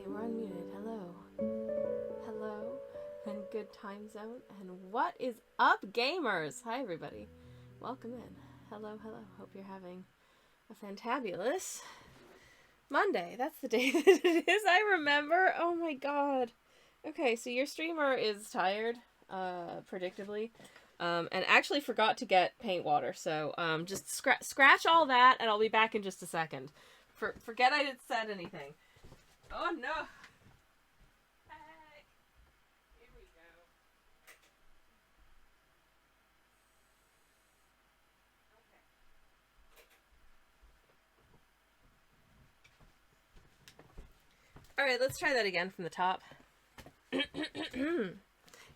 we're unmuted. Hello. Hello. And good time zone. And what is up, gamers? Hi, everybody. Welcome in. Hello, hello. Hope you're having a fantabulous Monday. That's the day that it is. I remember. Oh my god. Okay, so your streamer is tired, predictably. And actually forgot to get paint water. So, just scratch all that, and I'll be back in just a second. Forget I didn't said anything. Oh no! Hey! Here we go. Okay. Alright, let's try that again from the top.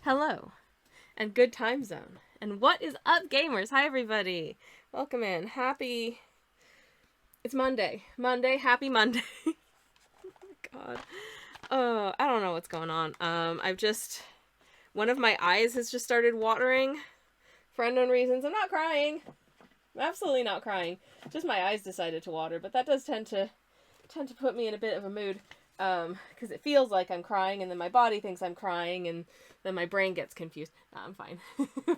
Hello, and good time zone. And what is up, gamers? Hi, everybody. Welcome in. Happy... It's Monday. Happy Monday. Oh my god. Oh, I don't know what's going on. One of my eyes has just started watering for unknown reasons. I'm not crying. I'm absolutely not crying. Just my eyes decided to water, but that does tend to put me in a bit of a mood. Because it feels like I'm crying, and then my body thinks I'm crying, and then my brain gets confused. No, I'm fine.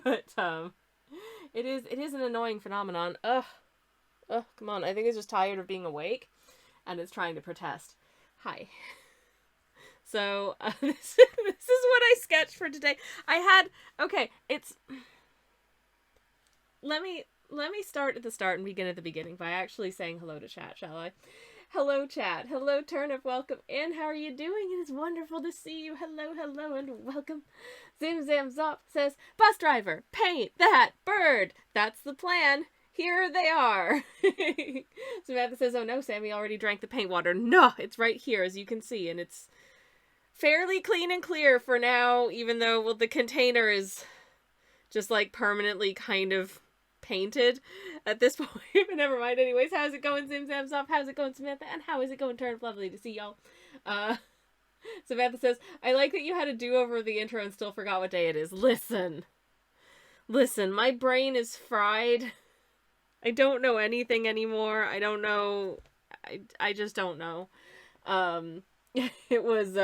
But, it is an annoying phenomenon. Ugh, come on. I think it's just tired of being awake, and it's trying to protest. Hi. So, this is what I sketched for today. Let me start at the start and begin at the beginning by actually saying hello to chat, shall I? Hello, chat. Hello, Turnip. Welcome in. How are you doing? It is wonderful to see you. Hello, hello, and welcome. Zim Zam Zop says, bus driver, paint that bird. That's the plan. Here they are. Samantha says, oh no, Sammy already drank the paint water. No, it's right here, as you can see, and it's fairly clean and clear for now, even though, well, the container is just, like, permanently kind of painted at this point. But never mind. Anyways, how's it going, Zim Zam Zop? How's it going, Samantha? And how is it going, Turnip? Lovely to see y'all. Samantha says, I like that you had a do-over of the intro and still forgot what day it is. Listen, my brain is fried. I don't know anything anymore. I don't know. I just don't know. It was,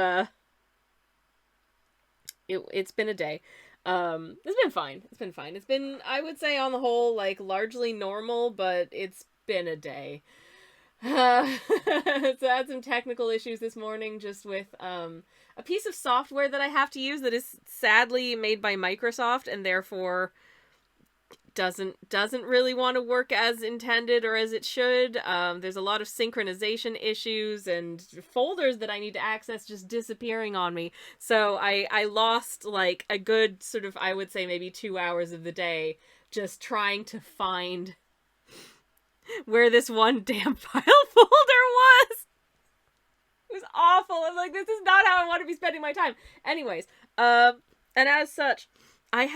it's been a day. It's been fine. It's been, I would say, on the whole, like, largely normal, but it's been a day. So I had some technical issues this morning just with, a piece of software that I have to use that is sadly made by Microsoft and therefore doesn't really want to work as intended or as it should. There's a lot of synchronization issues and folders that I need to access just disappearing on me. So I lost like a good sort of, I would say maybe 2 hours of the day just trying to find where this one damn file folder was. It was awful. I'm like, this is not how I want to be spending my time. Anyways, and as such, I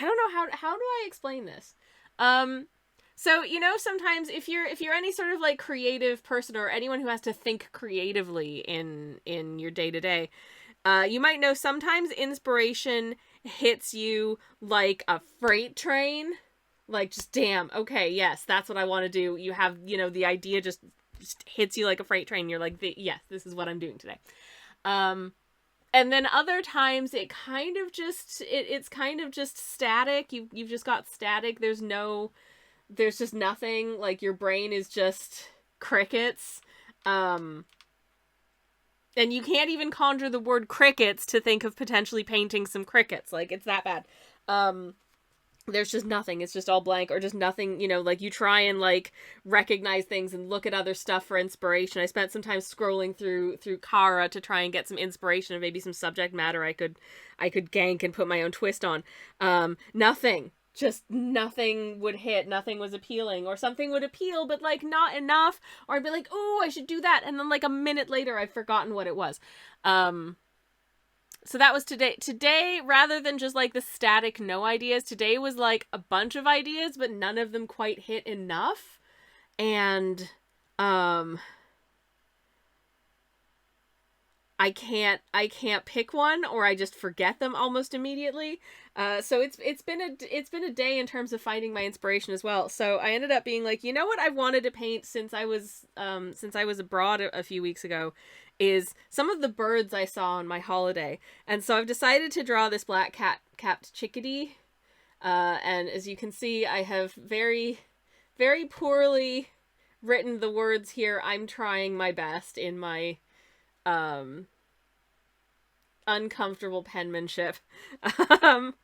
don't know how do I explain this? So, you know, sometimes if you're any sort of like creative person or anyone who has to think creatively in your day-to-day, you might know sometimes inspiration hits you like a freight train. Like, just damn, okay, yes, that's what I want to do. You have, you know, the idea just hits you like a freight train. You're like, yes, this is what I'm doing today. And then other times it kind of just, it's kind of just static. You've just got static. There's just nothing. Like, your brain is just crickets. And you can't even conjure the word crickets to think of potentially painting some crickets. Like, it's that bad. There's just nothing. It's just all blank or just nothing, you know, like you try and like recognize things and look at other stuff for inspiration. I spent some time scrolling through Kara to try and get some inspiration and maybe some subject matter I could gank and put my own twist on. Nothing. Just nothing would hit. Nothing was appealing, or something would appeal, but like not enough. Or I'd be like, oh, I should do that. And then like a minute later, I'd forgotten what it was. So that was today. Today, rather than just like the static no ideas, today was like a bunch of ideas, but none of them quite hit enough. And, I can't pick one, or I just forget them almost immediately. So it's been a day in terms of finding my inspiration as well. So I ended up being like, you know what I've wanted to paint since I was abroad a few weeks ago, is some of the birds I saw on my holiday. And so I've decided to draw this black capped chickadee. And as you can see, I have very poorly written the words here. I'm trying my best in my uncomfortable penmanship, um,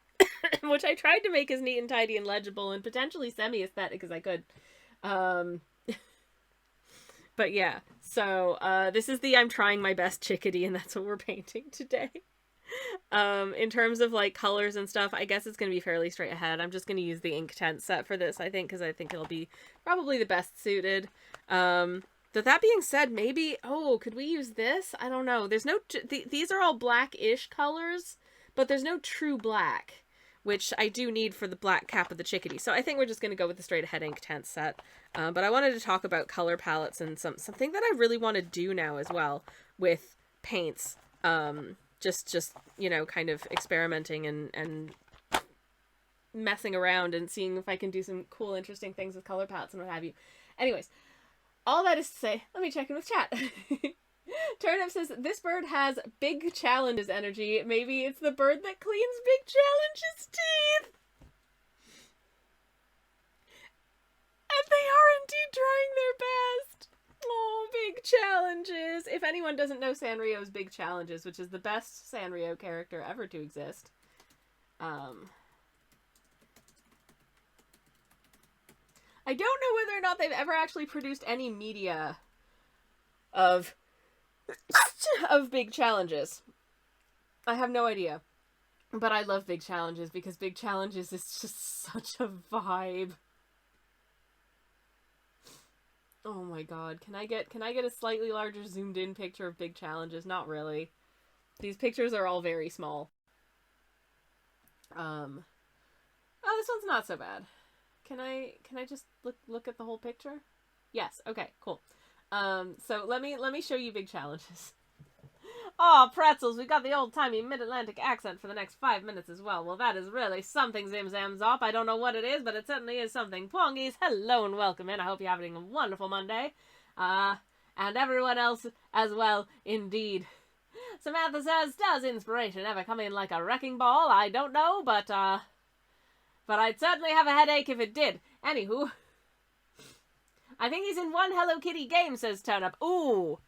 which I tried to make as neat and tidy and legible and potentially semi-aesthetic as I could. Um, but yeah, so this is the I'm trying my best chickadee, and that's what we're painting today. In terms of like colors and stuff, I guess it's going to be fairly straight ahead. I'm just going to use the Inktense set for this, I think, because I think it'll be probably the best suited. But that being said, maybe, oh, could we use this? I don't know. There's no, these are all black-ish colors, but there's no true black, which I do need for the black cap of the chickadee. So I think we're just going to go with the straight ahead Inktense set. But I wanted to talk about color palettes and something that I really want to do now as well with paints. Just you know, kind of experimenting and messing around and seeing if I can do some cool, interesting things with color palettes and what have you. Anyways, all that is to say, let me check in with chat. Turnip says, this bird has big challenges energy. Maybe it's the bird that cleans big challenges teeth. And they are indeed trying their best. Oh, big challenges. If anyone doesn't know Sanrio's Big Challenges, which is the best Sanrio character ever to exist. I don't know whether or not they've ever actually produced any media of Big Challenges. I have no idea. But I love Big Challenges because Big Challenges is just such a vibe. Oh my god, can I get a slightly larger zoomed in picture of Big Challenges? Not really. These pictures are all very small. Oh, this one's not so bad. Can I just look at the whole picture? Yes, okay, cool. So let me show you Big Challenges. Oh, pretzels, we got the old-timey mid-Atlantic accent for the next 5 minutes as well. Well, that is really something, Zim Zam Zop. I don't know what it is, but it certainly is something. Pongies, hello and welcome in. I hope you're having a wonderful Monday. And everyone else as well, indeed. Samantha says, does inspiration ever come in like a wrecking ball? I don't know, but I'd certainly have a headache if it did. Anywho. I think he's in one Hello Kitty game, says Turnip. Ooh.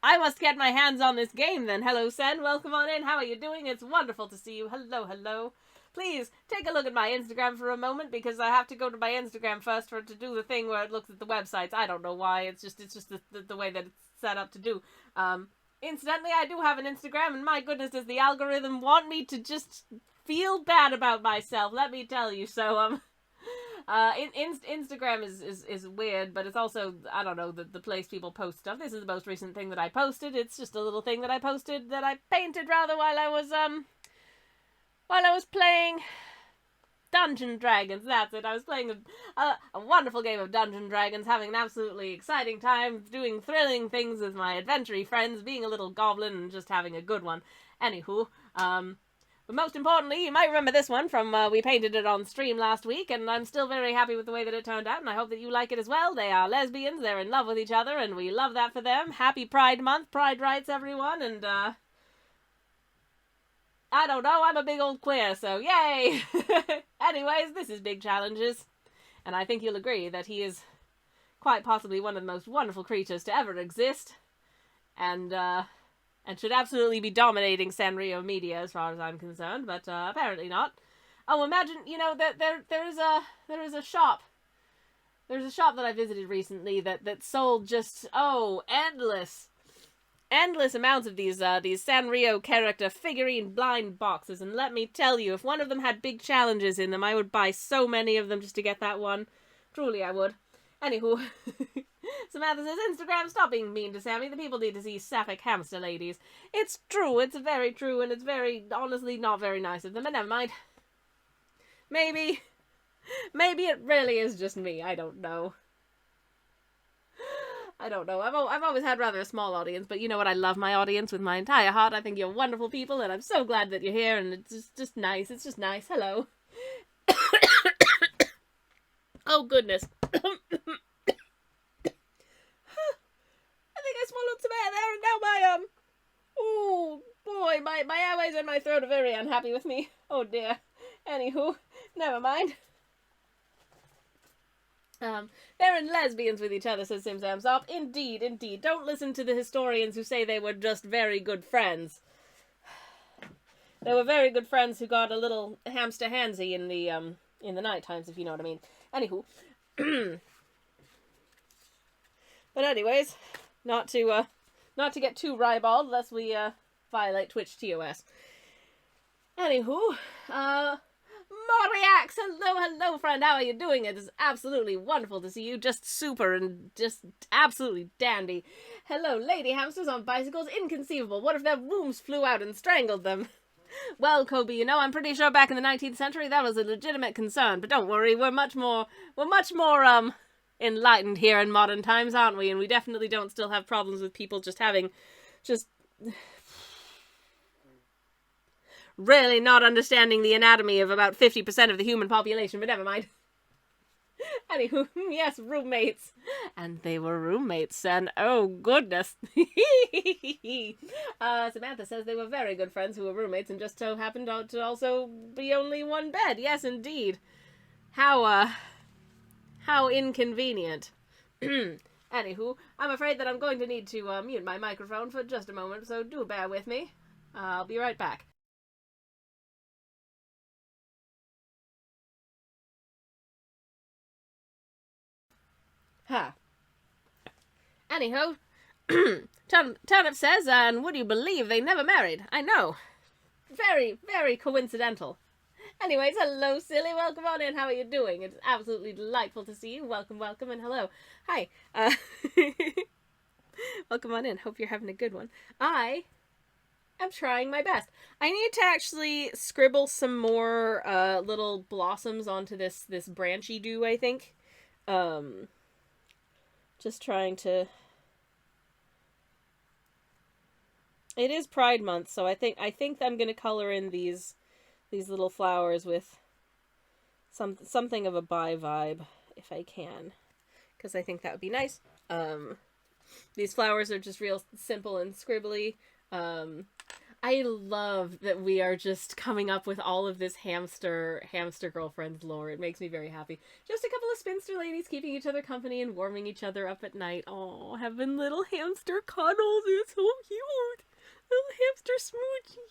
I must get my hands on this game then. Hello, Sen. Welcome on in. How are you doing? It's wonderful to see you. Hello, hello. Please, take a look at my Instagram for a moment, because I have to go to my Instagram first for it to do the thing where it looks at the websites. I don't know why. It's just the way that it's set up to do. Incidentally, I do have an Instagram, and my goodness, does the algorithm want me to just feel bad about myself, let me tell you. So, Instagram is weird, but it's also, I don't know, the place people post stuff. This is the most recent thing that I posted. It's just a little thing that I posted that I painted rather while I was playing Dungeons & Dragons. That's it. I was playing a wonderful game of Dungeons & Dragons, having an absolutely exciting time, doing thrilling things with my adventure friends, being a little goblin, and just having a good one. Anywho, but most importantly, you might remember this one from, we painted it on stream last week, and I'm still very happy with the way that it turned out, and I hope that you like it as well. They are lesbians, they're in love with each other, and we love that for them. Happy Pride Month, Pride Rights, everyone, and, I don't know, I'm a big old queer, so yay! Anyways, this is Big Challenges, and I think you'll agree that he is quite possibly one of the most wonderful creatures to ever exist, and should absolutely be dominating Sanrio media as far as I'm concerned, but apparently not. Oh, imagine, you know, that there is a shop. There's a shop that I visited recently that sold just, endless amounts of these Sanrio character figurine blind boxes, and let me tell you, if one of them had Big Challenges in them, I would buy so many of them just to get that one. Truly, I would. Anywho, Samantha says, Instagram, stop being mean to Sammy. The people need to see sapphic hamster ladies. It's true, it's very true, and it's very, honestly, not very nice of them, but never mind. Maybe it really is just me, I don't know. I don't know. I've always had rather a small audience, but you know what? I love my audience with my entire heart. I think you're wonderful people, and I'm so glad that you're here, and it's just nice. It's just nice. Hello. Oh, goodness. I think I swallowed some air there, and now my, oh, boy, my airways and my throat are very unhappy with me. Oh, dear. Anywho, never mind. They're in lesbians with each other, says Sim Samsop. Indeed, indeed. Don't listen to the historians who say they were just very good friends. They were very good friends who got a little hamster handsy in the night times, if you know what I mean. Anywho. But anyways, not to get too ribald, lest we, violate Twitch TOS. Anywho, Moriax, hello friend, how are you doing? It is absolutely wonderful to see you, just super and just absolutely dandy. Hello, lady hamsters on bicycles, inconceivable, what if their wombs flew out and strangled them? Well, Kobe, you know, I'm pretty sure back in the 19th century that was a legitimate concern, but don't worry, we're much more, enlightened here in modern times, aren't we? And we definitely don't still have problems with people just having, really not understanding the anatomy of about 50% of the human population, but never mind. Anywho, yes, roommates. And they were roommates, and oh goodness. Samantha says they were very good friends who were roommates and just so happened to also be only one bed. Yes, indeed. How inconvenient. Anywho, I'm afraid that I'm going to need to mute my microphone for just a moment, so do bear with me. I'll be right back. Ha. Anyhow, Turnip says, and would you believe they never married? I know. Very, very coincidental. Anyways, hello, silly. Welcome on in. How are you doing? It's absolutely delightful to see you. Welcome, welcome, and hello. Hi. Welcome on in. Hope you're having a good one. I am trying my best. I need to actually scribble some more little blossoms onto this branchy do, I think. Just trying to... It is Pride Month, so I think I'm gonna color in these little flowers with something of a bi vibe, if I can, because I think that would be nice. These flowers are just real simple and scribbly. I love that we are just coming up with all of this hamster girlfriends lore. It makes me very happy. Just a couple of spinster ladies keeping each other company and warming each other up at night. Oh, having little hamster cuddles. It's so cute. Little hamster smoochie.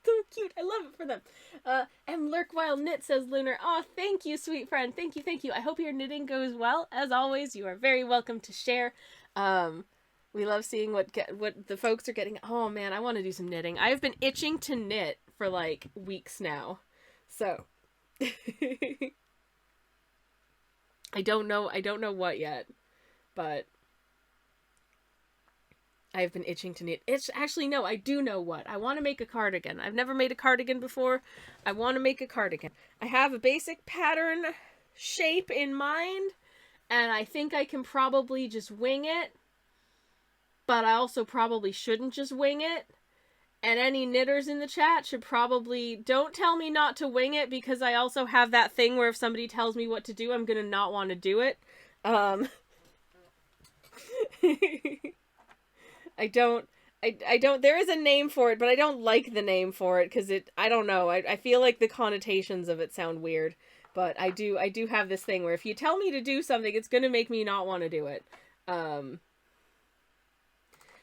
So cute. I love it for them. And Lurk While Knit, says Lunar. Oh, thank you, sweet friend. Thank you. I hope your knitting goes well. As always, you are very welcome to share. We love seeing what the folks are getting. Oh man, I want to do some knitting. I've been itching to knit for like weeks now. So I don't know what yet, but I've been itching to knit. No, I do know what. I want to make a cardigan. I've never made a cardigan before. I want to make a cardigan. I have a basic pattern shape in mind, and I think I can probably just wing it. But I also probably shouldn't just wing it. And any knitters in the chat should probably... Don't tell me not to wing it, because I also have that thing where if somebody tells me what to do, I'm gonna not want to do it. I don't... There is a name for it, but I don't like the name for it, because I don't know. I feel like the connotations of it sound weird. But I do have this thing where if you tell me to do something, it's gonna make me not want to do it.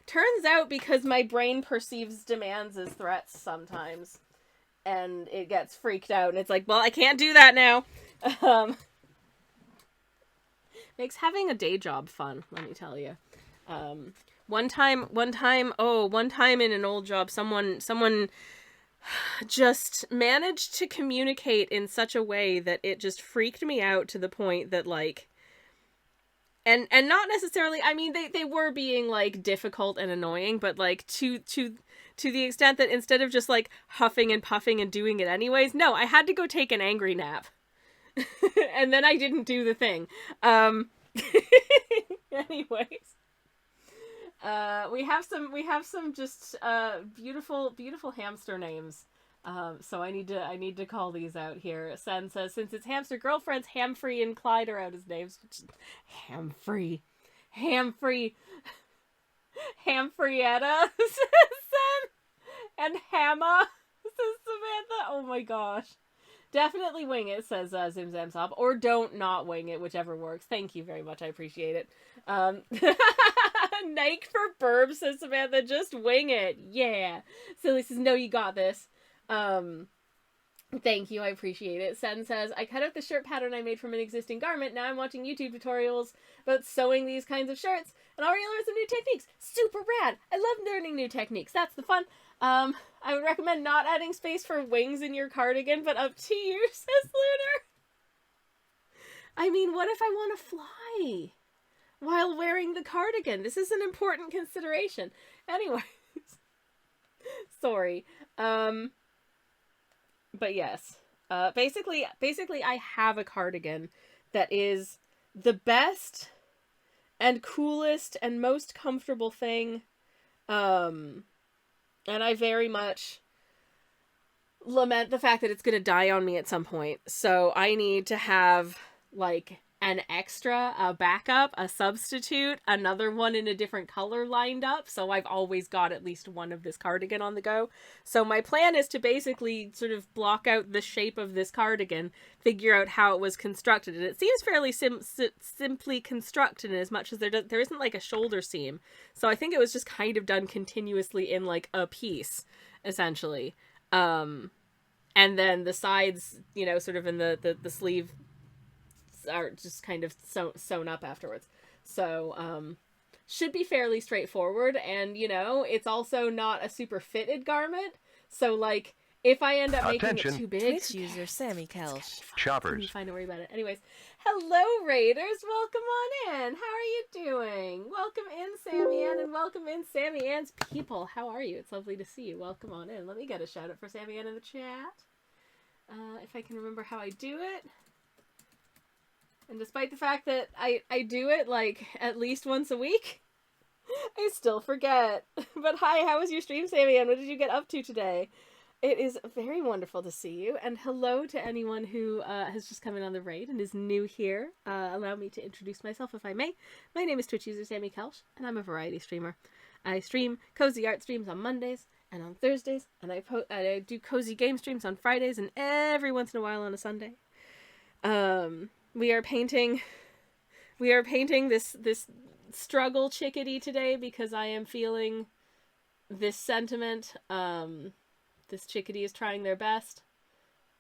Turns out because my brain perceives demands as threats sometimes, and it gets freaked out, and it's like, well, I can't do that now. Makes having a day job fun, let me tell you. One time in an old job, someone just managed to communicate in such a way that it just freaked me out to the point that, like, and not necessarily, I mean, they were being, like, difficult and annoying, but, like, to the extent that instead of just, like, huffing and puffing and doing it anyways, no, I had to go take an angry nap. And then I didn't do the thing. Anyways, we have some just beautiful hamster names. So I need to call these out here. Sen says since it's hamster girlfriends, Hamfrey and Clyde are out as names. Hamfrey, Hamfrey, Hamfrietta says Sen, and Hamma says Samantha. Oh my gosh. Definitely wing it, says Zim Zam Sob. Or don't not wing it, whichever works. Thank you very much. I appreciate it. Nike for Burb, says Samantha. Just wing it. Yeah. Silly says, no, you got this. Thank you. I appreciate it. Sen says, I cut out the shirt pattern I made from an existing garment. Now I'm watching YouTube tutorials about sewing these kinds of shirts and already learned some new techniques. Super rad. I love learning new techniques. That's the fun. I would recommend not adding space for wings in your cardigan, but up to you, says Lunar. I mean, what if I want to fly while wearing the cardigan? This is an important consideration. Anyways. Sorry. But yes. Basically, I have a cardigan that is the best and coolest and most comfortable thing. And I very much lament the fact that it's going to die on me at some point. So I need to have, like, an extra, a backup, a substitute, another one in a different color lined up. So I've always got at least one of this cardigan on the go. So my plan is to basically sort of block out the shape of this cardigan, figure out how it was constructed. And it seems fairly simply constructed in as much as there isn't like a shoulder seam. So I think it was just kind of done continuously in like a piece, essentially. And then the sides, you know, sort of in the sleeve are just kind of sewn up afterwards. So, should be fairly straightforward. And, you know, it's also not a super fitted garment. So, like, if I end up making it too big... Twitch user Sammy Kelch. Choppers. Be fine to worry about it. Anyways, hello, Raiders. Welcome on in. How are you doing? Welcome in, Sammy Ann, and welcome in, Sammy Ann's people. How are you? It's lovely to see you. Welcome on in. Let me get a shout out for Sammy Ann in the chat. If I can remember how I do it. And despite the fact that I do it, like, at least once a week, I still forget. But hi, how was your stream, Sammy Ann? What did you get up to today? It is very wonderful to see you. And hello to anyone who has just come in on the raid and is new here. Allow me to introduce myself, if I may. My name is Twitch user Sammy Kelch, and I'm a variety streamer. I stream cozy art streams on Mondays and on Thursdays, and I do cozy game streams on Fridays, and every once in a while on a Sunday. We are painting this struggle chickadee today because I am feeling this sentiment. This chickadee is trying their best,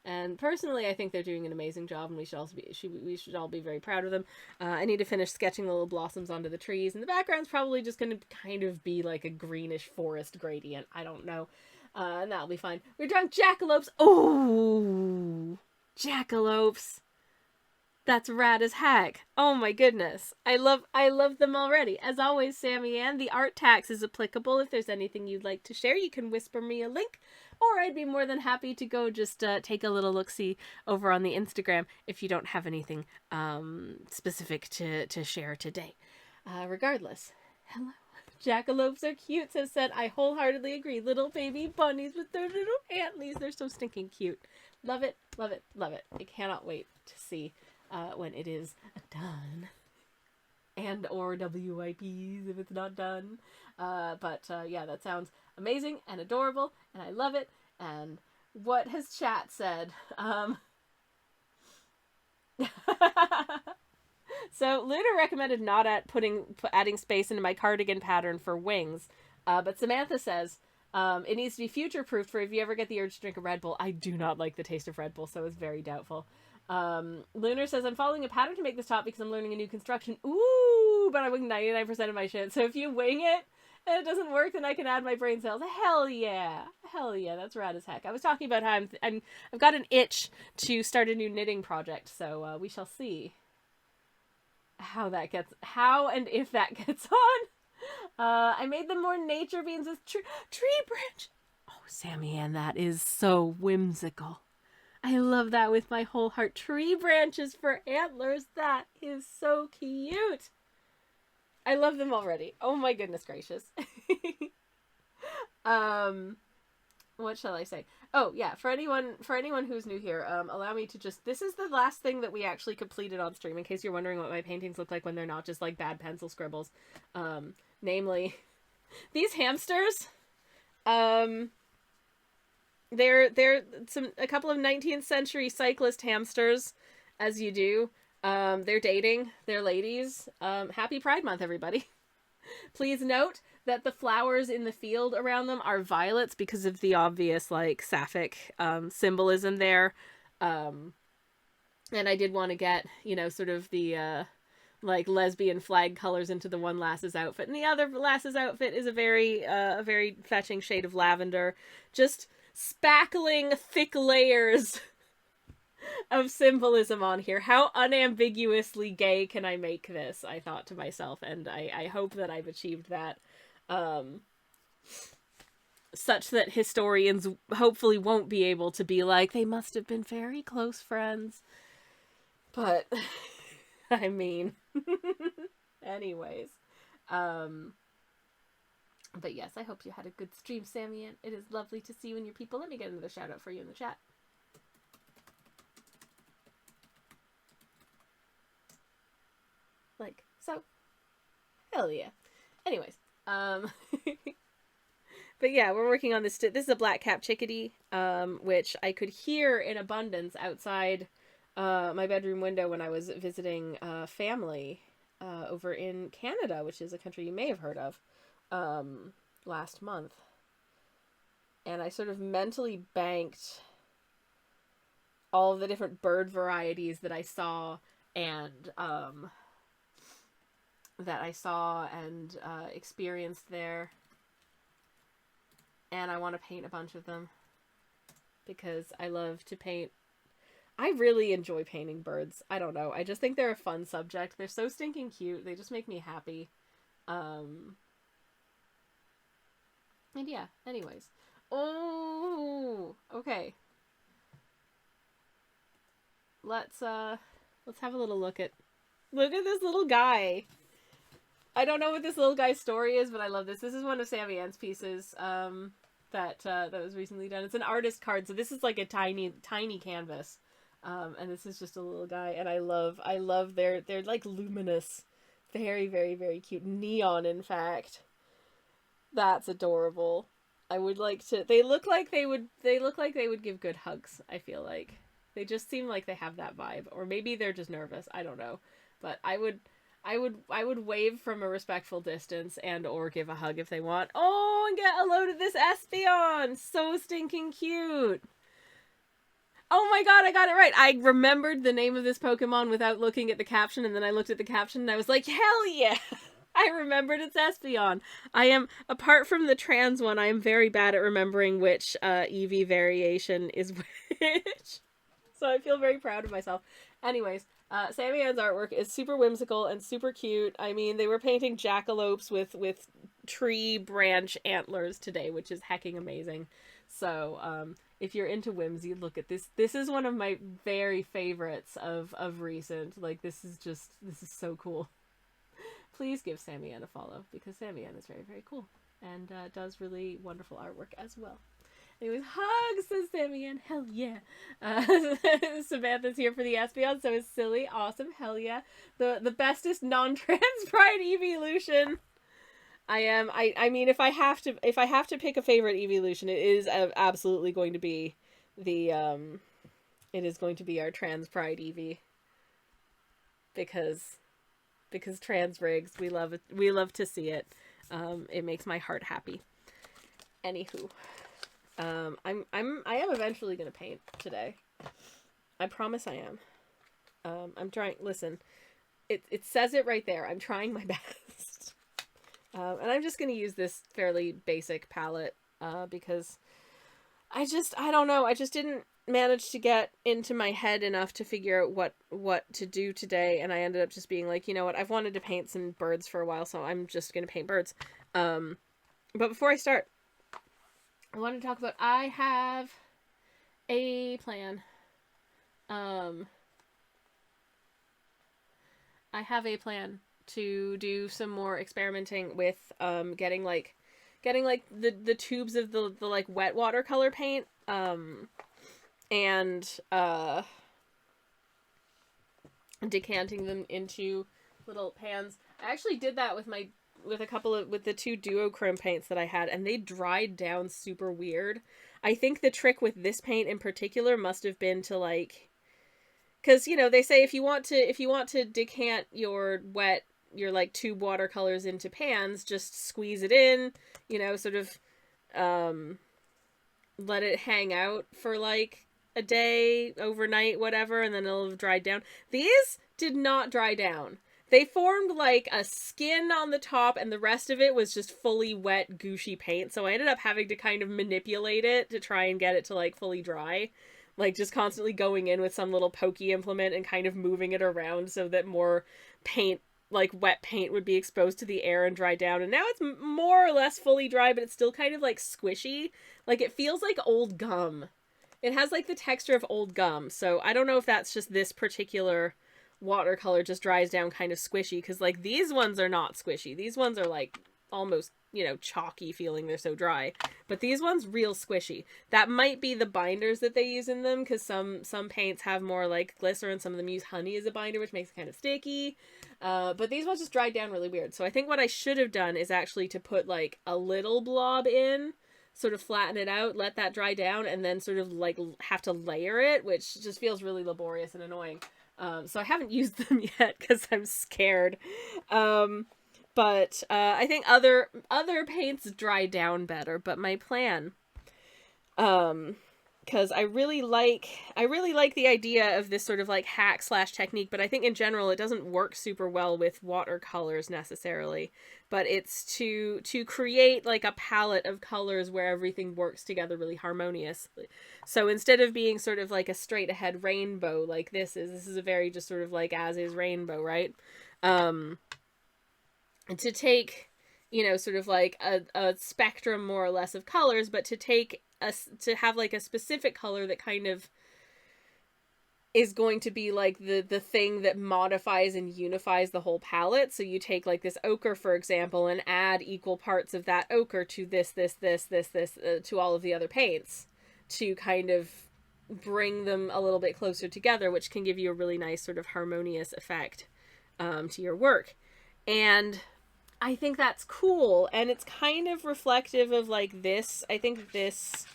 and personally I think they're doing an amazing job, and we should all be very proud of them. I need to finish sketching the little blossoms onto the trees, and the background's probably just going to kind of be like a greenish forest gradient. I don't know. And that'll be fine. We're drawing jackalopes. Oh, jackalopes. That's rad as heck. Oh my goodness. I love them already. As always, Sammy Ann, the art tax is applicable. If there's anything you'd like to share, you can whisper me a link, or I'd be more than happy to go just take a little look-see over on the Instagram if you don't have anything specific to share today. Regardless, hello. Jackalopes are cute, says said. I wholeheartedly agree. Little baby bunnies with their little antlies. They're so stinking cute. Love it, love it, love it. I cannot wait to see when it is done. And or WIPs if it's not done. But yeah, that sounds amazing and adorable, and I love it. And what has chat said? So Luna recommended not adding space into my cardigan pattern for wings. But Samantha says it needs to be future-proofed for if you ever get the urge to drink a Red Bull. I do not like the taste of Red Bull, so it's very doubtful. Lunar says, I'm following a pattern to make this top because I'm learning a new construction. Ooh, but I wing 99% of my shit. So if you wing it and it doesn't work, then I can add my brain cells. Hell yeah. Hell yeah. That's rad as heck. I was talking about how I've got an itch to start a new knitting project. So, we shall see how and if that gets on. I made them more nature beans with tree branch. Oh, Sammy Ann, that is so whimsical. I love that with my whole heart. Tree branches for antlers. That is so cute. I love them already. Oh my goodness gracious. um what shall I say? Oh yeah, for anyone who's new here, allow me to just, this is the last thing that we actually completed on stream, in case you're wondering what my paintings look like when they're not just like bad pencil scribbles. Namely these hamsters. Um they're a couple of 19th century cyclist hamsters, as you do. They're dating. They're ladies. Happy Pride Month, everybody. Please note that the flowers in the field around them are violets because of the obvious, like, sapphic symbolism there. And I did want to get, sort of the like lesbian flag colors into the one lass's outfit, and the other lass's outfit is a very fetching shade of lavender, just spackling thick layers of symbolism on here. How unambiguously gay can I make this? I thought to myself, and I hope that I've achieved that. Such that historians hopefully won't be able to be like, they must have been very close friends. But, I mean, anyways. But yes, I hope you had a good stream, Sammy. It is lovely to see you and your people. Let me get another shout out for you in the chat. Like so. Hell yeah. Anyways, but yeah, we're working on this. This is a black cap chickadee, which I could hear in abundance outside my bedroom window when I was visiting family over in Canada, which is a country you may have heard of, last month. And I sort of mentally banked all of the different bird varieties that I saw and experienced there. And I want to paint a bunch of them because I love to paint. I really enjoy painting birds. I don't know. I just think they're a fun subject. They're so stinking cute. They just make me happy. And yeah, anyways. Oh, okay. Let's have a little look at this little guy. I don't know what this little guy's story is, but I love this. This is one of Sammy Ann's pieces that was recently done. It's an artist card, so this is like a tiny canvas. And this is just a little guy, and I love they're like luminous, very, very, very cute, neon, in fact. That's adorable. I would like to. They look like they would give good hugs. I feel like they just seem like they have that vibe, or maybe they're just nervous. I don't know, but I would wave from a respectful distance and or give a hug if they want. Oh, and get a load of this Espeon. So stinking cute. Oh my god, I got it right. I remembered the name of this Pokemon without looking at the caption, and then I looked at the caption and I was like, hell yeah! I remembered it's Espeon. I am, apart from the trans one, I am very bad at remembering which Eevee variation is which. So I feel very proud of myself. Anyways, Sammy Ann's artwork is super whimsical and super cute. I mean, they were painting jackalopes with tree branch antlers today, which is hecking amazing. So, if you're into whimsy, look at this. This is one of my very favorites of recent. Like, this is so cool. Please give Sammy Ann a follow, because Sammy Ann is very, very cool and does really wonderful artwork as well. Anyways, hugs, says Sammy Ann. Hell yeah. Samantha's here for the Espeon, so is Silly. Awesome. Hell yeah. The bestest non-trans pride evolution. I mean, if I have to pick a favorite evolution, it is absolutely going to be it is going to be our trans pride Eevee. Because trans rigs, we love it. We love to see it. It makes my heart happy. Anywho, I am eventually gonna paint today. I promise I am. I'm trying. Listen, it says it right there. I'm trying my best. And I'm just gonna use this fairly basic palette because I don't know. I just didn't manage to get into my head enough to figure out what to do today, and I ended up just being like, you know what, I've wanted to paint some birds for a while, so I'm just gonna paint birds. But before I start, I want to talk about, I have a plan. Um, I have a plan to do some more experimenting with getting the tubes of the like wet watercolor paint and decanting them into little pans. I actually did that with the two duochrome paints that I had, and they dried down super weird. I think the trick with this paint in particular must have been to like, because they say if you want to decant your like tube watercolors into pans, just squeeze it in, sort of um let it hang out for like a day, overnight, whatever, and then it'll have dried down. These did not dry down. They formed like a skin on the top, and the rest of it was just fully wet, gooshy paint. So I ended up having to kind of manipulate it to try and get it to like fully dry. Like just constantly going in with some little pokey implement and kind of moving it around so that more paint, like wet paint, would be exposed to the air and dry down. And now it's more or less fully dry, but it's still kind of like squishy. Like it feels like old gum. It has like the texture of old gum. So I don't know if that's just this particular watercolor just dries down kind of squishy, because like these ones are not squishy. These ones are like almost, chalky feeling, they're so dry. But these ones real squishy. That might be the binders that they use in them, because some paints have more like glycerin, some of them use honey as a binder, which makes it kind of sticky. But these ones just dried down really weird. So I think what I should have done is actually to put like a little blob in, sort of flatten it out, let that dry down, and then sort of like have to layer it, which just feels really laborious and annoying. So I haven't used them yet because I'm scared. But I think other paints dry down better. But my plan, because I really like the idea of this sort of like hack / technique, but I think in general it doesn't work super well with watercolors necessarily. But it's to create like a palette of colors where everything works together really harmoniously. So instead of being sort of like a straight ahead rainbow like this is a very just sort of like as is rainbow, right? To take, sort of like a spectrum more or less of colors, but to have like a specific color that kind of is going to be like the thing that modifies and unifies the whole palette. So you take like this ochre, for example, and add equal parts of that ochre to this, to all of the other paints to kind of bring them a little bit closer together, which can give you a really nice sort of harmonious effect to your work. And I think that's cool, and it's kind of reflective of like this. I think this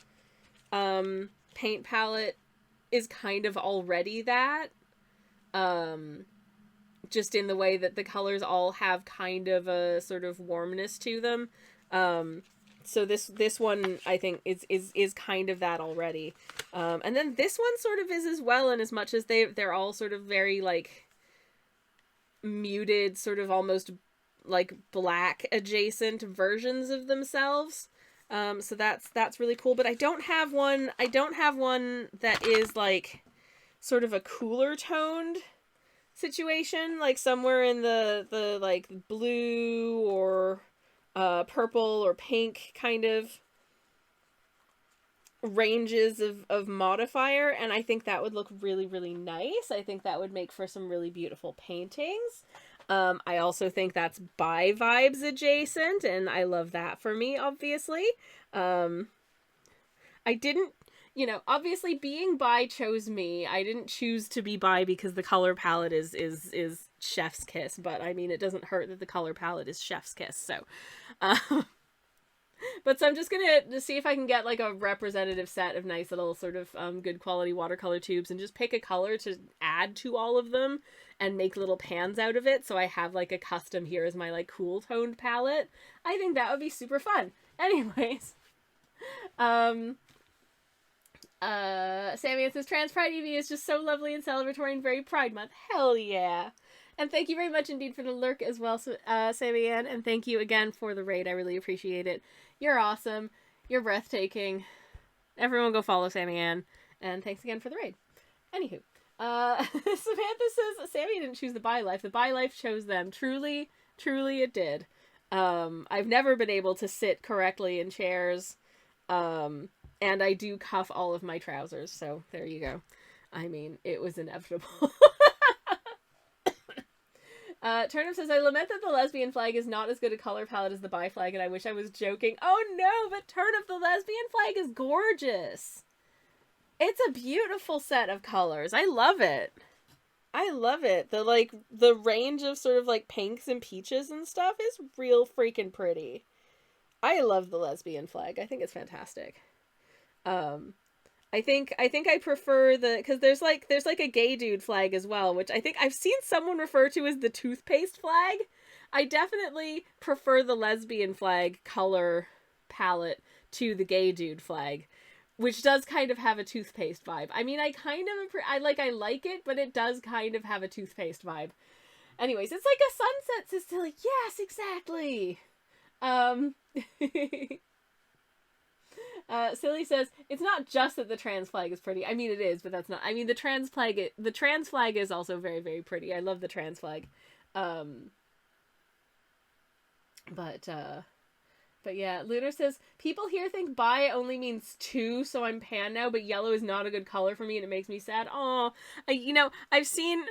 paint palette is kind of already that. Just in the way that the colors all have kind of a sort of warmness to them. So this one I think is kind of that already. And then this one sort of is as well, in as much as they're all sort of very like muted, sort of almost like black adjacent versions of themselves. So that's really cool. But I don't have one that is like sort of a cooler toned situation, like somewhere in the like blue or purple or pink kind of ranges of modifier, and I think that would look really, really nice. I think that would make for some really beautiful paintings. I also think that's bi vibes adjacent, and I love that for me, obviously. I didn't, obviously being bi chose me. I didn't choose to be bi because the color palette is chef's kiss, but I mean, it doesn't hurt that the color palette is chef's kiss, so. But so I'm just gonna see if I can get like a representative set of nice little sort of good quality watercolor tubes and just pick a color to add to all of them and make little pans out of it, so I have like a custom here as my like cool toned palette. I think that would be super fun. Anyways, Sammy says Trans Pride EV is just so lovely and celebratory and very Pride Month. Hell yeah! And thank you very much indeed for the lurk as well, Sammy Ann, and thank you again for the raid. I really appreciate it. You're awesome. You're breathtaking. Everyone go follow Sammy Ann. And thanks again for the raid. Anywho. Samantha says, Sammy didn't choose the bi life. The bi life chose them. Truly, truly it did. I've never been able to sit correctly in chairs. And I do cuff all of my trousers. So there you go. I mean, it was inevitable. Turnip says, I lament that the lesbian flag is not as good a color palette as the bi flag, and I wish I was joking. Oh no, but Turnip, the lesbian flag is gorgeous. It's a beautiful set of colors. I love it. I love it. The range of sort of like pinks and peaches and stuff is real freaking pretty. I love the lesbian flag. I think it's fantastic. I think I prefer because there's like a gay dude flag as well, which I think I've seen someone refer to as the toothpaste flag. I definitely prefer the lesbian flag color palette to the gay dude flag, which does kind of have a toothpaste vibe. I mean, I like it, but it does kind of have a toothpaste vibe. Anyways, it's like a sunset, says Tilly. Yes, exactly. Silly says, it's not just that the trans flag is pretty. I mean, it is, but that's not... I mean, the trans flag is also very, very pretty. I love the trans flag. But yeah, Lunar says, people here think bi only means two, so I'm pan now, but yellow is not a good color for me, and it makes me sad. Aw, I've seen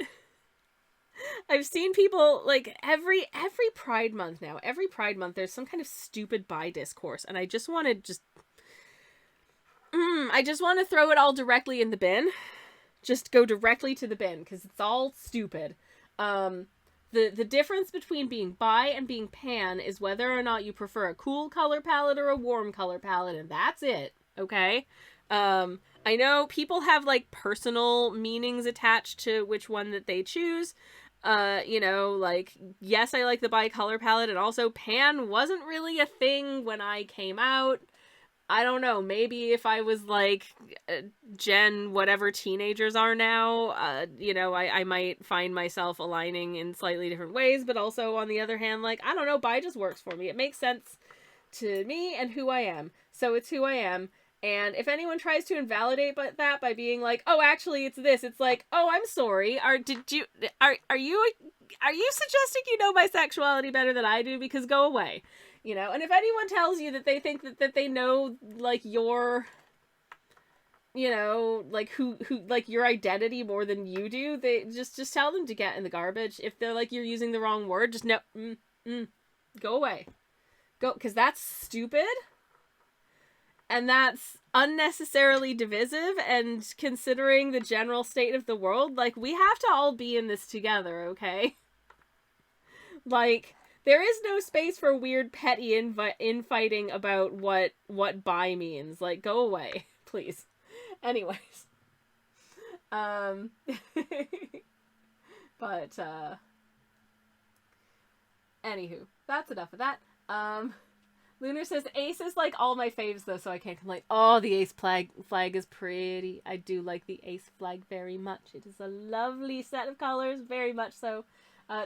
people, like, every Pride Month now, there's some kind of stupid bi discourse, and I just want to throw it all directly in the bin. Just go directly to the bin, because it's all stupid. The difference between being bi and being pan is whether or not you prefer a cool color palette or a warm color palette, and that's it, okay? I know people have, like, personal meanings attached to which one that they choose. Like, yes, I like the bi color palette, and also pan wasn't really a thing when I came out. I don't know, maybe if I was, like, Gen whatever teenagers are now, I might find myself aligning in slightly different ways, but also, on the other hand, like, I don't know, bi just works for me. It makes sense to me and who I am. So it's who I am, and if anyone tries to invalidate that by being like, oh, actually, it's this, it's like, oh, I'm sorry, are you suggesting you know my sexuality better than I do? Because go away. And if anyone tells you that they think that they know, like, your, like, who, like, your identity more than you do, they just tell them to get in the garbage. If they're like, you're using the wrong word, just no, go away. Because that's stupid, and that's unnecessarily divisive, and considering the general state of the world, like, we have to all be in this together, okay? Like... There is no space for weird petty infighting about what bi means. Like, go away, please. Anyways. But, anywho, that's enough of that. Lunar says, Ace is like all my faves though, so I can't complain. Oh, the Ace flag is pretty. I do like the Ace flag very much. It is a lovely set of colors, very much so.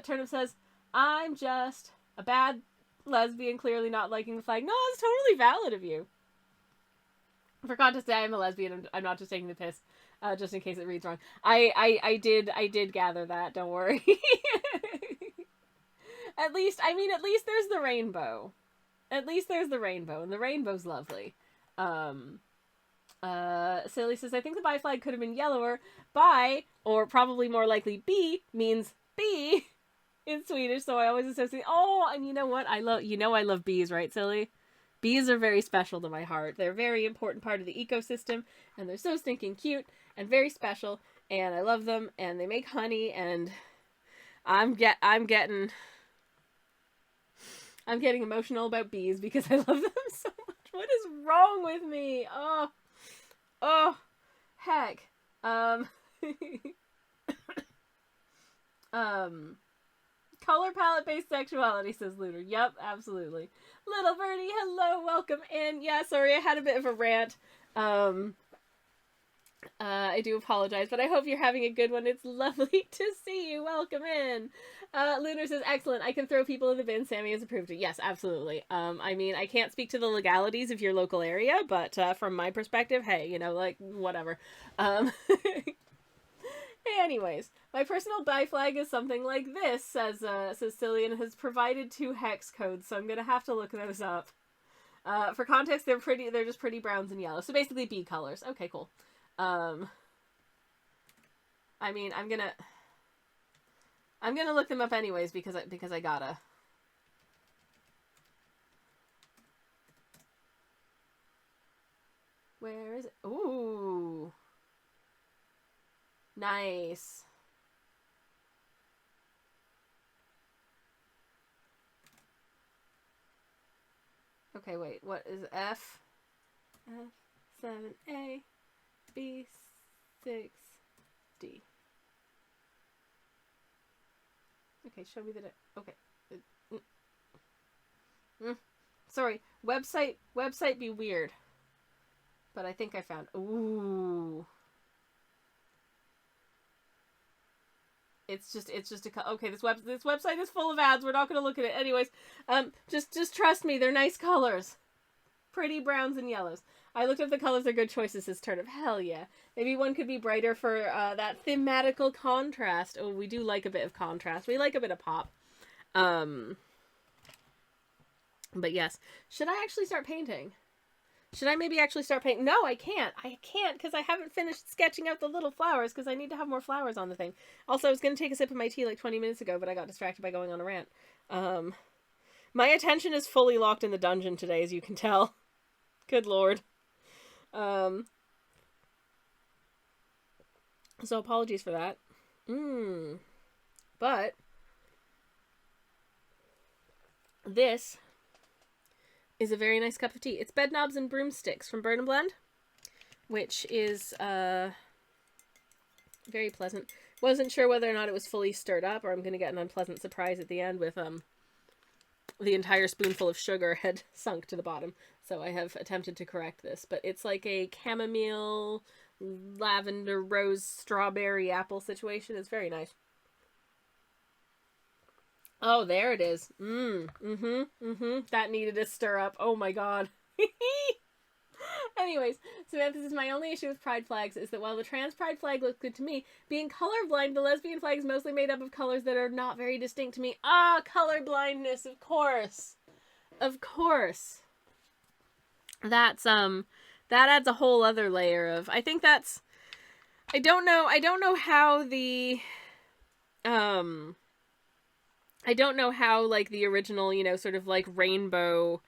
Turnip says, I'm just a bad lesbian, clearly not liking the flag. No, it's totally valid of you. Forgot to say I'm a lesbian. I'm not just taking the piss, just in case it reads wrong. I did gather that. Don't worry. At least there's the rainbow. At least there's the rainbow, and the rainbow's lovely. Silly says, I think the bi flag could have been yellower. Bi, or probably more likely B, means bee in Swedish, so I always associate. Oh, and you know what? I love bees, right, Silly? Bees are very special to my heart. They're a very important part of the ecosystem, and they're so stinking cute and very special, and I love them, and they make honey, and I'm getting emotional about bees because I love them so much. What is wrong with me? Oh, heck. Color palette based sexuality, says Lunar. Yep, absolutely. Little Birdie, hello, welcome in. Yeah, sorry, I had a bit of a rant. I do apologize, but I hope you're having a good one. It's lovely to see you. Welcome in. Lunar says, excellent. I can throw people in the bin. Sammy has approved it. Yes, absolutely. I mean, I can't speak to the legalities of your local area, but from my perspective, hey, like, whatever. Anyways, my personal bi flag is something like this, says Cillian, has provided 2 hex codes, so I'm gonna have to look those up. For context, they're just pretty browns and yellow. So basically B colors. Okay, cool. I mean, I'm gonna look them up anyways because I gotta. Where is it? Ooh. Nice. Okay, wait. What is F? F7A B6D. Okay, show me the. Okay. Sorry. Website be weird. But I think I found. Ooh. It's just a. Okay, this website is full of ads. We're not gonna look at it anyways. Just trust me. They're nice colors. Pretty browns and yellows. I looked up the colors. They're good choices this turn of. Hell yeah. Maybe one could be brighter for that thematical contrast. Oh, we do like a bit of contrast. We like a bit of pop. But yes. Should I actually start painting? Should I maybe actually start painting? No, I can't. I can't because I haven't finished sketching out the little flowers because I need to have more flowers on the thing. Also, I was going to take a sip of my tea like 20 minutes ago, but I got distracted by going on a rant. My attention is fully locked in the dungeon today, as you can tell. Good lord. So apologies for that. But this is a very nice cup of tea. It's Bed Knobs and Broomsticks from Burn and Blend, which is very pleasant. Wasn't sure whether or not it was fully stirred up, or I'm going to get an unpleasant surprise at the end with the entire spoonful of sugar had sunk to the bottom. So I have attempted to correct this, but it's like a chamomile, lavender, rose, strawberry, apple situation. It's very nice. Oh, there it is. That needed a stir up. Oh my god. Anyways, Samantha says, my only issue with pride flags is that while the trans pride flag looks good to me, being colorblind, the lesbian flag is mostly made up of colors that are not very distinct to me. Ah, colorblindness, of course. Of course. That's, that adds a whole other layer of, I think that's, I don't know how the, I don't know how, like, the original, you know, sort of, like, rainbow,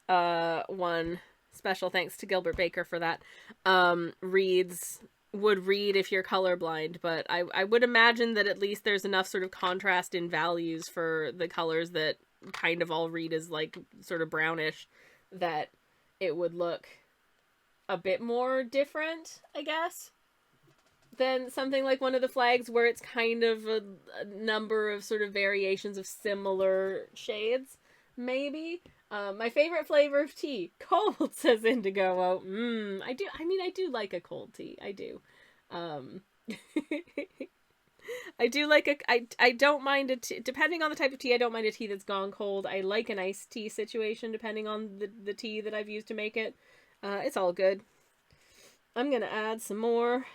one, special thanks to Gilbert Baker for that, would read if you're colorblind, but I would imagine that at least there's enough sort of contrast in values for the colors that kind of all read as, like, sort of brownish, that it would look a bit more different, I guess, than something like one of the flags where it's kind of a number of sort of variations of similar shades, maybe. My favorite flavor of tea, cold, says Indigo. Oh, I do like a cold tea. I do. I do like I don't mind a tea, depending on the type of tea, I don't mind a tea that's gone cold. I like an iced tea situation, depending on the tea that I've used to make it. It's all good. I'm gonna add some more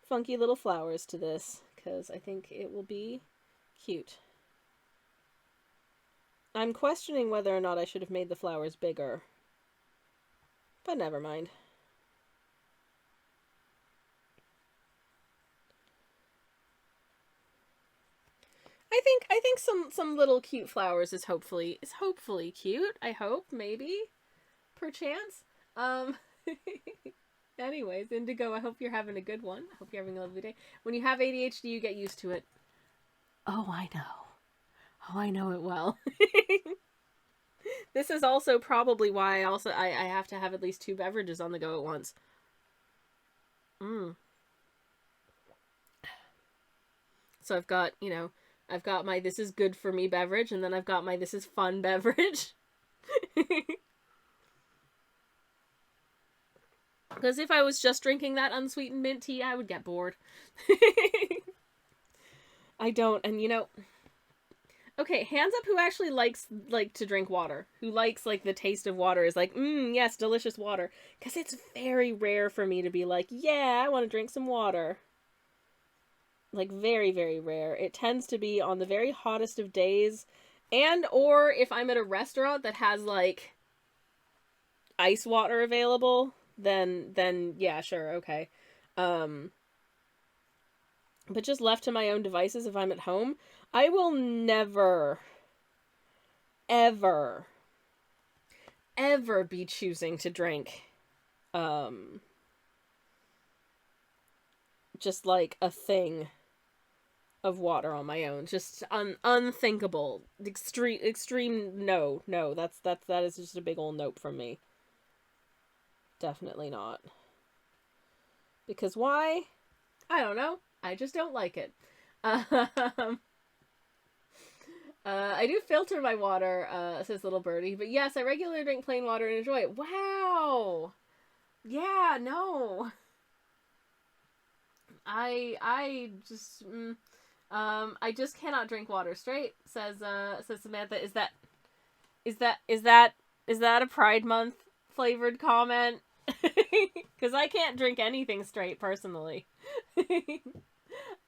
funky little flowers to this, because I think it will be cute. I'm questioning whether or not I should have made the flowers bigger, but never mind. I think some little cute flowers is hopefully cute. I hope, maybe, perchance. Anyways, Indigo, I hope you're having a good one. I hope you're having a lovely day. When you have ADHD, you get used to it. Oh, I know. Oh, I know it well. This is also probably why I have to have at least 2 beverages on the go at once. So I've got, you know, I've got my this is good for me beverage, and then I've got my this is fun beverage. Because if I was just drinking that unsweetened mint tea, I would get bored. I don't, and you know... Okay, hands up who actually likes, like, to drink water. Who likes, like, the taste of water, is like, yes, delicious water. Because it's very rare for me to be like, yeah, I want to drink some water. Like, very, very rare. It tends to be on the very hottest of days, and or if I'm at a restaurant that has, like, ice water available, then yeah, sure, okay. But just left to my own devices if I'm at home, I will never, ever, ever be choosing to drink um just like a thing of water on my own. Just unthinkable. Extreme no. That is just a big old nope from me. Definitely not. Because why? I don't know. I just don't like it. I do filter my water, says Little Birdie. But yes, I regularly drink plain water and enjoy it. Wow. Yeah, no. I just cannot drink water straight, says Samantha. Is that a Pride Month flavored comment? Because I can't drink anything straight personally.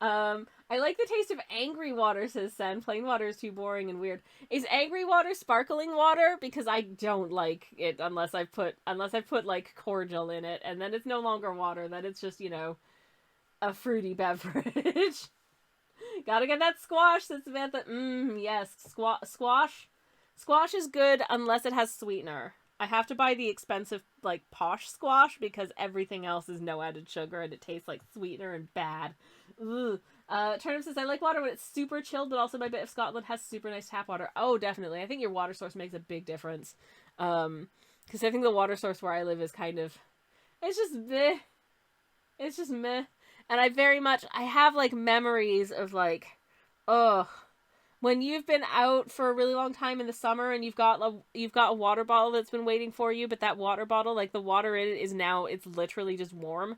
I like the taste of angry water, says Sen. Plain water is too boring and weird. Is angry water sparkling water? Because I don't like it unless I put like cordial in it, and then it's no longer water. Then it's just a fruity beverage. Gotta get that squash, says Samantha. Yes, squash. Squash is good unless it has sweetener. I have to buy the expensive, like, posh squash because everything else is no added sugar and it tastes like sweetener and bad. Ugh. Turnip says, I like water when it's super chilled, but also my bit of Scotland has super nice tap water. Oh, definitely. I think your water source makes a big difference. Because I think the water source where I live is kind of... It's just meh. It's just meh. And I have, like, memories of, like, ugh. When you've been out for a really long time in the summer and you've got a water bottle that's been waiting for you, but that water bottle, like, the water in it it's literally just warm.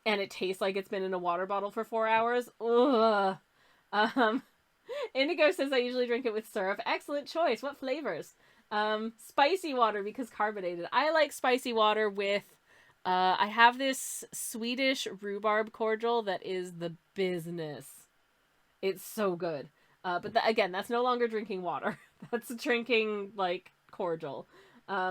And it tastes like it's been in a water bottle for 4 hours. Ugh. Indigo says I usually drink it with syrup. Excellent choice. What flavors? Spicy water because carbonated. I like spicy water with... I have this Swedish rhubarb cordial that is the business. It's so good. But again, that's no longer drinking water. That's drinking, like, cordial.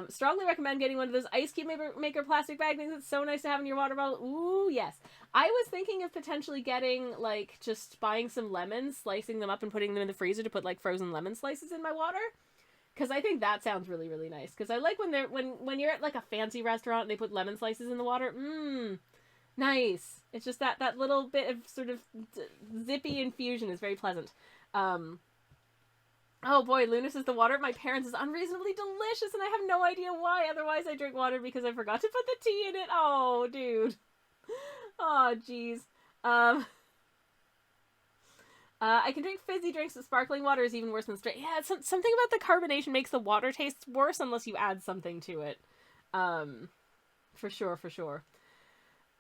Strongly recommend getting one of those ice cube maker plastic bag things. It's so nice to have in your water bottle. Ooh, yes. I was thinking of potentially getting, like, just buying some lemons, slicing them up and putting them in the freezer to put, like, frozen lemon slices in my water. Because I think that sounds really, really nice. Because I like when you're at, like, a fancy restaurant and they put lemon slices in the water. Nice. It's just that little bit of sort of zippy infusion is very pleasant. Oh boy, Luna says the water at my parents' is unreasonably delicious and I have no idea why. Otherwise I drink water because I forgot to put the tea in it. Oh, dude. Oh, jeez. I can drink fizzy drinks, but sparkling water is even worse than straight. Yeah, something about the carbonation makes the water taste worse unless you add something to it. For sure.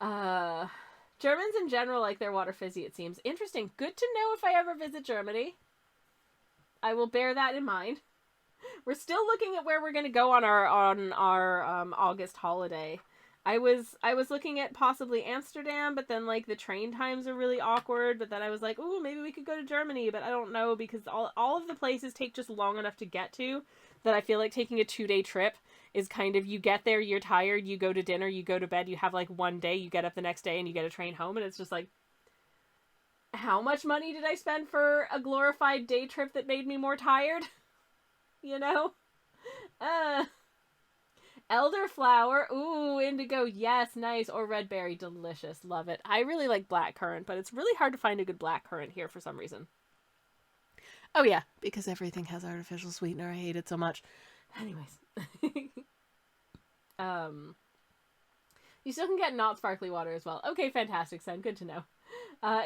Germans in general like their water fizzy, it seems. Interesting. Good to know if I ever visit Germany. I will bear that in mind. We're still looking at where we're going to go on our August holiday. I was looking at possibly Amsterdam, but then, like, the train times are really awkward. But then I was like, ooh, maybe we could go to Germany, but I don't know because all of the places take just long enough to get to that I feel like taking a 2-day trip is kind of, you get there, you're tired, you go to dinner, you go to bed, you have, like, one day, you get up the next day, and you get a train home, and it's just like, how much money did I spend for a glorified day trip that made me more tired? You know? Elderflower. Ooh, indigo. Yes, nice. Or red berry. Delicious. Love it. I really like blackcurrant, but it's really hard to find a good blackcurrant here for some reason. Oh, yeah. Because everything has artificial sweetener. I hate it so much. Anyways. You still can get not sparkly water as well. Okay, fantastic, Sen. Good to know.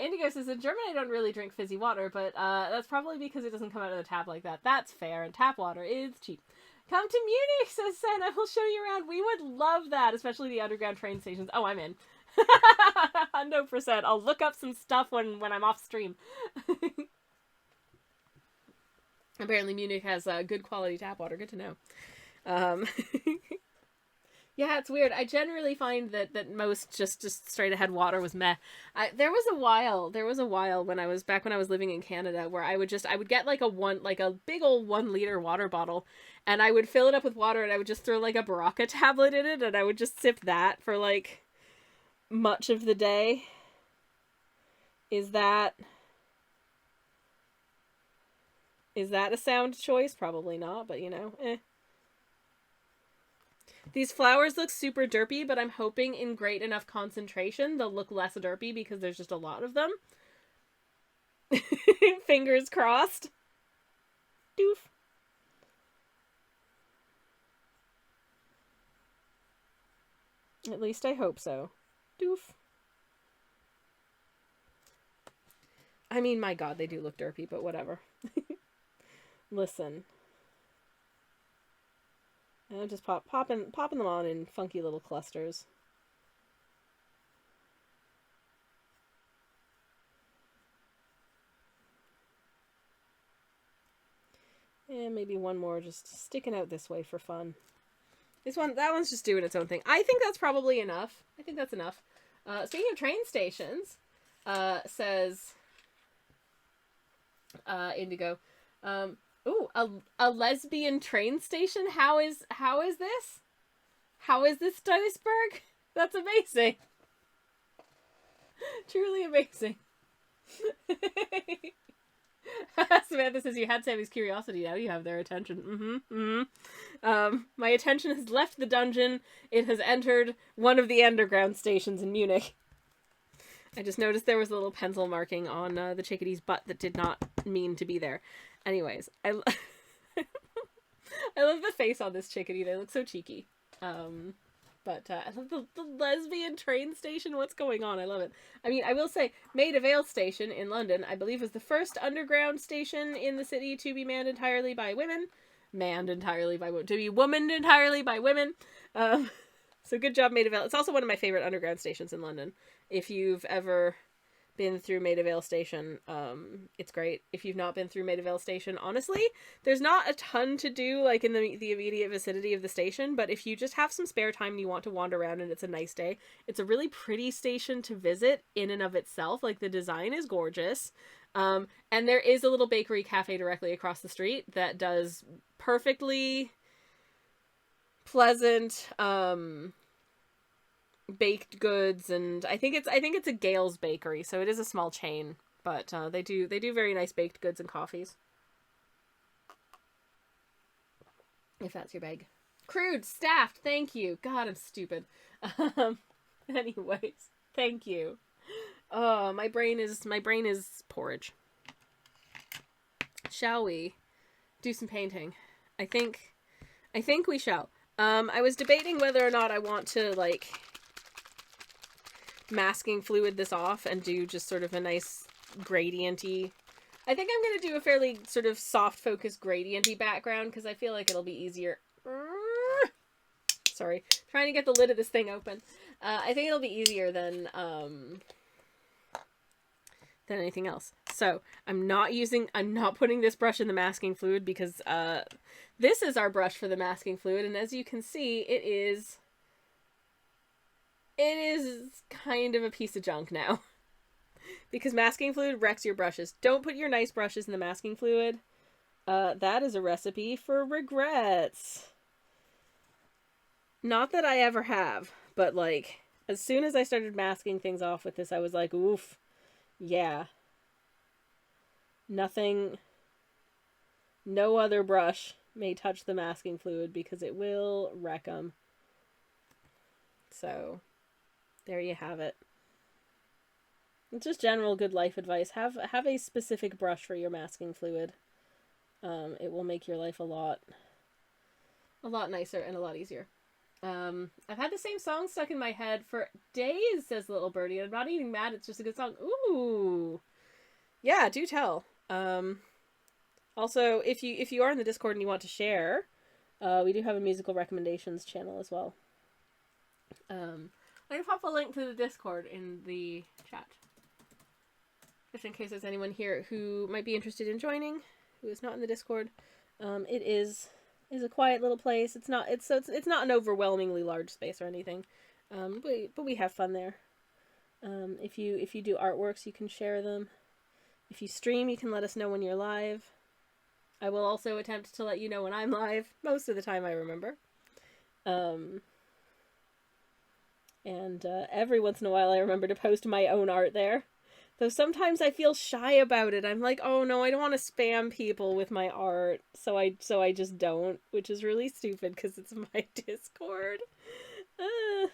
Indigo says, in Germany I don't really drink fizzy water, but that's probably because it doesn't come out of the tap like that. That's fair, and tap water is cheap. Come to Munich, says Sen. I will show you around. We would love that, especially the underground train stations. Oh, I'm in. 100%. I'll look up some stuff when I'm off stream. Apparently Munich has good quality tap water. Good to know. Yeah, it's weird. I generally find that most just straight ahead water was meh. There was a while when I was living in Canada where I would get like a big old 1 liter water bottle and I would fill it up with water and I would just throw like a Baraka tablet in it and I would just sip that for like much of the day. Is that a sound choice? Probably not, but you know, eh. These flowers look super derpy, but I'm hoping in great enough concentration they'll look less derpy because there's just a lot of them. Fingers crossed. Doof. At least I hope so. Doof. I mean, my god, they do look derpy, but whatever. Listen. And I'm just popping them on in funky little clusters. And maybe one more just sticking out this way for fun. That one's just doing its own thing. I think that's probably enough. I think that's enough. Speaking of train stations, says Indigo. Ooh, a lesbian train station? How is this? How is this Duisburg? That's amazing. Truly amazing. Samantha says you had Sammy's curiosity, now you have their attention. My attention has left the dungeon. It has entered one of the underground stations in Munich. I just noticed there was a little pencil marking on the chickadee's butt that did not mean to be there. Anyways, I love the face on this chickadee. They look so cheeky. But I love the lesbian train station. What's going on? I love it. I mean, I will say, Maida Vale Station in London, I believe, was the first underground station in the city to be manned entirely by women. To be womaned entirely by women. So good job, Maida Vale. It's also one of my favorite underground stations in London. If you've ever been through Maida Vale Station, it's great. If you've not been through Maida Vale Station, honestly, there's not a ton to do like in the immediate vicinity of the station, but if you just have some spare time and you want to wander around and it's a nice day, it's a really pretty station to visit in and of itself. Like, the design is gorgeous. And there is a little bakery cafe directly across the street that does perfectly pleasant baked goods, and I think it's a Gale's Bakery, so it is a small chain, but they do very nice baked goods and coffees. If that's your bag. Crude, staffed, thank you. God, I'm stupid. Anyways, thank you. Oh, my brain is porridge. Shall we do some painting? I think we shall. I was debating whether or not I want to, like, masking fluid this off and do just sort of a nice gradienty. I think I'm going to do a fairly sort of soft focus gradienty background because I feel like it'll be easier. Sorry, trying to get the lid of this thing open. I think it'll be easier than anything else. So I'm not putting this brush in the masking fluid because this is our brush for the masking fluid, and as you can see, it is kind of a piece of junk now. Because masking fluid wrecks your brushes. Don't put your nice brushes in the masking fluid. That is a recipe for regrets. Not that I ever have, but like, as soon as I started masking things off with this, I was like, oof, yeah. No other brush may touch the masking fluid because it will wreck them. So, there you have it. It's just general good life advice. Have a specific brush for your masking fluid. It will make your life a lot nicer and a lot easier. I've had the same song stuck in my head for days, says Little Birdie. I'm not even mad, it's just a good song. Ooh. Yeah, do tell. Also, if you are in the Discord and you want to share, we do have a musical recommendations channel as well. I'm going to pop a link to the Discord in the chat. Just in case there's anyone here who might be interested in joining, who is not in the Discord. It is a quiet little place. It's not an overwhelmingly large space or anything. But we have fun there. If you do artworks, you can share them. If you stream, you can let us know when you're live. I will also attempt to let you know when I'm live. Most of the time I remember. And every once in a while I remember to post my own art there. Though sometimes I feel shy about it. I'm like, oh no, I don't want to spam people with my art, so I just don't, which is really stupid because it's my Discord. Uh,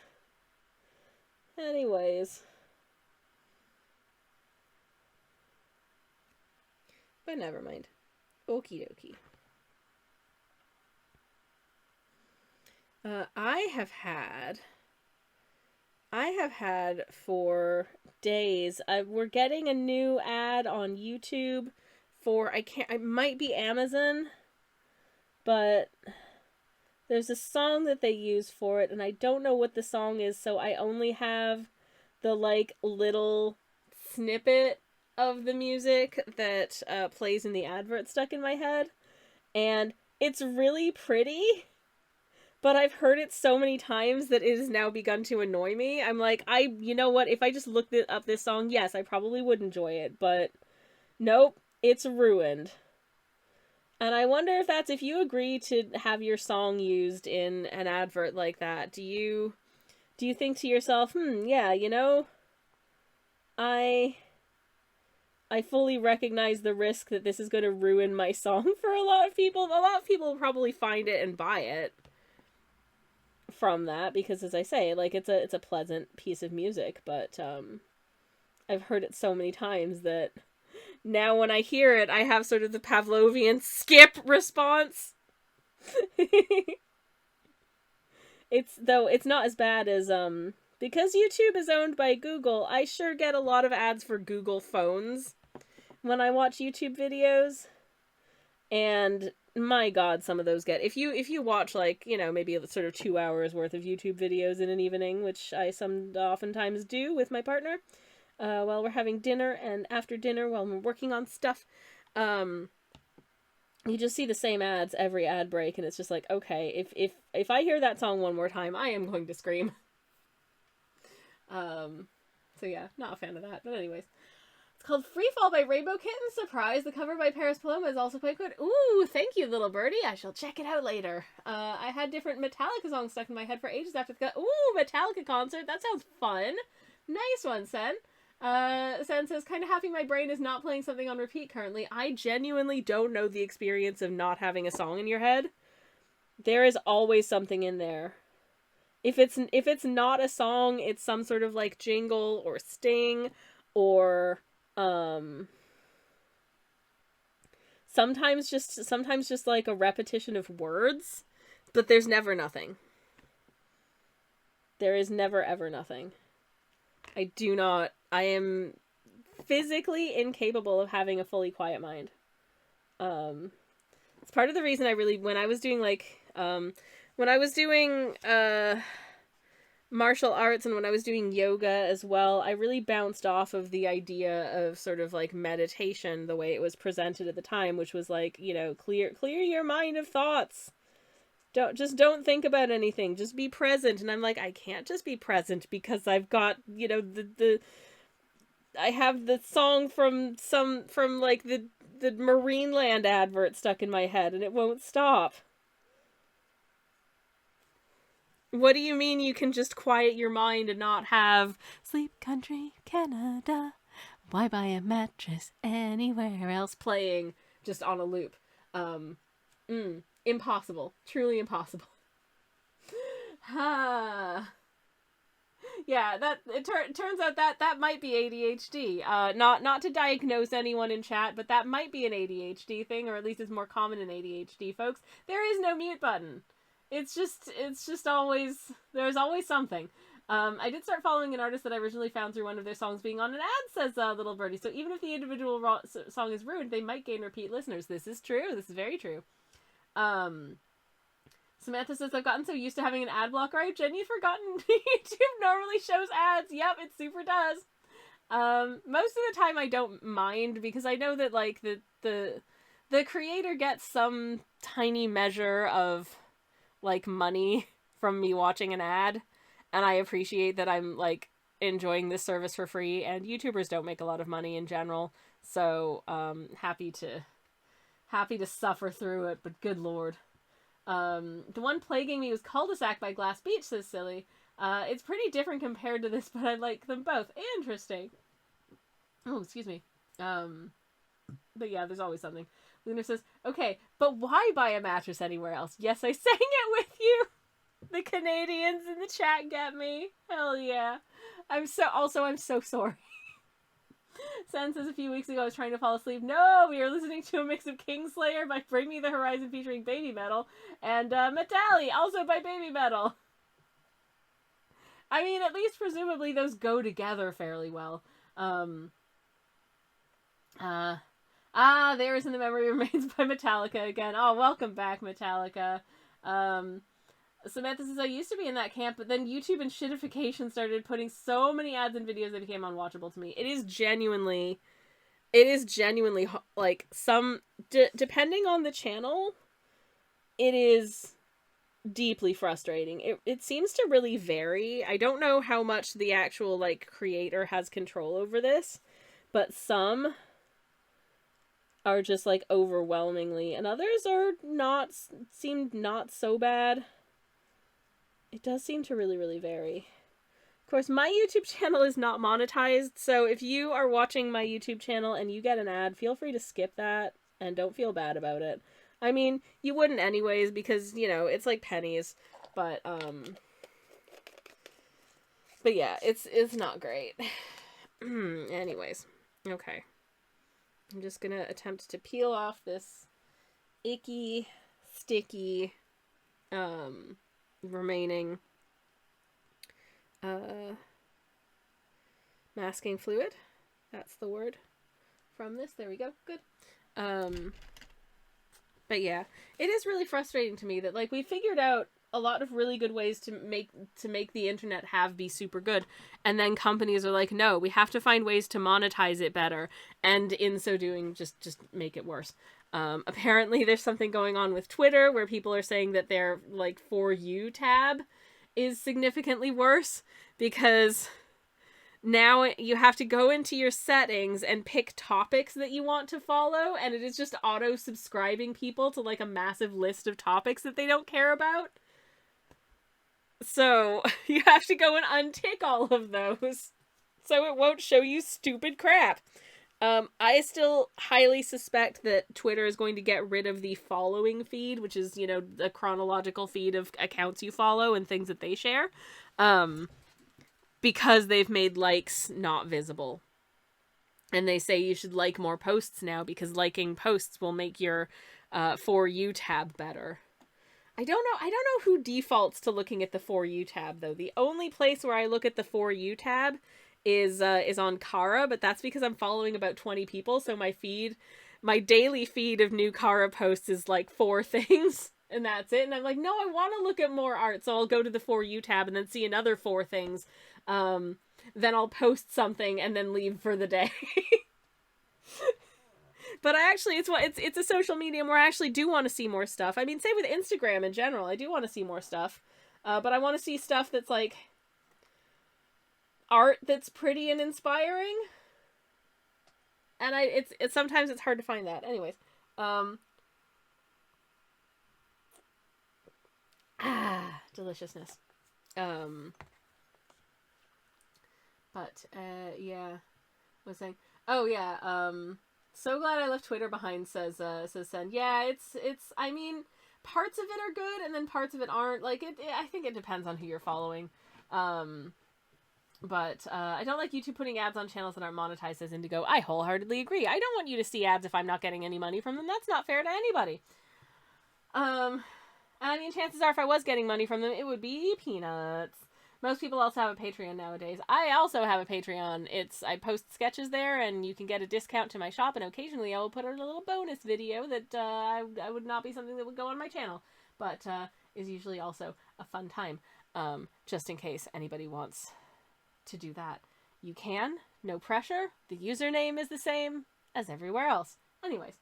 anyways, but never mind. Okie dokie. I have had for days. We're getting a new ad on YouTube for it might be Amazon, but there's a song that they use for it, and I don't know what the song is, so I only have the like little snippet of the music that plays in the advert stuck in my head, and it's really pretty. But I've heard it so many times that it has now begun to annoy me. I'm like, you know what? If I just looked up this song, yes, I probably would enjoy it. But nope, it's ruined. And I wonder if that's if you agree to have your song used in an advert like that. Do you think to yourself, yeah, you know, I I fully recognize the risk that this is going to ruin my song for a lot of people. A lot of people will probably find it and buy it from that because, as I say, like it's a pleasant piece of music, but I've heard it so many times that now when I hear it, I have sort of the Pavlovian skip response. It's not as bad as because YouTube is owned by Google, I sure get a lot of ads for Google phones when I watch YouTube videos. And my god, some of those get if you watch like, you know, maybe sort of 2 hours worth of YouTube videos in an evening, which I oftentimes do with my partner, while we're having dinner and after dinner while we're working on stuff, you just see the same ads every ad break, and it's just like, okay, if I hear that song one more time, I am going to scream. So yeah, not a fan of that. But anyways, it's called Free Fall by Rainbow Kitten. Surprise! The cover by Paris Paloma is also quite good. Ooh, thank you, little birdie. I shall check it out later. I had different Metallica songs stuck in my head for ages after the ooh, Metallica concert. That sounds fun. Nice one, Sen. Sen says, kind of happy my brain is not playing something on repeat currently. I genuinely don't know the experience of not having a song in your head. There is always something in there. If it's not a song, it's some sort of like jingle or sting or sometimes just like a repetition of words, but there's never nothing. There is never ever nothing. I am physically incapable of having a fully quiet mind. It's part of the reason when I was doing martial arts and when I was doing yoga as well, I really bounced off of the idea of sort of like meditation the way it was presented at the time, which was like, you know, clear your mind of thoughts. Don't think about anything. Just be present. And I'm like, I can't just be present because I've got, you know, I have the song from like the Marineland advert stuck in my head and it won't stop. What do you mean you can just quiet your mind and not have Sleep Country, Canada, why buy a mattress anywhere else playing just on a loop? Impossible. Truly impossible. Yeah, turns out that might be ADHD. Not to diagnose anyone in chat, but that might be an ADHD thing, or at least it's more common in ADHD folks. There is no mute button. It's just always, there's always something. I did start following an artist that I originally found through one of their songs being on an ad, says Little Birdie. So even if the individual song is ruined, they might gain repeat listeners. This is true. This is very true. Samantha says, I've gotten so used to having an ad blocker, I've genuinely forgotten YouTube normally shows ads. Yep, it super does. Most of the time I don't mind because I know that like the creator gets some tiny measure of like money from me watching an ad, and I appreciate that I'm like enjoying this service for free, and YouTubers don't make a lot of money in general, so happy to suffer through it, but good lord. The one plaguing me was Cul-de-sac by Glass Beach, says Silly. It's pretty different compared to this, but I like them both. Interesting. Oh, excuse me. But yeah, there's always something. Lunar says, okay, but why buy a mattress anywhere else? Yes, I sang it with you. The Canadians in the chat get me. Hell yeah. I'm so sorry. Sen says a few weeks ago I was trying to fall asleep. No, we are listening to a mix of Kingslayer by Bring Me the Horizon featuring Baby Metal and Metalli, also by Baby Metal. I mean, at least presumably those go together fairly well. There is In the Memory Remains by Metallica again. Oh, welcome back, Metallica. Samantha says, I used to be in that camp, but then YouTube and shitification started putting so many ads and videos that became unwatchable to me. It is genuinely, like, depending on the channel, it is deeply frustrating. It seems to really vary. I don't know how much the actual, like, creator has control over this, but some are just, like, overwhelmingly, and others seem not so bad. It does seem to really, really vary. Of course, my YouTube channel is not monetized, so if you are watching my YouTube channel and you get an ad, feel free to skip that, and don't feel bad about it. I mean, you wouldn't anyways, because, you know, it's like pennies, but yeah, it's not great. Anyways, okay. I'm just gonna attempt to peel off this icky, sticky, remaining masking fluid. That's the word from this. There we go. Good. But yeah, it is really frustrating to me that, like, we figured out a lot of really good ways to make the internet be super good, and then companies are like, no, we have to find ways to monetize it better, and in so doing just make it worse. Apparently there's something going on with Twitter where people are saying that their, like, For You tab is significantly worse, because now you have to go into your settings and pick topics that you want to follow, and it is just auto-subscribing people to, like, a massive list of topics that they don't care about. So you have to go and untick all of those so it won't show you stupid crap. I still highly suspect that Twitter is going to get rid of the following feed, which is, you know, the chronological feed of accounts you follow and things that they share. Because they've made likes not visible. And they say you should like more posts now because liking posts will make your For You tab better. I don't know who defaults to looking at the For You tab, though. The only place where I look at the For You tab is on Kara, but that's because I'm following about 20 people, so my daily feed of new Kara posts is like 4 things, and that's it. And I'm like, no, I want to look at more art, so I'll go to the For You tab and then see another 4 things. Then I'll post something and then leave for the day. But it's a social medium where I actually do want to see more stuff. I mean, same with Instagram in general. I do want to see more stuff. But I want to see stuff that's, like, art that's pretty and inspiring. And it's sometimes it's hard to find that. Anyways. Deliciousness. But, yeah. What was I saying? Oh, yeah, so glad I left Twitter behind, says Sen. Yeah, it's, I mean, parts of it are good, and then parts of it aren't. Like, I think it depends on who you're following. But I don't like YouTube putting ads on channels that aren't monetized, says Indigo. I wholeheartedly agree. I don't want you to see ads if I'm not getting any money from them. That's not fair to anybody. I mean, chances are if I was getting money from them, it would be peanuts. Most people also have a Patreon nowadays. I also have a Patreon. I post sketches there, and you can get a discount to my shop, and occasionally I will put out a little bonus video that I would not be something that would go on my channel, but is usually also a fun time, just in case anybody wants to do that. You can. No pressure. The username is the same as everywhere else. Anyways,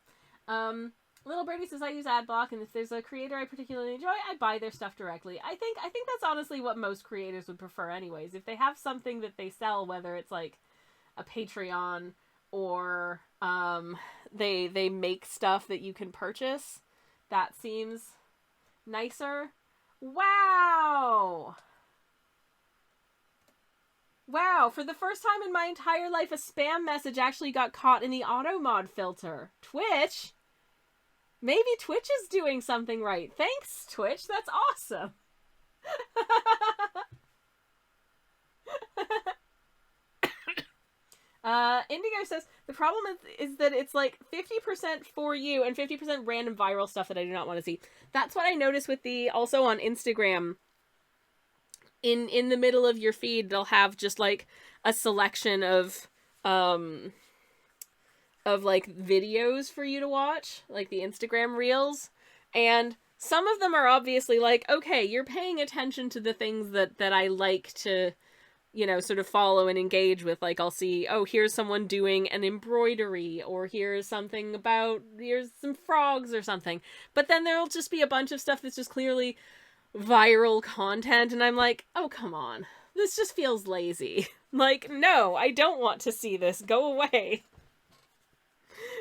Little Birdie says I use Adblock, and if there's a creator I particularly enjoy, I buy their stuff directly. I think that's honestly what most creators would prefer anyways. If they have something that they sell, whether it's like a Patreon or they make stuff that you can purchase, that seems nicer. Wow! Wow, for the first time in my entire life, a spam message actually got caught in the auto mod filter. Twitch? Maybe Twitch is doing something right. Thanks, Twitch. That's awesome. Indigo says, the problem is that it's like 50% for you and 50% random viral stuff that I do not want to see. That's what I noticed with also on Instagram. In the middle of your feed, they'll have just like a selection of like videos for you to watch, like the Instagram reels, and some of them are obviously like, okay, you're paying attention to the things that I like to, sort of follow and engage with. Like, I'll see, oh, here's someone doing an embroidery, or here's some frogs or something. But then there'll just be a bunch of stuff that's just clearly viral content, and I'm like, oh, come on. This just feels lazy. Like, no, I don't want to see this. Go away.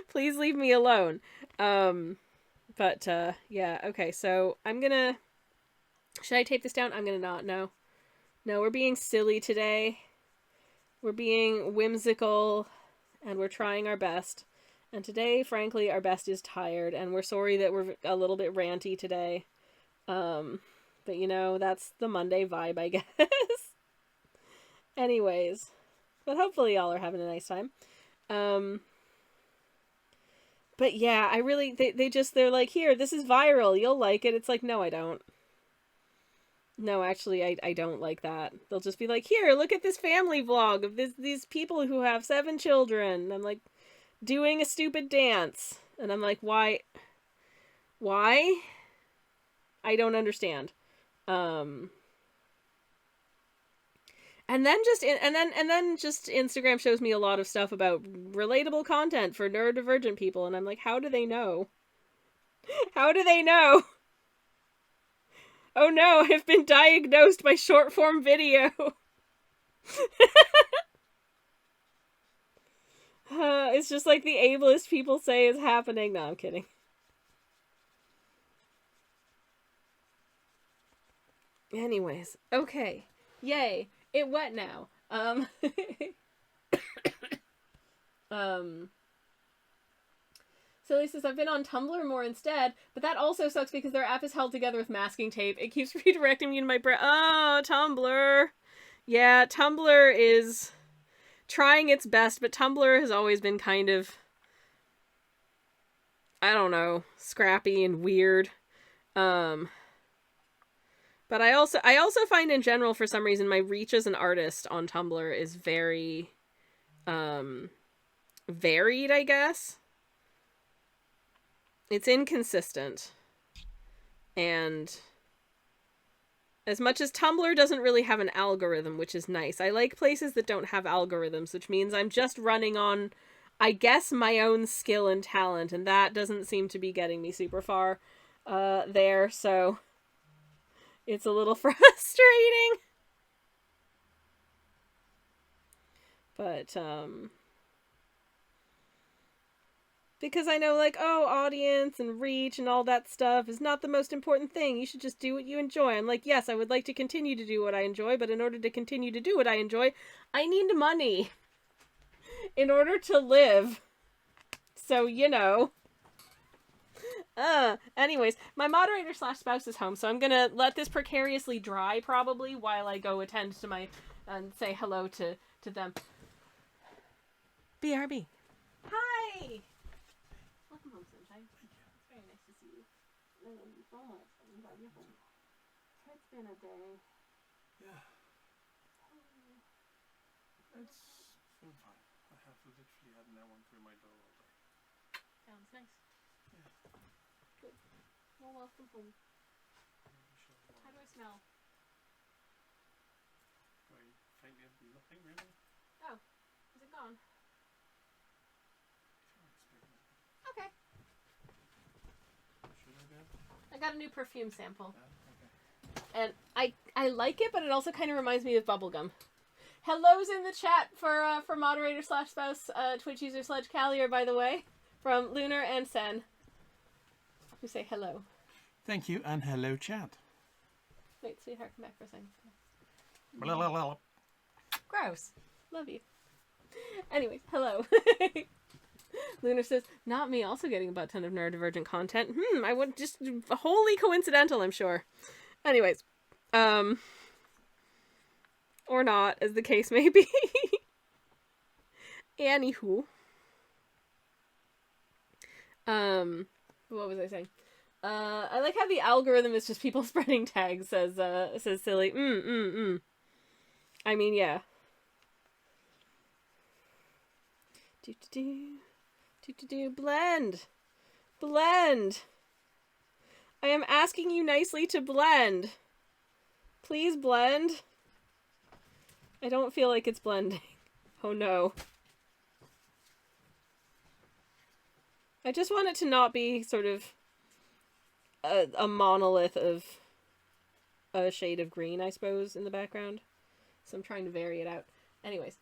Please leave me alone. But yeah, okay, so I'm gonna... Should I tape this down? I'm gonna not. No, we're being silly today. We're being whimsical, and we're trying our best. And today, frankly, our best is tired, and we're sorry that we're a little bit ranty today. But that's the Monday vibe, I guess. Anyways, but hopefully y'all are having a nice time. But yeah, I really, they're like, here, this is viral, you'll like it. It's like, no, I don't. No, actually, I don't like that. They'll just be like, here, look at this family vlog of these people who have 7 children. And I'm like, doing a stupid dance. And I'm like, why? I don't understand. And then just Instagram shows me a lot of stuff about relatable content for neurodivergent people, and I'm like, how do they know? How do they know? Oh no, I've been diagnosed by short form video. It's just like the ableist people say is happening. No, I'm kidding. Anyways, okay. Yay. It wet now. Silly says, I've been on Tumblr more instead, but that also sucks because their app is held together with masking tape. It keeps redirecting me to my brain. Oh, Tumblr. Yeah, Tumblr is trying its best, but Tumblr has always been kind of, I don't know, scrappy and weird. But I also find in general, for some reason, my reach as an artist on Tumblr is very, varied, I guess. It's inconsistent. And as much as Tumblr doesn't really have an algorithm, which is nice, I like places that don't have algorithms, which means I'm just running on, I guess, my own skill and talent, and that doesn't seem to be getting me super far, there, so... It's a little frustrating. But, because I know, like, oh, audience and reach and all that stuff is not the most important thing. You should just do what you enjoy. I'm like, yes, I would like to continue to do what I enjoy, but in order to continue to do what I enjoy, I need money. In order to live. So, anyways, my moderator/spouse is home, so I'm gonna let this precariously dry, probably, while I go attend to and say hello to them. BRB. Hi! Welcome home, sunshine. It's very nice to see you. I'm glad you're home. It's been a day. Yeah. It's been fine. I have literally had no one through my door all day. Sounds nice. Yeah. Good. Well, welcome home. How do I smell? Very faintly, nothing really. Oh, is it gone? Okay. Should I go? I got a new perfume sample. Okay. And I like it, but it also kind of reminds me of bubblegum. Hello's in the chat for moderator/spouse, Twitch user Sledge Callier, by the way, from Lunar and Sen, who say hello. Thank you, and hello, chat. Wait, sweetheart, come back for a second. Blah, blah, blah. Gross. Love you. Anyways, hello. Lunar says, not me also getting a butt ton of neurodivergent content. I would just, wholly coincidental, I'm sure. Anyways, or not, as the case may be. Anywho. What was I saying? I like how the algorithm is just people spreading tags, says Silly. I mean, yeah. Blend. Blend. I am asking you nicely to blend. Please blend. I don't feel like it's blending. Oh no. I just want it to not be sort of a monolith of a shade of green, I suppose, in the background. So I'm trying to vary it out. Anyways,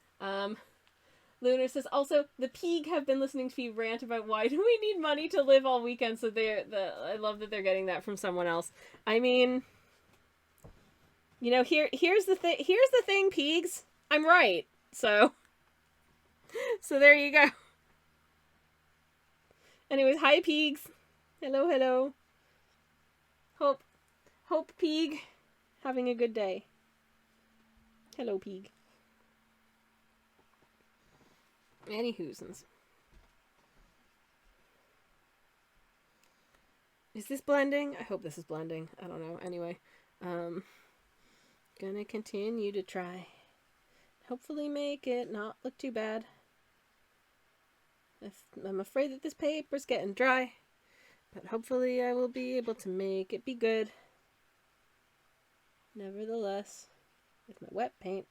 Lunar says, also, the Peeg have been listening to me rant about why do we need money to live all weekend, so I love that they're getting that from someone else. I mean, you know, here's the thing, Peegs. I'm right. So there you go. Anyways, hi, Peegs. Hello, hello. Hope Peeg having a good day. Hello, Peeg. Anywhoosins. Is this blending? I hope this is blending. I don't know. Anyway, gonna continue to try. Hopefully make it not look too bad. I'm afraid that this paper's getting dry, but hopefully I will be able to make it be good. Nevertheless, with my wet paint.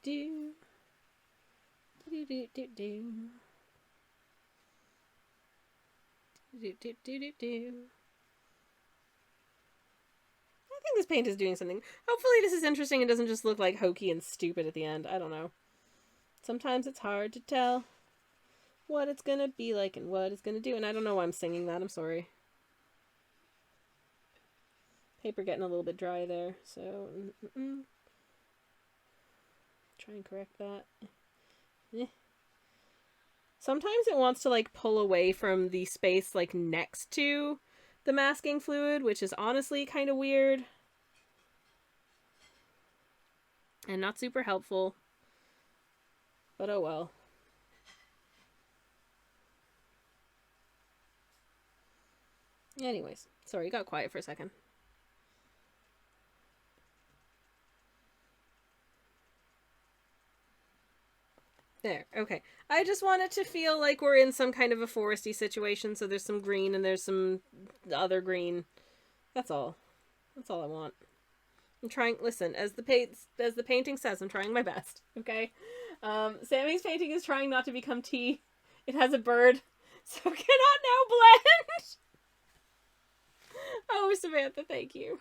Do do do do do do do do do do. I think this paint is doing something. Hopefully this is interesting and doesn't just look like hokey and stupid at the end. I don't know. Sometimes it's hard to tell what it's gonna be like and what it's gonna do, and I don't know why I'm singing that. I'm sorry. Paper getting a little bit dry there, so try and correct that. Sometimes it wants to like pull away from the space like next to the masking fluid, which is honestly kind of weird and not super helpful, but oh well. Anyways, sorry, got quiet for a second. There, okay. I just want it to feel like we're in some kind of a foresty situation, so there's some green and there's some other green. That's all. That's all I want. I'm trying, listen, as the painting says, I'm trying my best, okay? Sammy's painting is trying not to become tea. It has a bird, so cannot now blend! Oh, Samantha, thank you.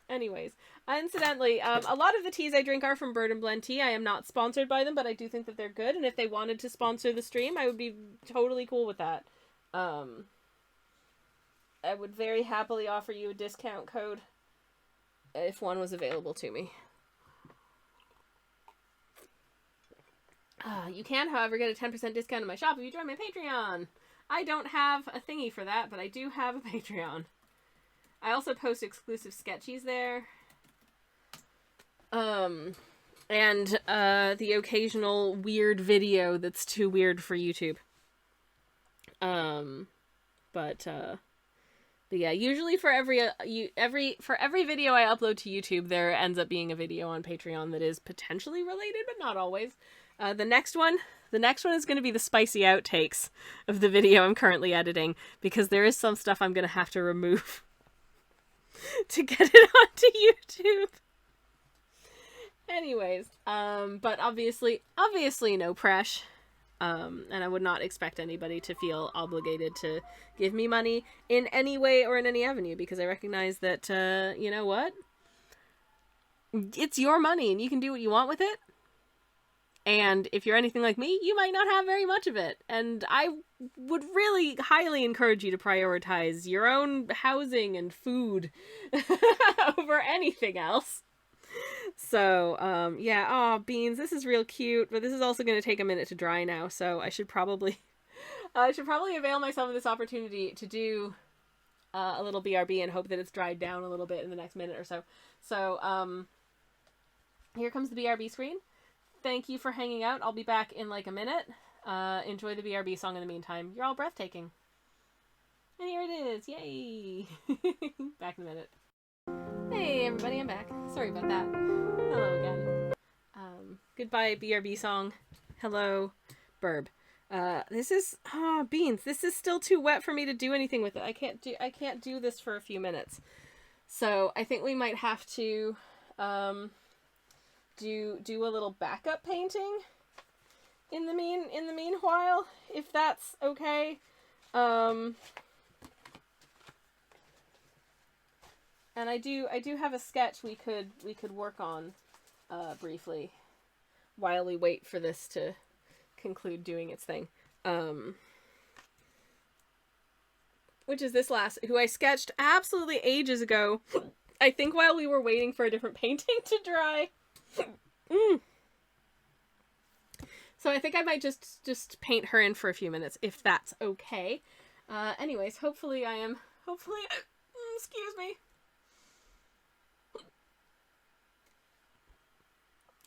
Anyways, incidentally, a lot of the teas I drink are from Bird and Blend Tea. I am not sponsored by them, but I do think that they're good, and if they wanted to sponsor the stream, I would be totally cool with that. I would very happily offer you a discount code if one was available to me. You can, however, get a 10% discount on my shop if you join my Patreon. I don't have a thingy for that, but I do have a Patreon. I also post exclusive sketchies there. And the occasional weird video that's too weird for YouTube. But yeah, usually for every video I upload to YouTube, there ends up being a video on Patreon that is potentially related, but not always. The next one is going to be the spicy outtakes of the video I'm currently editing, because there is some stuff I'm going to have to remove to get it onto YouTube. Anyways, but obviously no pressure. And I would not expect anybody to feel obligated to give me money in any way or in any avenue, because I recognize that, you know what? It's your money and you can do what you want with it. And if you're anything like me, you might not have very much of it. And I would really highly encourage you to prioritize your own housing and food over anything else. So, yeah, oh, beans, this is real cute, but this is also going to take a minute to dry now, so I should probably avail myself of this opportunity to do a little BRB and hope that it's dried down a little bit in the next minute or so. So, here comes the BRB screen. Thank you for hanging out. I'll be back in like a minute. Enjoy the BRB song in the meantime. You're all breathtaking. And here it is. Yay! Back in a minute. Hey everybody, I'm back. Sorry about that. Hello again. Goodbye BRB song. Hello, Burb. This is beans. This is still too wet for me to do anything with it. I can't do this for a few minutes. So I think we might have to do a little backup painting in the meanwhile, if that's okay. And I do have a sketch we could work on briefly while we wait for this to conclude doing its thing. Which is this last, who I sketched absolutely ages ago. I think while we were waiting for a different painting to dry. So I think I might just paint her in for a few minutes, if that's okay. Anyways, hopefully, excuse me.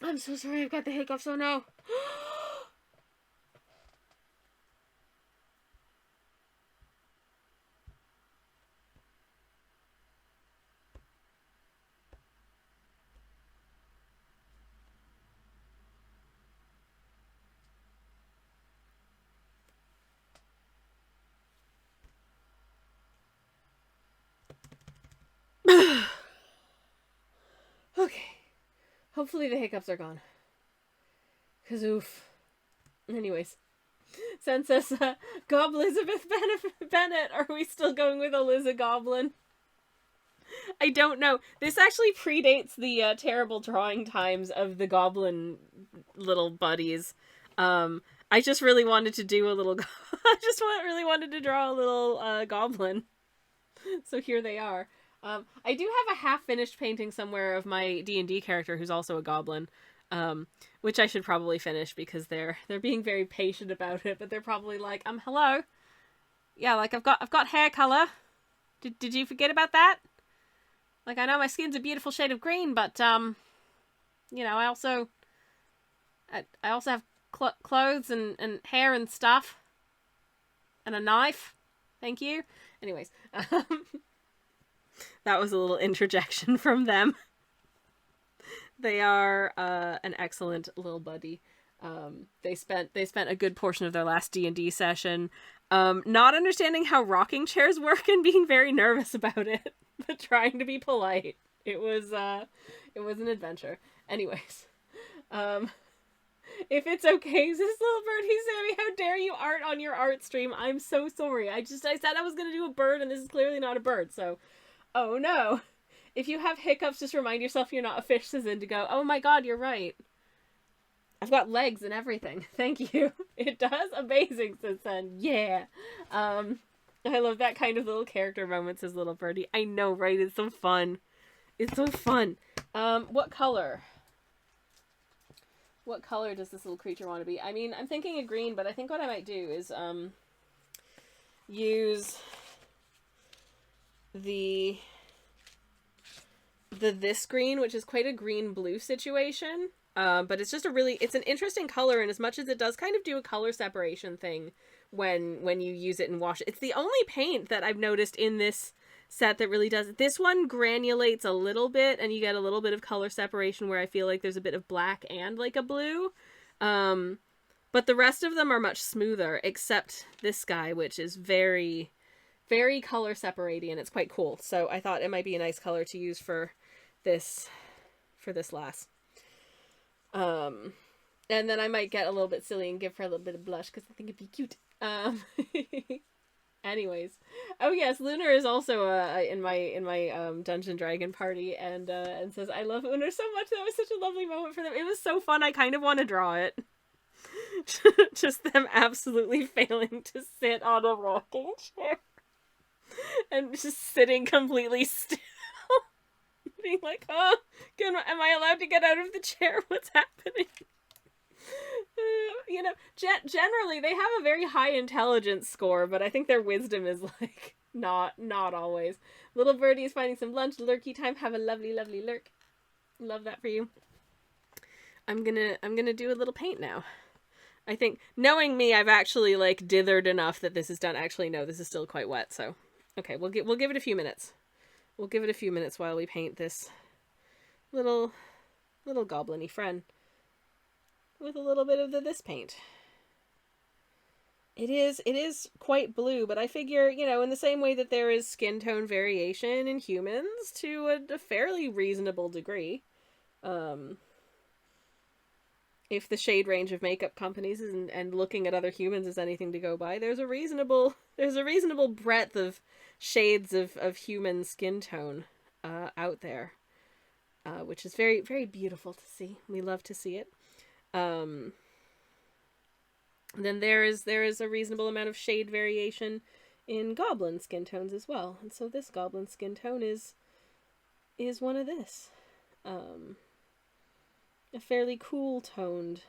I'm so sorry, I've got the hiccups, oh no. Okay. Hopefully the hiccups are gone. 'Cause oof. Anyways. Sen says, Goblizabeth Bennett. Are we still going with Eliza Goblin? I don't know. This actually predates the terrible drawing times of the goblin little buddies. I just really wanted to do a little... really wanted to draw a little goblin. So here they are. I do have a half-finished painting somewhere of my D&D character who's also a goblin, which I should probably finish because they're being very patient about it, but they're probably like, hello? Yeah, like, I've got hair color. Did you forget about that? Like, I know my skin's a beautiful shade of green, but, you know, I also have clothes and hair and stuff. And a knife. Thank you. Anyways, that was a little interjection from them. They are an excellent little buddy. They spent a good portion of their last D&D session not understanding how rocking chairs work and being very nervous about it, but trying to be polite. It was an adventure. Anyways, if it's okay, this little birdie Sammy, how dare you art on your art stream? I'm so sorry. I said I was gonna do a bird, and this is clearly not a bird. So, oh no. If you have hiccups, just remind yourself you're not a fish, says Indigo. Oh my god, you're right. I've got legs and everything. Thank you. It does? Amazing, says Sen. Yeah. I love that kind of little character moment, says little birdie. I know, right? It's so fun. It's so fun. What color? What color does this little creature want to be? I mean, I'm thinking a green, but I think what I might do is, use this green, which is quite a green-blue situation. But it's just it's an interesting color, and as much as it does kind of do a color separation thing when you use it and wash it. It's the only paint that I've noticed in this set that really does it. This one granulates a little bit, and you get a little bit of color separation where I feel like there's a bit of black and like a blue. But the rest of them are much smoother, except this guy, which is very, very color separating, and it's quite cool. So I thought it might be a nice color to use for this lass. And then I might get a little bit silly and give her a little bit of blush because I think it'd be cute. Anyways, oh yes, Lunar is also in my Dungeon Dragon party, and says I love Lunar so much. That was such a lovely moment for them. It was so fun. I kind of want to draw it. Just them absolutely failing to sit on a rocking chair and just sitting completely still. Being like, oh, am I allowed to get out of the chair? What's happening? You know, generally they have a very high intelligence score, but I think their wisdom is like not always. Little birdie is finding some lunch. Lurky time. Have a lovely, lovely lurk. Love that for you. I'm gonna do a little paint now. I think, knowing me, I've actually like dithered enough that this is done. Actually, no, this is still quite wet. So, okay, we'll give it a few minutes. We'll give it a few minutes while we paint this little goblin-y friend with a little bit of this paint. It is quite blue, but I figure, you know, in the same way that there is skin tone variation in humans to a fairly reasonable degree, if the shade range of makeup companies and looking at other humans is anything to go by, there's a reasonable breadth of shades of human skin tone out there, which is very, very beautiful to see. We love to see it. Then there is a reasonable amount of shade variation in goblin skin tones as well, and so this goblin skin tone is one of this. A fairly cool toned.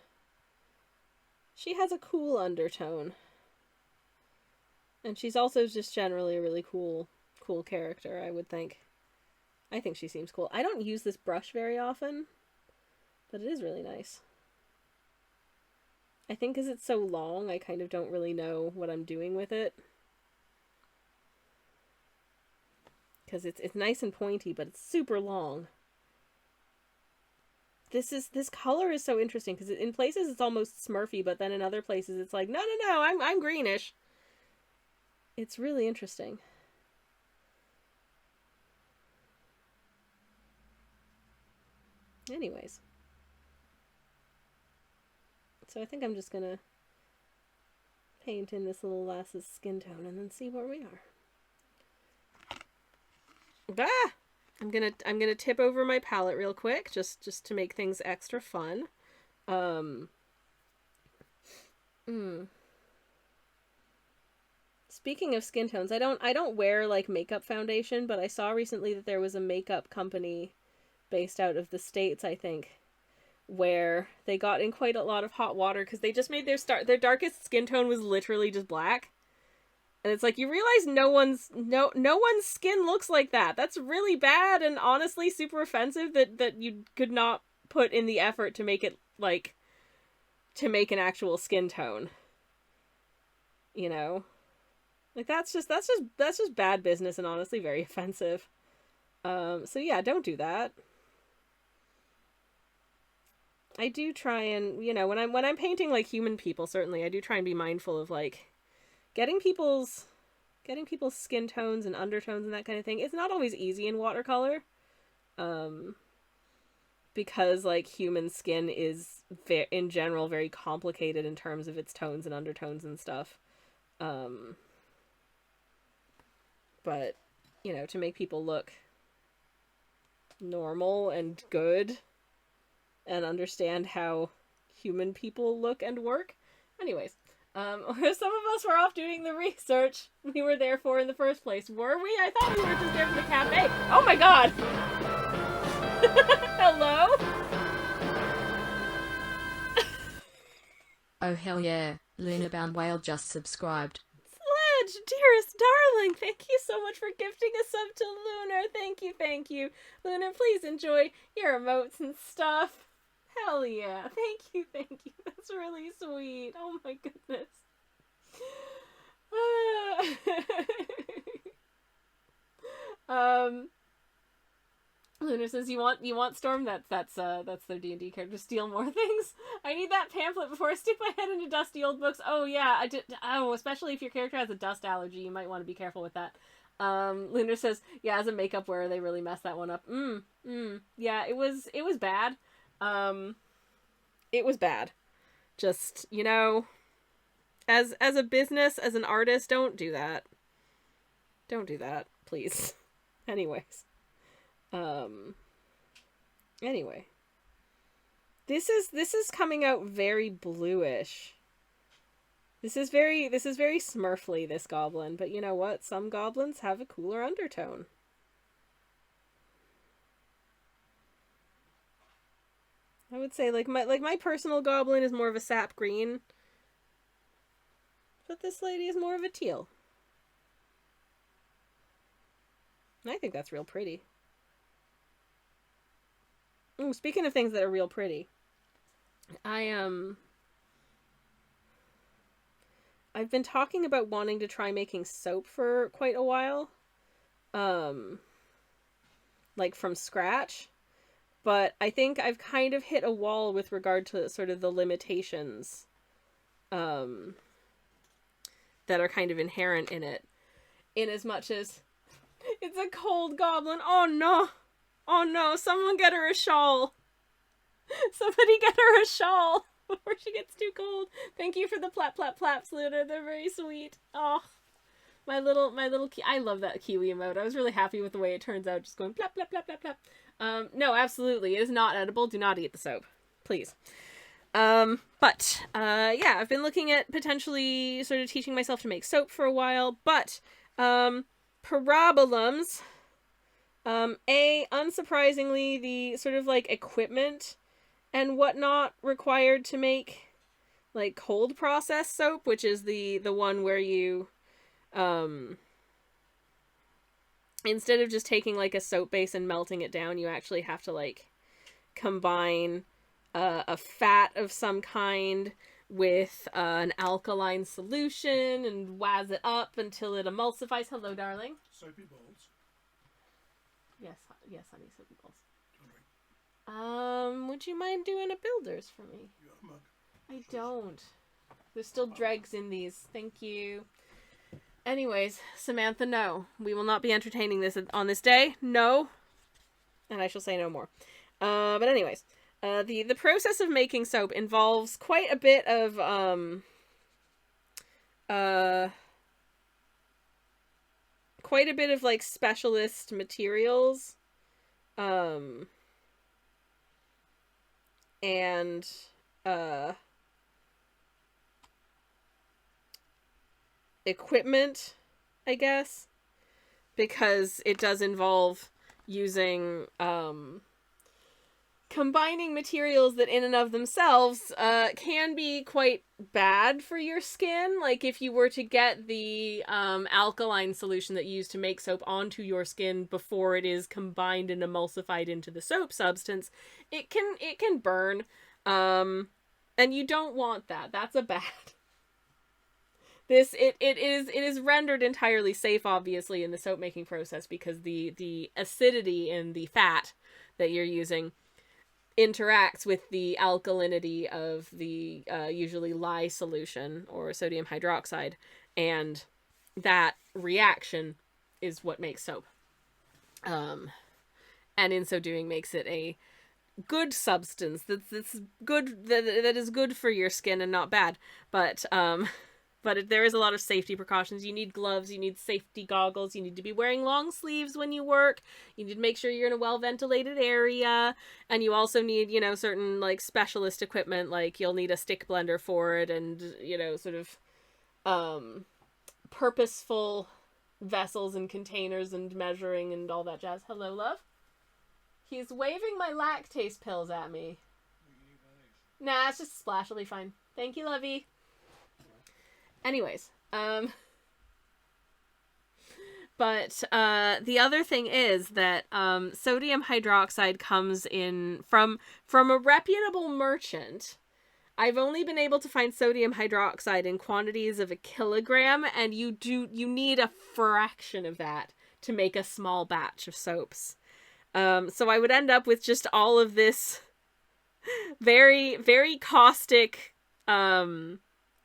She has a cool undertone. And she's also just generally a really cool character, I would think. I think she seems cool. I don't use this brush very often, but it is really nice. I think because it's so long, I kind of don't really know what I'm doing with it. Because it's nice and pointy, but it's super long. This color is so interesting because in places it's almost Smurfy, but then in other places it's like, no, I'm greenish. It's really interesting. Anyways. So I think I'm just gonna paint in this little lass's skin tone and then see where we are. Ah! I'm gonna tip over my palette real quick, just to make things extra fun. Speaking of skin tones, I don't wear like makeup foundation, but I saw recently that there was a makeup company based out of the States, I think, where they got in quite a lot of hot water because they just made their darkest skin tone was literally just black. And it's like, you realize no one's skin looks like that. That's really bad and honestly super offensive that you could not put in the effort to make it like to make an actual skin tone. You know? Like that's just bad business and honestly very offensive. So yeah, don't do that. I do try and, you know, when I'm painting like human people, certainly I do try and be mindful of like getting people's skin tones and undertones and that kind of thing. It's not always easy in watercolor. Because like human skin is in general very complicated in terms of its tones and undertones and stuff. But, you know, to make people look normal and good and understand how human people look and work. Anyways, some of us were off doing the research we were there for in the first place. Were we? I thought we were just there for the cafe. Oh my god! Hello? Oh hell yeah, Lunabound Whale just subscribed. Sledge, dearest darling, thank you so much for gifting a sub to Lunar. Thank you. Lunar, please enjoy your emotes and stuff. Hell yeah. Thank you. That's really sweet. Oh my goodness. Lunar says you want Storm. That's their D&D character. Steal more things. I need that pamphlet before I stick my head into dusty old books. Oh yeah, I did. Oh, especially if your character has a dust allergy, you might want to be careful with that. Lunar says, yeah, as a makeup wearer, they really messed that one up. Yeah, it was bad. It was bad. Just, you know, as a business, as an artist, don't do that. Don't do that, please. Anyways. Anyway. This is coming out very bluish. This is very Smurfly, this goblin, but you know what? Some goblins have a cooler undertone. I would say my personal goblin is more of a sap green, but this lady is more of a teal. And I think that's real pretty. Ooh, speaking of things that are real pretty, I've been talking about wanting to try making soap for quite a while. Like from scratch. But I think I've kind of hit a wall with regard to sort of the limitations that are kind of inherent in it. In as much as it's a cold goblin. Oh no! Oh no, someone get her a shawl. Somebody get her a shawl before she gets too cold. Thank you for the plap plap plaps, Luna. They're very sweet. Oh, my little I love that Kiwi emote. I was really happy with the way it turns out, just going plap plap plap plap plap. No, absolutely, it is not edible. Do not eat the soap, please. Yeah, I've been looking at potentially sort of teaching myself to make soap for a while, but problems. Unsurprisingly, the sort of like equipment and whatnot required to make like cold process soap, which is the one where you instead of just taking like a soap base and melting it down, you actually have to like combine a fat of some kind with an alkaline solution and waz it up until it emulsifies. Hello, darling. Soapy balls. Yes, honey, soapy balls. Do you want to drink? Would you mind doing a builder's for me? You got a mug? I don't. There's still dregs in these. Thank you. Anyways, Samantha, no. We will not be entertaining this on this day. No. And I shall say no more. But anyways, the process of making soap involves quite a bit of, like specialist materials. And equipment, I guess, because it does involve using combining materials that in and of themselves can be quite bad for your skin. Like if you were to get the alkaline solution that you use to make soap onto your skin before it is combined and emulsified into the soap substance, it can burn, and you don't want that. That's a bad. It is rendered entirely safe, obviously, in the soap making process because the acidity in the fat that you're using interacts with the alkalinity of the usually lye solution or sodium hydroxide, and that reaction is what makes soap. And in so doing makes it a good substance that's good, that is good for your skin and not bad. But there is a lot of safety precautions. You need gloves, you need safety goggles, you need to be wearing long sleeves when you work, you need to make sure you're in a well-ventilated area, and you also need, certain, like, specialist equipment, like you'll need a stick blender for it, and, sort of, purposeful vessels and containers and measuring and all that jazz. Hello, love? He's waving my lactase pills at me. Nah, it's just a splash, it'll be fine. Thank you, lovey. Anyways, but the other thing is that sodium hydroxide comes in from a reputable merchant. I've only been able to find sodium hydroxide in quantities of 1 kilogram, and you need a fraction of that to make a small batch of soaps. So I would end up with just all of this very, very caustic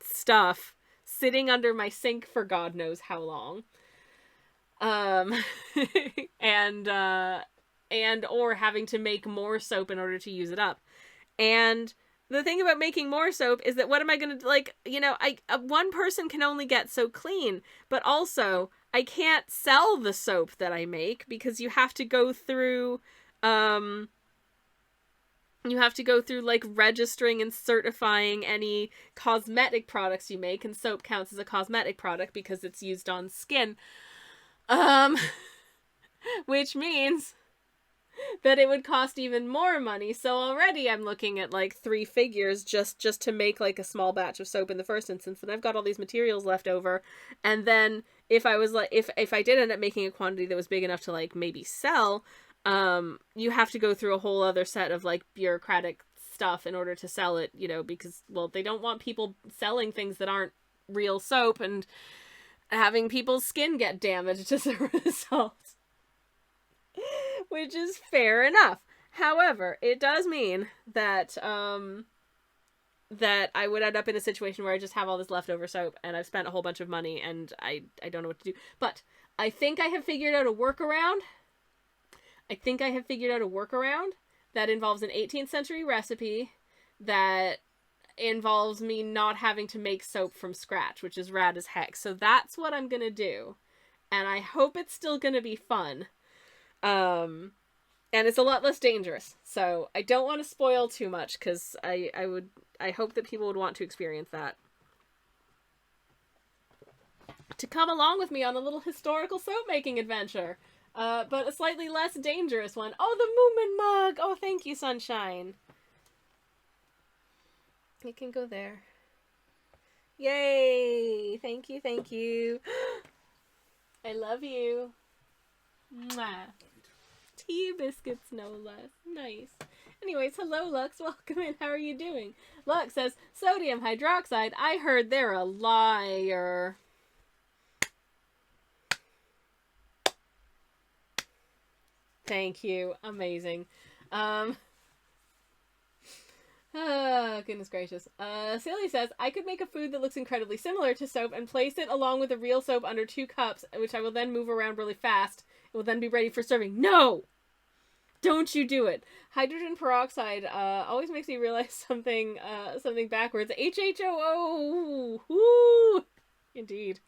stuff sitting under my sink for God knows how long. And or having to make more soap in order to use it up. And the thing about making more soap is that what am I going to, like, one person can only get so clean, but also I can't sell the soap that I make because you have to go through, like, registering and certifying any cosmetic products you make, and soap counts as a cosmetic product because it's used on skin. Which means that it would cost even more money. So already I'm looking at like 3 figures just to make like a small batch of soap in the first instance. And I've got all these materials left over. And then if I was like, if I did end up making a quantity that was big enough to like maybe sell, you have to go through a whole other set of like bureaucratic stuff in order to sell it, you know, because, well, they don't want people selling things that aren't real soap and having people's skin get damaged as a result. Which is fair enough. However, it does mean that that I would end up in a situation where I just have all this leftover soap and I've spent a whole bunch of money and I don't know what to do. But I think I have figured out a workaround. That involves an 18th century recipe that involves me not having to make soap from scratch, which is rad as heck. So that's what I'm gonna do. And I hope it's still gonna be fun. And it's a lot less dangerous. So I don't want to spoil too much because I hope that people would want to experience that. To come along with me on a little historical soap making adventure. But a slightly less dangerous one. Oh, the Moomin mug! Oh, thank you, Sunshine. It can go there. Yay! Thank you, thank you. I love you. Mwah. Tea biscuits, no less. Nice. Anyways, hello, Lux. Welcome in. How are you doing? Lux says, sodium hydroxide. I heard they're a liar. Thank you. Amazing. Oh, goodness gracious. Celia says, I could make a food that looks incredibly similar to soap and place it along with the real soap under 2 cups, which I will then move around really fast. It will then be ready for serving. No! Don't you do it. Hydrogen peroxide always makes me realize something backwards. HHOO! Woo! Indeed.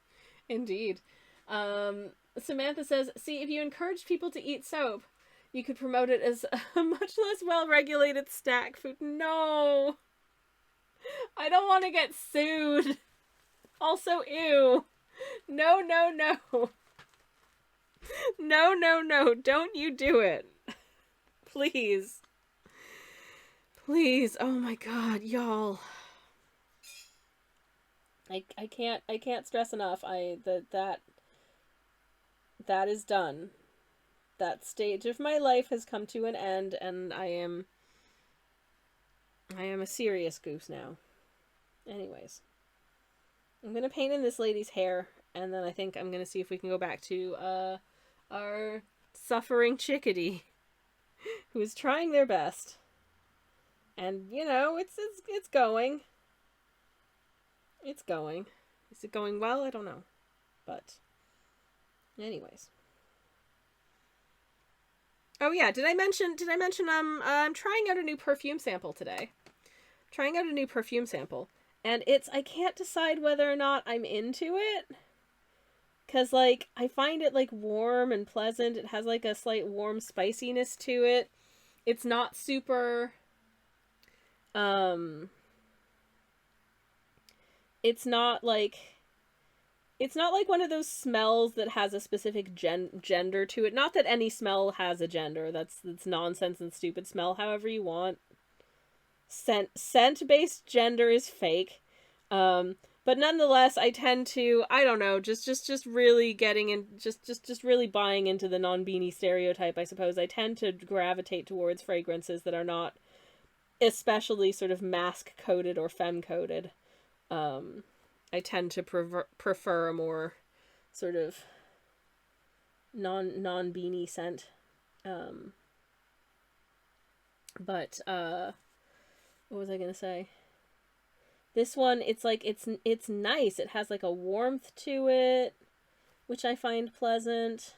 Samantha says, see, if you encouraged people to eat soap, you could promote it as a much less well-regulated snack food. No! I don't want to get sued. Also, ew. No. No. Don't you do it. Please. Please. Oh my god, y'all. I can't stress enough. That is done. That stage of my life has come to an end, and I am a serious goose now. Anyways. I'm gonna paint in this lady's hair, and then I think I'm gonna see if we can go back to our suffering chickadee, who is trying their best. And, you know, it's going. It's going. Is it going well? I don't know. But, anyways. Oh yeah, did I mention I'm trying out a new perfume sample today. And I can't decide whether or not I'm into it. 'Cause, like, I find it, like, warm and pleasant. It has, like, a slight warm spiciness to it. It's not super, it's not like one of those smells that has a specific gender to it. Not that any smell has a gender. That's nonsense and stupid. Smell however you want. Scent-based gender is fake. But nonetheless, I tend to, I don't know, just really getting in, just really buying into the non-beanie stereotype, I suppose. I tend to gravitate towards fragrances that are not especially sort of mask-coated or femme-coated. I tend to prefer a more sort of non-beanie scent. But, what was I gonna say? This one, it's like, it's nice. It has like a warmth to it, which I find pleasant.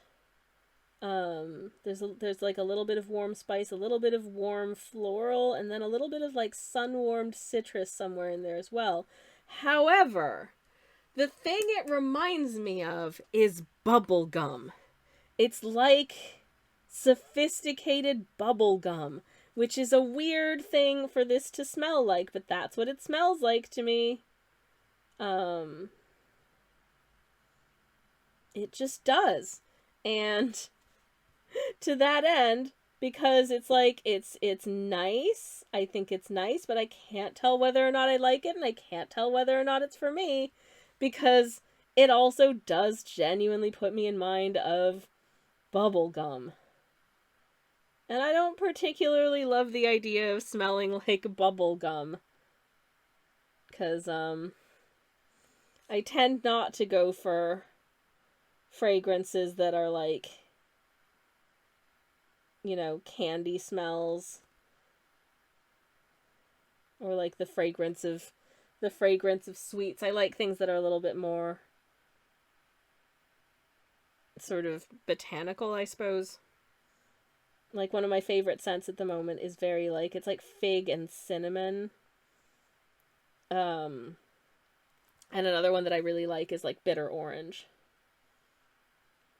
There's like a little bit of warm spice, a little bit of warm floral, and then a little bit of like sun-warmed citrus somewhere in there as well. However, the thing it reminds me of is bubble gum. It's like sophisticated bubble gum, which is a weird thing for this to smell like, but that's what it smells like to me. It just does. And to that end, because it's like it's nice. I think it's nice, but I can't tell whether or not I like it, and I can't tell whether or not it's for me, because it also does genuinely put me in mind of bubble gum. And I don't particularly love the idea of smelling like bubble gum. Because, I tend not to go for fragrances that are like, you know, candy smells. Or like the fragrance of sweets. I like things that are a little bit more sort of botanical, I suppose. Like, one of my favorite scents at the moment is very, like, it's like fig and cinnamon. And another one that I really like is, like, bitter orange.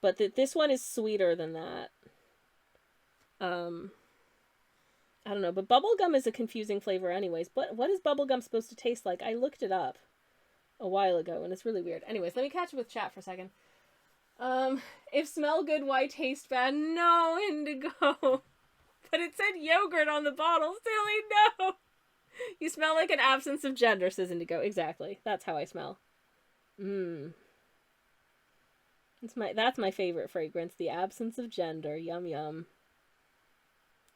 But this one is sweeter than that. I don't know, but bubblegum is a confusing flavor anyways. But what is bubblegum supposed to taste like? I looked it up a while ago, and it's really weird. Anyways, let me catch up with chat for a second. If smell good, why taste bad? No, Indigo. But it said yogurt on the bottle. Silly, no. You smell like an absence of gender, says Indigo. Exactly. That's how I smell. That's my favorite fragrance. The absence of gender. Yum, yum.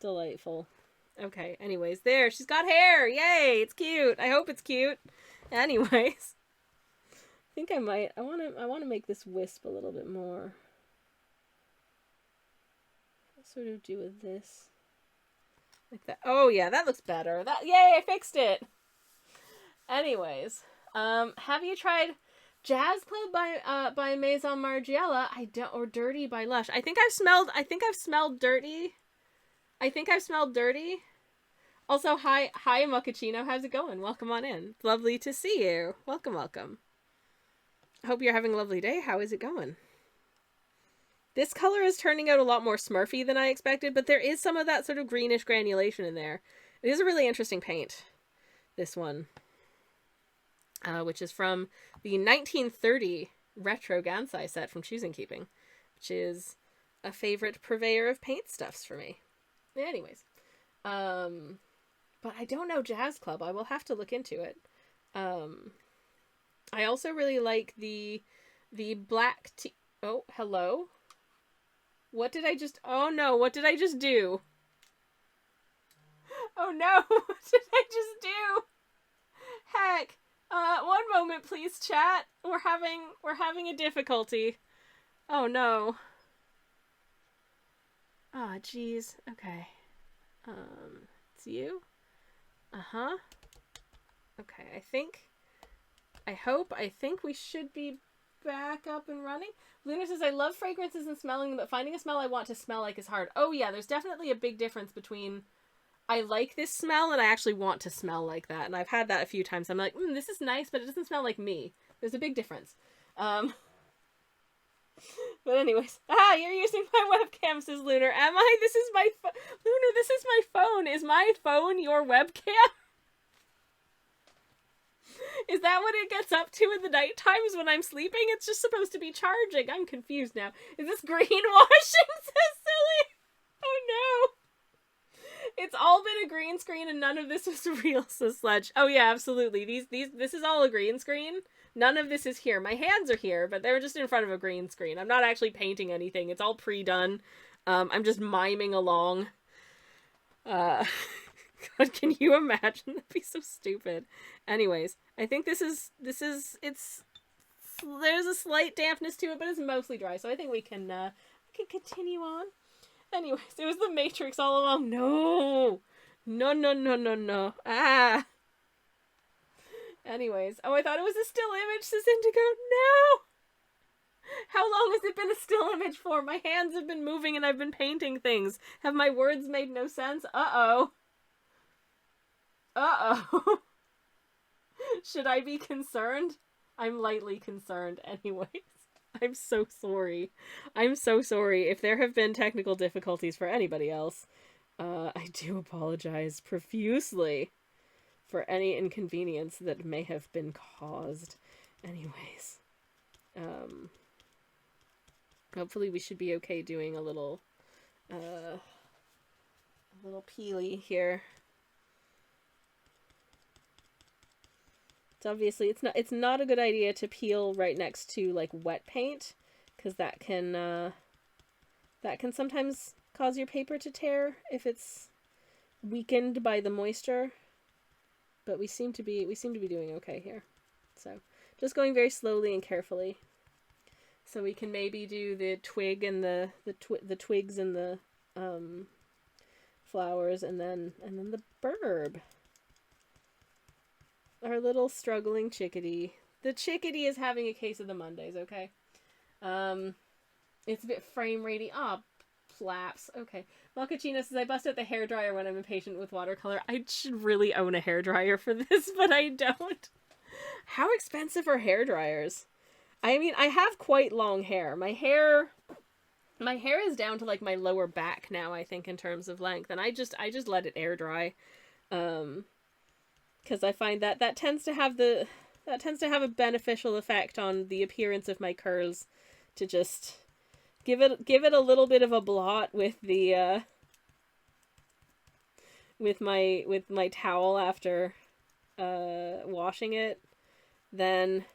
Delightful. Okay, anyways, there. She's got hair. Yay, it's cute. I hope it's cute. Anyways. I think I might. I want to make this wisp a little bit more. I'll sort of do with this. Like that. Oh yeah, that looks better. Yay, I fixed it. Anyways, have you tried Jazz Club by Maison Margiela? Or Dirty by Lush. I think I've smelled Dirty. Also, hi Mochaccino. How's it going? Welcome on in. Lovely to see you. Welcome. I hope you're having a lovely day. How is it going? This color is turning out a lot more Smurfy than I expected, but there is some of that sort of greenish granulation in there. It is a really interesting paint, this one, which is from the 1930 retro Gansai set from Choosing Keeping, which is a favorite purveyor of paint stuffs for me. Anyways, but I don't know Jazz Club. I will have to look into it. I also really like the black tea. Oh, hello. What did I just... Oh, no. What did I just do? Oh, no. What did I just do? Heck. One moment, please, chat. We're having a difficulty. Oh, no. Ah, oh, jeez. Okay. It's you? Uh-huh. Okay, I think we should be back up and running. Luna says, I love fragrances and smelling them, but finding a smell I want to smell like is hard. Oh yeah, there's definitely a big difference between I like this smell and I actually want to smell like that. And I've had that a few times. I'm like, this is nice, but it doesn't smell like me. There's a big difference. But anyways. You're using my webcam, says Lunar. Am I? This is my Lunar, this is my phone. Is my phone your webcam? Is that what it gets up to in the night times when I'm sleeping? It's just supposed to be charging. I'm confused now. Is this greenwashing, says Silly? Oh no. It's all been a green screen and none of this was real, says Sledge. Oh yeah, absolutely. This is all a green screen. None of this is here. My hands are here, but they're just in front of a green screen. I'm not actually painting anything. It's all pre-done. I'm just miming along. God, can you imagine? That'd be so stupid. Anyways, I think there's a slight dampness to it, but it's mostly dry, so I think we can continue on. Anyways, it was the Matrix all along. No. Ah. Anyways, oh, I thought it was a still image, says Indigo. No. How long has it been a still image for? My hands have been moving and I've been painting things. Have my words made no sense? Uh-oh. Should I be concerned? I'm lightly concerned anyways. I'm so sorry. If there have been technical difficulties for anybody else, I do apologize profusely for any inconvenience that may have been caused. Anyways. Hopefully we should be okay doing a little A little peely here. It's obviously it's not a good idea to peel right next to like wet paint, because that can sometimes cause your paper to tear if it's weakened by the moisture. But we seem to be doing okay here. So just going very slowly and carefully. So we can maybe do the twig and the twigs and the flowers, and then the burb. Our little struggling chickadee. The chickadee is having a case of the Mondays, okay? It's a bit frame ratey. Ah, flaps. Okay. Mochaccino says, I bust out the hairdryer when I'm impatient with watercolor. I should really own a hairdryer for this, but I don't. How expensive are hairdryers? I mean, I have quite long hair. My hair is down to like my lower back now, I think, in terms of length, and I just let it air dry. Because I find that tends to have a beneficial effect on the appearance of my curls, to just give it a little bit of a blot with the with my towel after washing it, then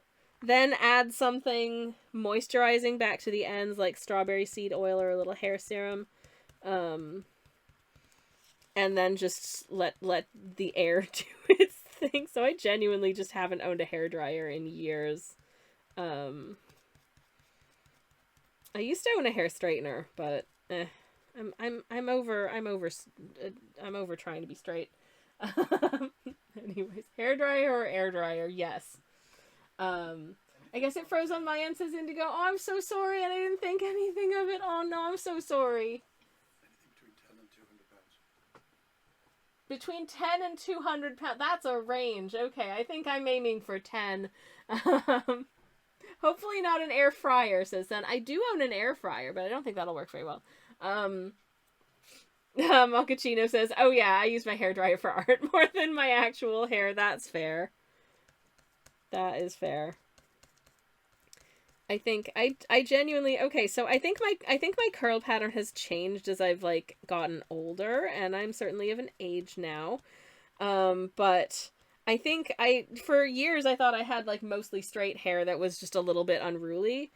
add something moisturizing back to the ends, like strawberry seed oil or a little hair serum, and then just let the air do its thing. So I genuinely just haven't owned a hairdryer in years. I used to own a hair straightener, but I'm over trying to be straight. Anyways, hairdryer or air dryer? Yes. I guess it froze on my end, says Indigo. Oh, I'm so sorry, and I didn't think anything of it. Oh no, I'm so sorry. Between 10 and 200 pounds. That's a range. Okay, I think I'm aiming for 10. Hopefully not an air fryer, says Sen. I do own an air fryer, but I don't think that'll work very well. Mochaccino says, oh yeah, I use my hairdryer for art more than my actual hair. That's fair. That is fair. I think I genuinely, okay, so I think my curl pattern has changed as I've like gotten older, and I'm certainly of an age now. But I think for years I thought I had like mostly straight hair that was just a little bit unruly.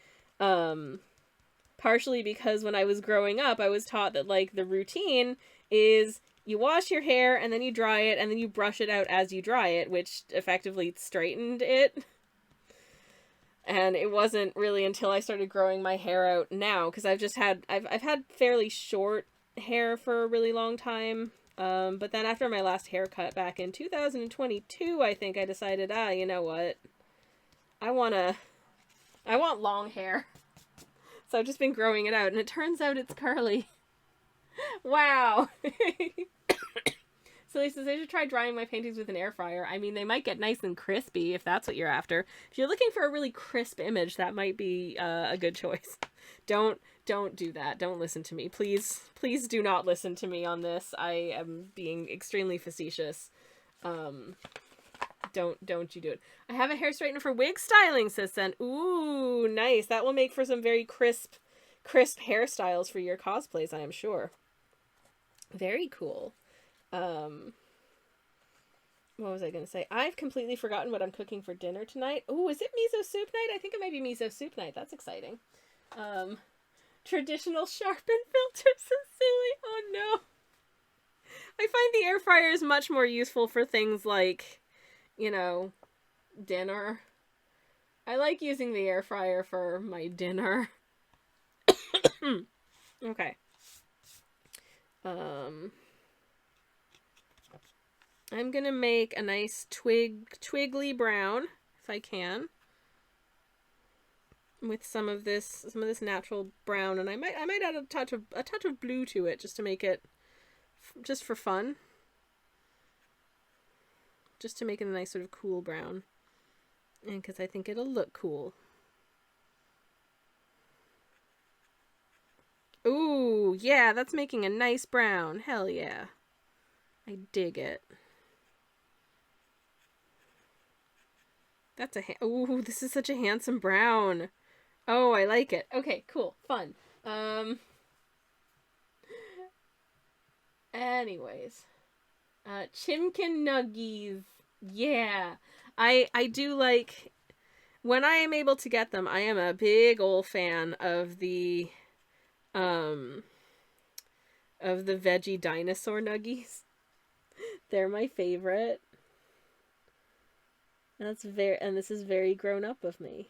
Partially because when I was growing up, I was taught that like the routine is you wash your hair and then you dry it and then you brush it out as you dry it, which effectively straightened it. And it wasn't really until I started growing my hair out now, because I've had fairly short hair for a really long time. But then after my last haircut back in 2022, I think I decided, you know what? I want long hair. So I've just been growing it out, and it turns out it's curly. Wow. So he says, I should try drying my paintings with an air fryer. I mean, they might get nice and crispy if that's what you're after. If you're looking for a really crisp image, that might be a good choice. Don't do that. Don't listen to me. Please do not listen to me on this. I am being extremely facetious. Don't you do it. I have a hair straightener for wig styling, says Sen. Ooh, nice. That will make for some very crisp hairstyles for your cosplays, I am sure. Very cool. What was I going to say? I've completely forgotten what I'm cooking for dinner tonight. Oh, is it miso soup night? I think it might be miso soup night. That's exciting. Traditional sharpen filter, so silly. Oh no. I find the air fryer is much more useful for things like, dinner. I like using the air fryer for my dinner. Okay. I'm gonna make a nice twiggly brown, if I can, with some of this natural brown, and I might add a touch of blue to it just to make it, just for fun, just to make it a nice sort of cool brown, and because I think it'll look cool. Ooh, yeah, that's making a nice brown. Hell yeah. I dig it. That's ooh, this is such a handsome brown. Oh, I like it. Okay, cool. Fun. Anyways. Chimkin Nuggies. Yeah. I do like, when I am able to get them, I am a big old fan of the veggie dinosaur nuggies. They're my favorite. And this is very grown up of me.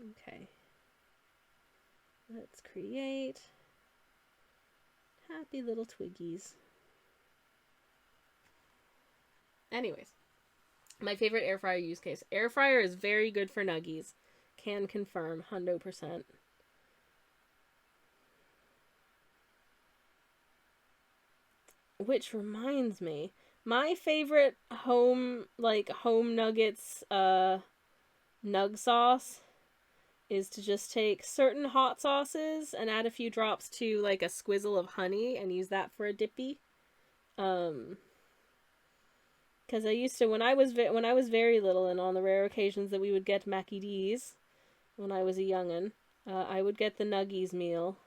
Okay. Let's create happy little twiggies. Anyways, my favorite air fryer use case. Air fryer is very good for nuggies. Can confirm, 100%. Which reminds me, my favorite home nuggets nug sauce is to just take certain hot sauces and add a few drops to like a squizzle of honey and use that for a dippy. Because I used to, when I was very little, and on the rare occasions that we would get Mackie D's when I was a youngin', I would get the nuggies meal,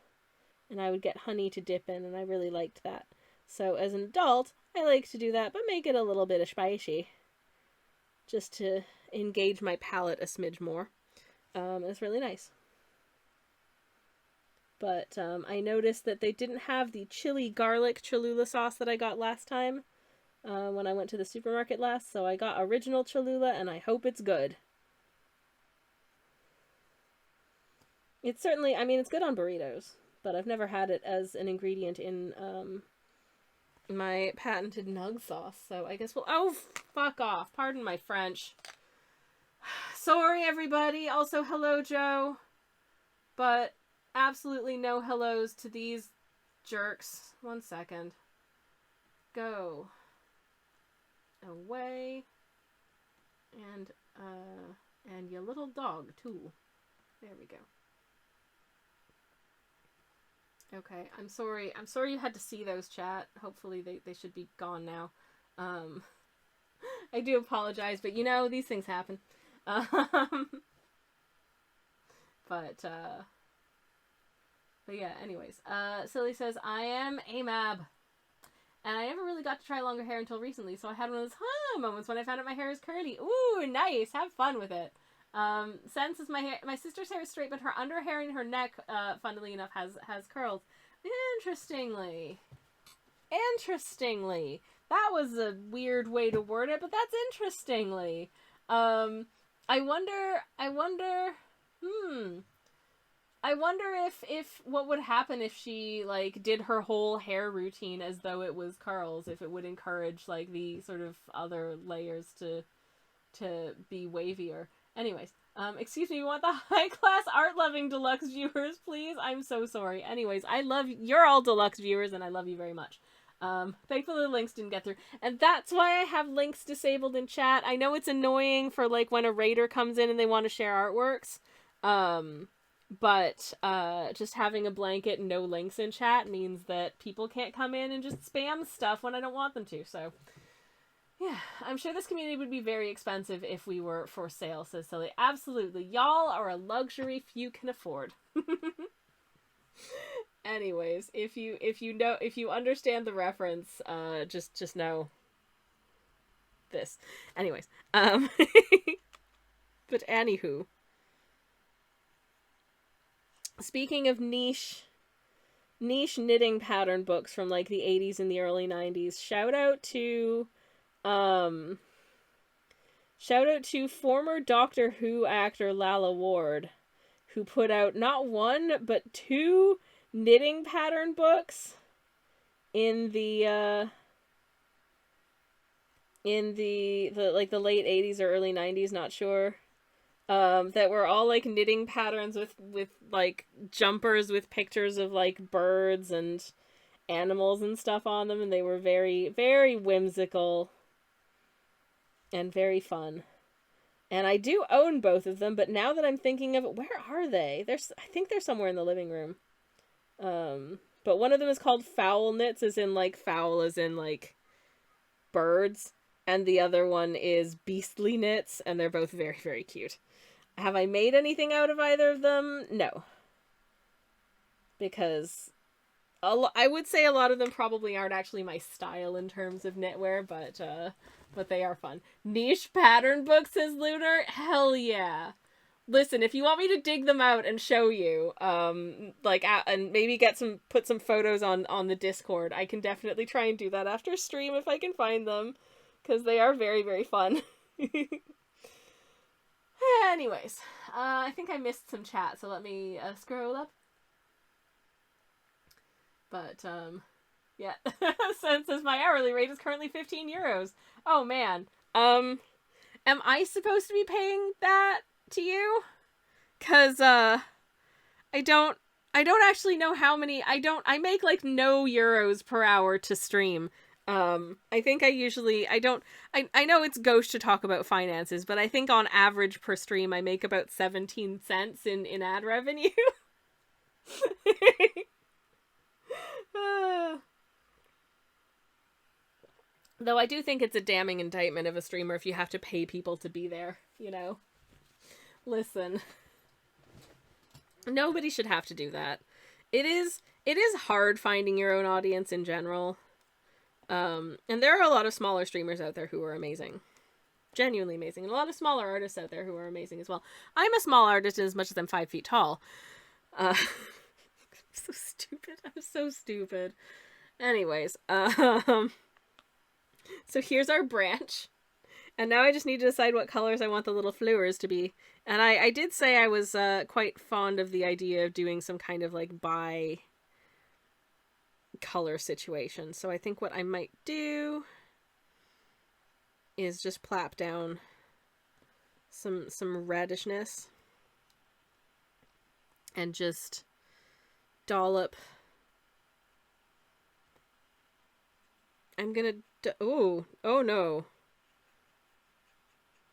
and I would get honey to dip in, and I really liked that. So as an adult, I like to do that, but make it a little bit of spicy, just to engage my palate a smidge more. It's really nice. But I noticed that they didn't have the chili garlic Cholula sauce that I got last time when I went to the supermarket last, so I got original Cholula, and I hope it's good. It's certainly, I mean, it's good on burritos, but I've never had it as an ingredient in my patented nug sauce, so I guess we'll... Oh, fuck off. Pardon my French. Sorry, everybody. Also, hello, Joe. But absolutely no hellos to these jerks. 1 second. Go. Away. And your little dog, too. There we go. Okay, I'm sorry. I'm sorry you had to see those, chat. Hopefully they should be gone now. I do apologize, but you know, these things happen. But yeah, anyways. Silly says, I am AMAB. And I never really got to try longer hair until recently, so I had one of those moments when I found out my hair is curly. Ooh, nice. Have fun with it. Sense is my sister's hair is straight, but her underhair and her neck, funnily enough, has curls. Interestingly. That was a weird way to word it, but that's interestingly. I wonder if what would happen if she, like, did her whole hair routine as though it was curls, if it would encourage, like, the sort of other layers to be wavier. Anyways, excuse me, we want the high-class art-loving deluxe viewers, please? I'm so sorry. Anyways, you're all deluxe viewers, and I love you very much. Thankfully the links didn't get through. And that's why I have links disabled in chat. I know it's annoying for, like, when a raider comes in and they want to share artworks. But just having a blanket and no links in chat means that people can't come in and just spam stuff when I don't want them to, so... Yeah, I'm sure this community would be very expensive if we were for sale, says Silly. Absolutely. Y'all are a luxury few can afford. Anyways, if you understand the reference, just know this. Anyways, but anywho. Speaking of niche knitting pattern books from like the 80s and the early 90s, shout out to former Doctor Who actor Lalla Ward, who put out not one but 2 knitting pattern books in the late 80s or early 90s, not sure. That were all like knitting patterns with like jumpers with pictures of like birds and animals and stuff on them, and they were very, very whimsical and very fun. And I do own both of them, but now that I'm thinking of it, where are they? I think they're somewhere in the living room. But one of them is called Fowl Knits, as in like fowl as in like birds, and the other one is Beastly Knits, and they're both very, very cute. Have I made anything out of either of them? No. Because I would say a lot of them probably aren't actually my style in terms of knitwear, but they are fun. Niche pattern book, says Lunar. Hell yeah. Listen, if you want me to dig them out and show you, and maybe put some photos on the Discord, I can definitely try and do that after stream if I can find them, because they are very, very fun. Anyways, I think I missed some chat, so let me scroll up. But, yeah. Says my hourly rate is currently 15 euros. Oh, man. Am I supposed to be paying that to you? 'Cause, I don't actually know how many, I make, like, no euros per hour to stream. I think I know it's gauche to talk about finances, but I think on average per stream I make about 17 cents in ad revenue. Though I do think it's a damning indictment of a streamer if you have to pay people to be there, you know? Listen. Nobody should have to do that. It is hard finding your own audience in general. And there are a lot of smaller streamers out there who are amazing. Genuinely amazing. And a lot of smaller artists out there who are amazing as well. I'm a small artist as much as I'm 5 feet tall. So stupid. I'm so stupid. Anyways, so here's our branch. And now I just need to decide what colors I want the little flowers to be. And I did say I was quite fond of the idea of doing some kind of like color situation. So I think what I might do is just plap down some redishness and just dollop. I'm gonna oh no,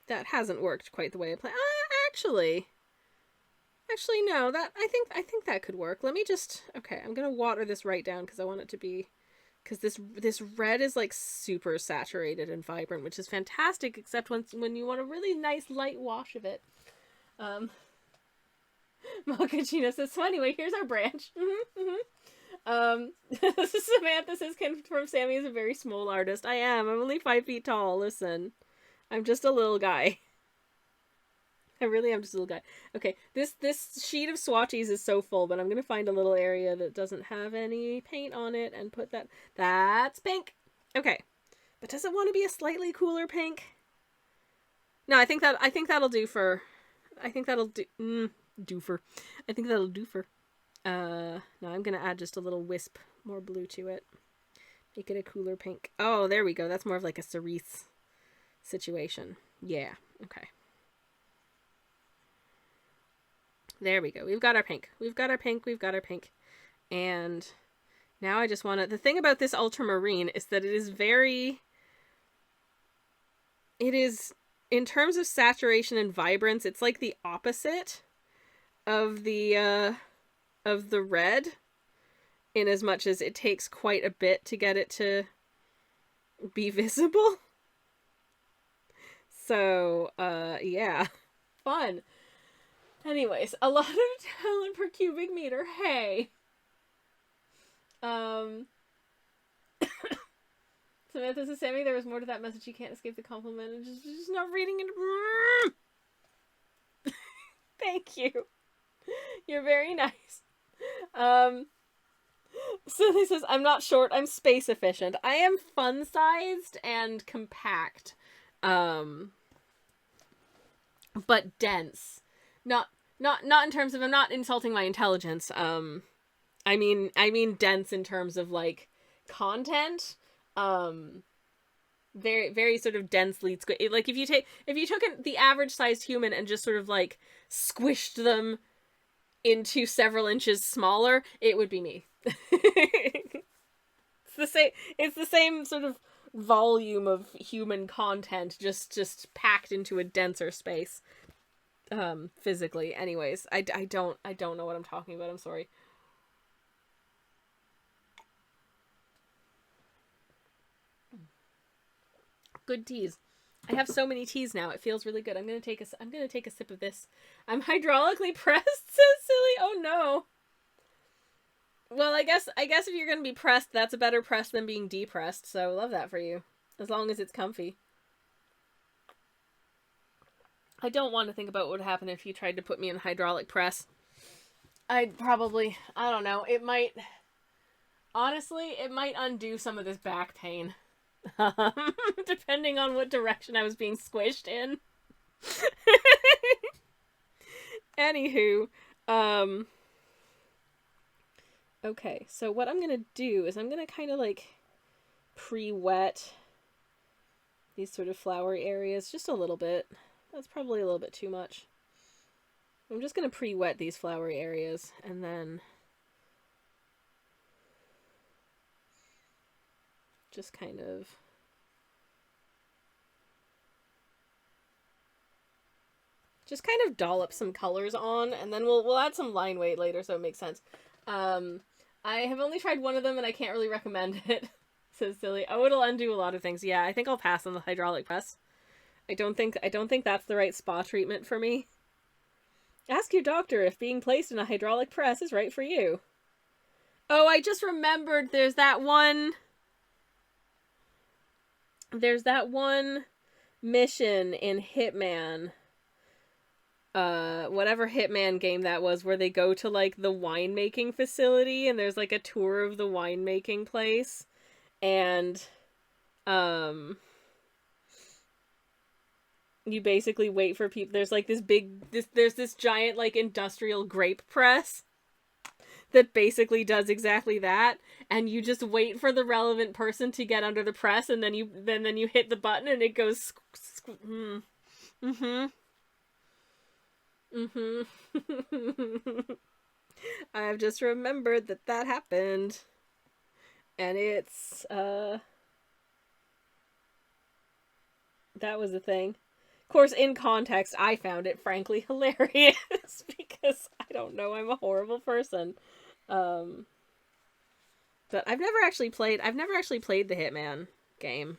that hasn't worked quite the way I planned. Actually no, that I think that could work. Let me just, okay, I'm gonna water this right down because I want it to be, because this red is like super saturated and vibrant, which is fantastic, except when you want a really nice light wash of it. Mochaccino says, so anyway, here's our branch. Samantha says, confirm Sammy is a very small artist. I am. I'm only 5 feet tall. Listen, I'm just a little guy. I really am just a little guy. Okay, this sheet of swatches is so full, but I'm gonna find a little area that doesn't have any paint on it and put that. That's pink. Okay, but does it want to be a slightly cooler pink? No, I think that'll do for. I think that'll do. Do for. I think that'll do for. No, I'm gonna add just a little wisp more blue to it. Make it a cooler pink. Oh, there we go. That's more of like a cerise situation. Yeah. Okay. There we go. We've got our pink. We've got our pink. We've got our pink. And now I just want to... The thing about this ultramarine is that it is very... It is... In terms of saturation and vibrance, it's like the opposite of the red, in as much as it takes quite a bit to get it to be visible. So, yeah. Fun. Anyways, a lot of talent per cubic meter. Hey. Samantha says, Sammy, there was more to that message. You can't escape the compliment. And just not reading it. Thank you. You're very nice. Silly says, I'm not short, I'm space efficient. I am fun-sized and compact. But dense. Not in terms of, I'm not insulting my intelligence. I mean dense in terms of like content. Very, very sort of densely like if you took the average sized human and just sort of like squished them into several inches smaller, it would be me. It's the same sort of volume of human content, just packed into a denser space. Physically. Anyways, I don't know what I'm talking about. I'm sorry. Good teas. I have so many teas now. It feels really good. I'm gonna take a sip of this. I'm hydraulically pressed, says Silly. Oh no. Well, I guess if you're gonna be pressed, that's a better press than being depressed. So love that for you, as long as it's comfy. I don't want to think about what would happen if you tried to put me in hydraulic press. I'd probably, I don't know, it might, honestly, it might undo some of this back pain. Depending on what direction I was being squished in. Anywho, okay, so what I'm gonna do is I'm gonna kind of like pre-wet these sort of flowery areas just a little bit. That's probably a little bit too much. I'm just gonna pre-wet these flowery areas and then just kind of dollop some colors on, and then we'll add some line weight later so it makes sense. I have only tried one of them and I can't really recommend it. Says Silly. Oh, it'll undo a lot of things. Yeah, I think I'll pass on the hydraulic press. I don't think that's the right spa treatment for me. Ask your doctor if being placed in a hydraulic press is right for you. Oh, I just remembered there's that one mission in Hitman, whatever Hitman game that was, where they go to like the winemaking facility and there's like a tour of the winemaking place, and you basically wait for people. There's like there's this giant like industrial grape press that basically does exactly that, and you just wait for the relevant person to get under the press, and then you hit the button and it goes I've just remembered that happened, and it's that was a thing. Of course, in context, I found it frankly hilarious because I don't know, I'm a horrible person. But I've never actually played the Hitman game.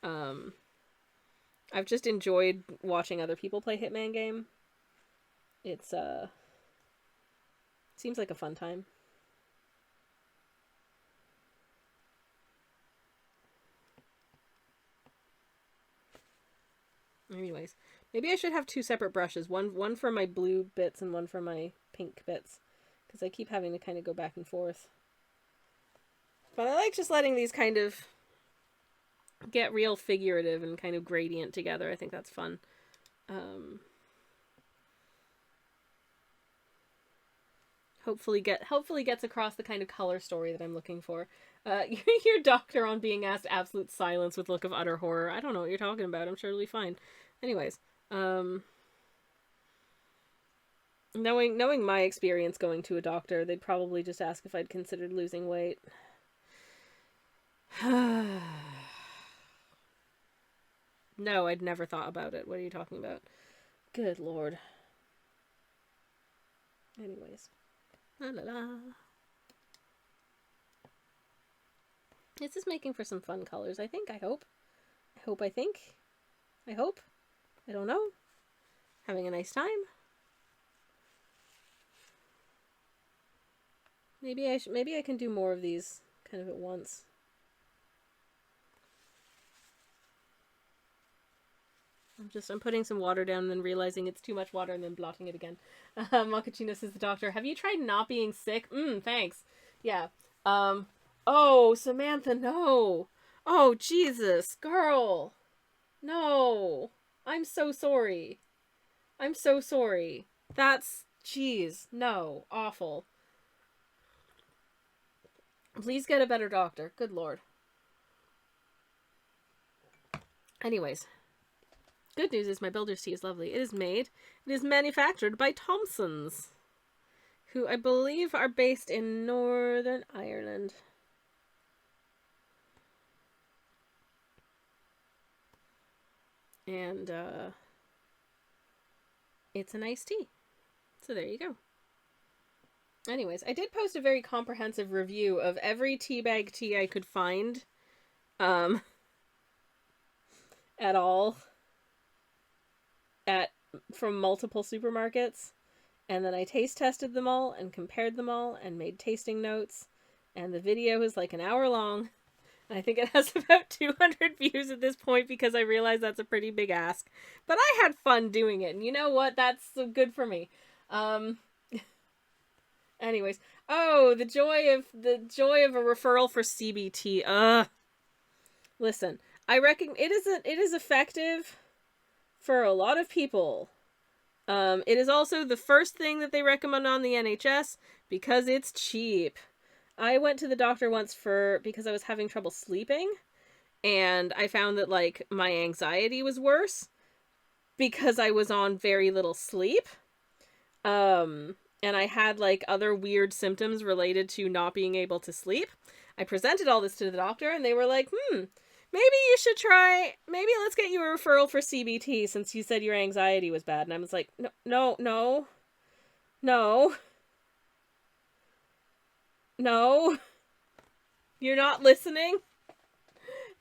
I've just enjoyed watching other people play Hitman game. It's seems like a fun time. Anyways, maybe I should have two separate brushes. One for my blue bits and one for my pink bits, because I keep having to kind of go back and forth. But I like just letting these kind of get real figurative and kind of gradient together. I think that's fun. Hopefully gets across the kind of color story that I'm looking for. Your doctor on being asked absolute silence with look of utter horror. I don't know what you're talking about. I'm sure it'll be fine. Anyways, knowing my experience going to a doctor, they'd probably just ask if I'd considered losing weight. No, I'd never thought about it. What are you talking about? Good Lord. Anyways. La la la. This is making for some fun colors, I think. I hope. I don't know. Having a nice time. Maybe I can do more of these kind of at once. I'm putting some water down and then realizing it's too much water and then blotting it again. Makachino says the doctor, have you tried not being sick? Thanks. Yeah. Oh, Samantha, no. Oh, Jesus, girl. No. I'm so sorry. That's, jeez, no, awful. Please get a better doctor. Good Lord. Anyways. Good news is my builder's tea is lovely. It is manufactured by Thompson's, who I believe are based in Northern Ireland. And, it's a nice tea. So there you go. Anyways, I did post a very comprehensive review of every teabag tea I could find, at all. From multiple supermarkets, And then I taste tested them all and compared them all and made tasting notes. And the video is like an hour long. And I think it has about 200 views at this point because I realized that's a pretty big ask. But I had fun doing it. And you know what? That's good for me. Anyways. Oh, the joy of a referral for CBT. Listen, I reckon it is effective for a lot of people. It is also the first thing that they recommend on the NHS because it's cheap. I went to the doctor once because I was having trouble sleeping, and I found that like my anxiety was worse because I was on very little sleep. And I had like other weird symptoms related to not being able to sleep. I presented all this to the doctor and they were like, maybe you should maybe let's get you a referral for CBT since you said your anxiety was bad. And I was like, no. You're not listening?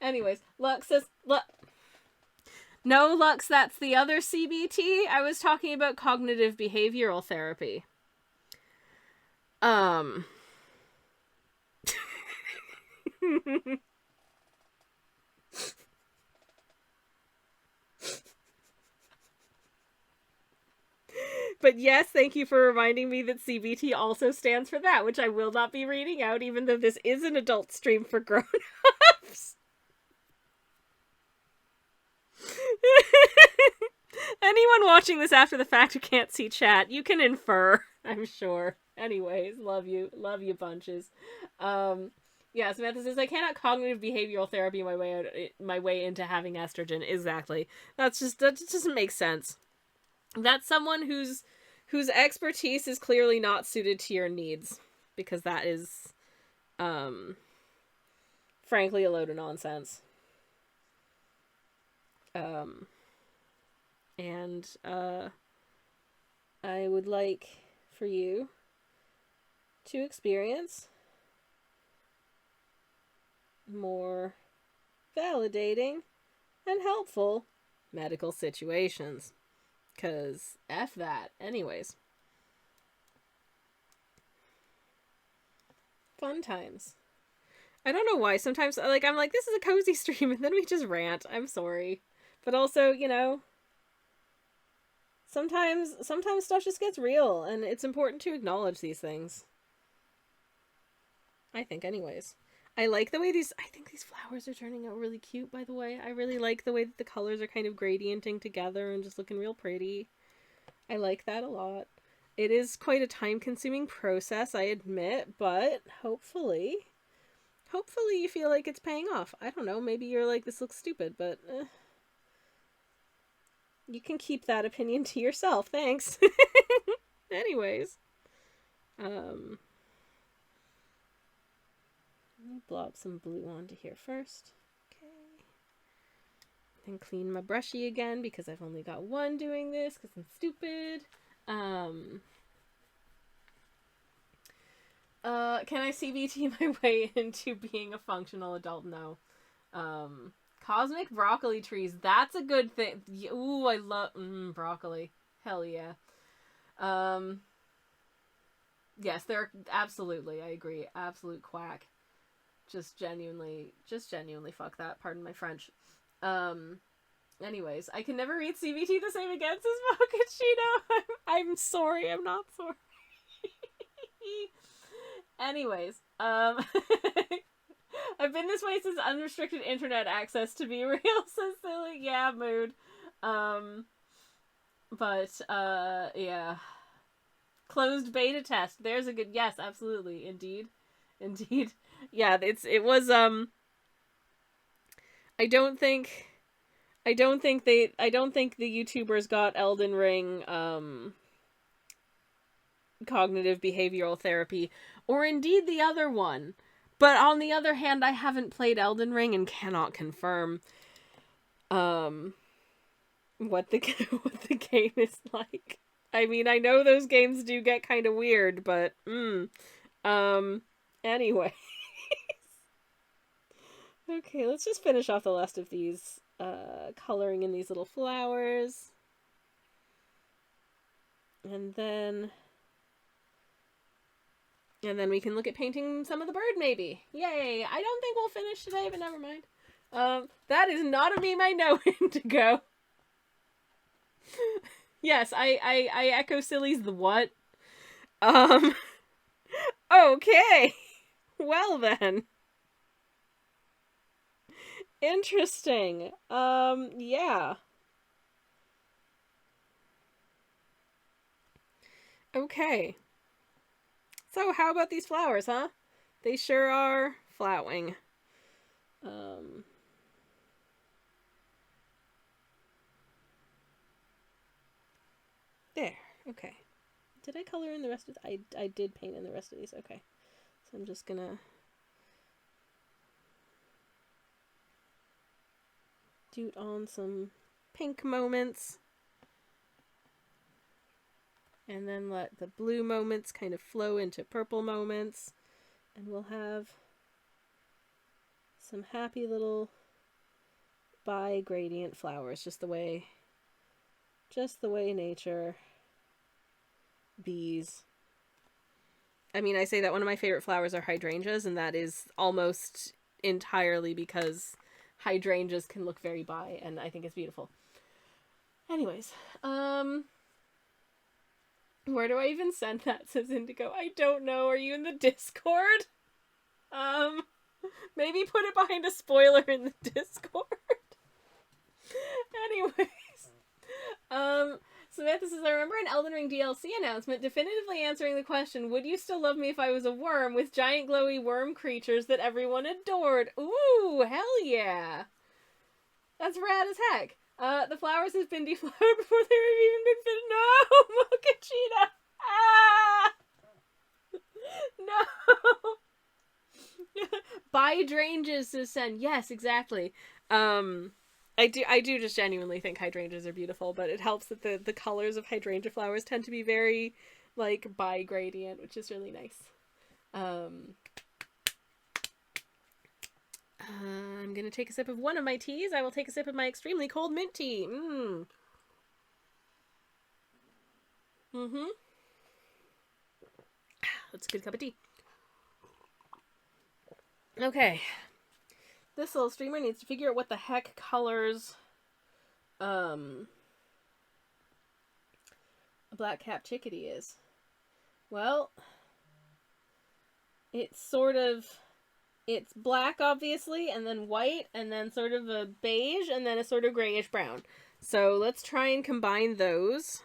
Anyways, Lux says, no, Lux, that's the other CBT. I was talking about cognitive behavioral therapy. But yes, thank you for reminding me that CBT also stands for that, which I will not be reading out, even though this is an adult stream for grown-ups. Anyone watching this after the fact who can't see chat, you can infer, I'm sure. Anyways, love you bunches. Yeah, Samantha says I cannot cognitive behavioral therapy my way into having estrogen. Exactly. That just doesn't make sense. That's someone whose expertise is clearly not suited to your needs, because that is frankly a load of nonsense. And I would like for you to experience more validating and helpful medical situations. 'Cause F that. Anyways. Fun times. I don't know why. Sometimes, like, I'm like, this is a cozy stream, and then we just rant. I'm sorry. But also, you know, sometimes stuff just gets real, and it's important to acknowledge these things. I think, anyways. I like the way I think these flowers are turning out really cute, by the way. I really like the way that the colors are kind of gradienting together and just looking real pretty. I like that a lot. It is quite a time-consuming process, I admit, but hopefully you feel like it's paying off. I don't know, maybe you're like, this looks stupid, but you can keep that opinion to yourself, thanks. Anyways. Let me blob some blue onto here first. Okay. Then clean my brushy again because I've only got one doing this because I'm stupid. Can I CBT my way into being a functional adult? No. Cosmic broccoli trees. That's a good thing. Ooh, I love broccoli. Hell yeah. Yes, they're absolutely. I agree. Absolute quack. Just genuinely fuck that. Pardon my French. Anyways, I can never read CBT the same again, says Mochaccino. I'm sorry, I'm not sorry. Anyways, I've been this way since unrestricted internet access, to be real, says Silly. Yeah, mood. Yeah. Closed beta test. There's a good, yes, absolutely, indeed. Yeah, it was, I don't think the YouTubers got Elden Ring, cognitive behavioral therapy, or indeed the other one. But on the other hand, I haven't played Elden Ring and cannot confirm, what the game is like. I mean, I know those games do get kind of weird, but, anyway. Okay, let's just finish off the last of these, coloring in these little flowers. And then we can look at painting some of the bird, maybe. Yay! I don't think we'll finish today, but never mind. That is not a meme I know Indigo. Yes, I echo Silly's the what? Okay. Well then. Interesting. Yeah. Okay. So how about these flowers, huh? They sure are flowering. There. Okay. Did I color in the rest of I did paint in the rest of these. Okay. So I'm just gonna doot on some pink moments. And then let the blue moments kind of flow into purple moments. And we'll have some happy little bi-gradient flowers, just the way nature bees. I mean, I say that one of my favorite flowers are hydrangeas, and that is almost entirely because hydrangeas can look very bi, and I think it's beautiful. Anyways, where do I even send that, says Indigo? I don't know. Are you in the Discord? Maybe put it behind a spoiler in the Discord. Anyways. Samantha says, I remember an Elden Ring DLC announcement definitively answering the question, would you still love me if I was a worm, with giant glowy worm creatures that everyone adored? Ooh, hell yeah. That's rad as heck. The flowers has been deflowered before they've even been fit. No, Mochacheetah! Ah! No! Hydrangeas, says Sen. Yes, exactly. I do just genuinely think hydrangeas are beautiful, but it helps that the colors of hydrangea flowers tend to be very, like, bi-gradient, which is really nice. I'm gonna take a sip of one of my teas. I will take a sip of my extremely cold mint tea. That's a good cup of tea. Okay. This little streamer needs to figure out what the heck colors a black-capped chickadee is. Well, it's black, obviously, and then white, and then sort of a beige, and then a sort of grayish brown. So let's try and combine those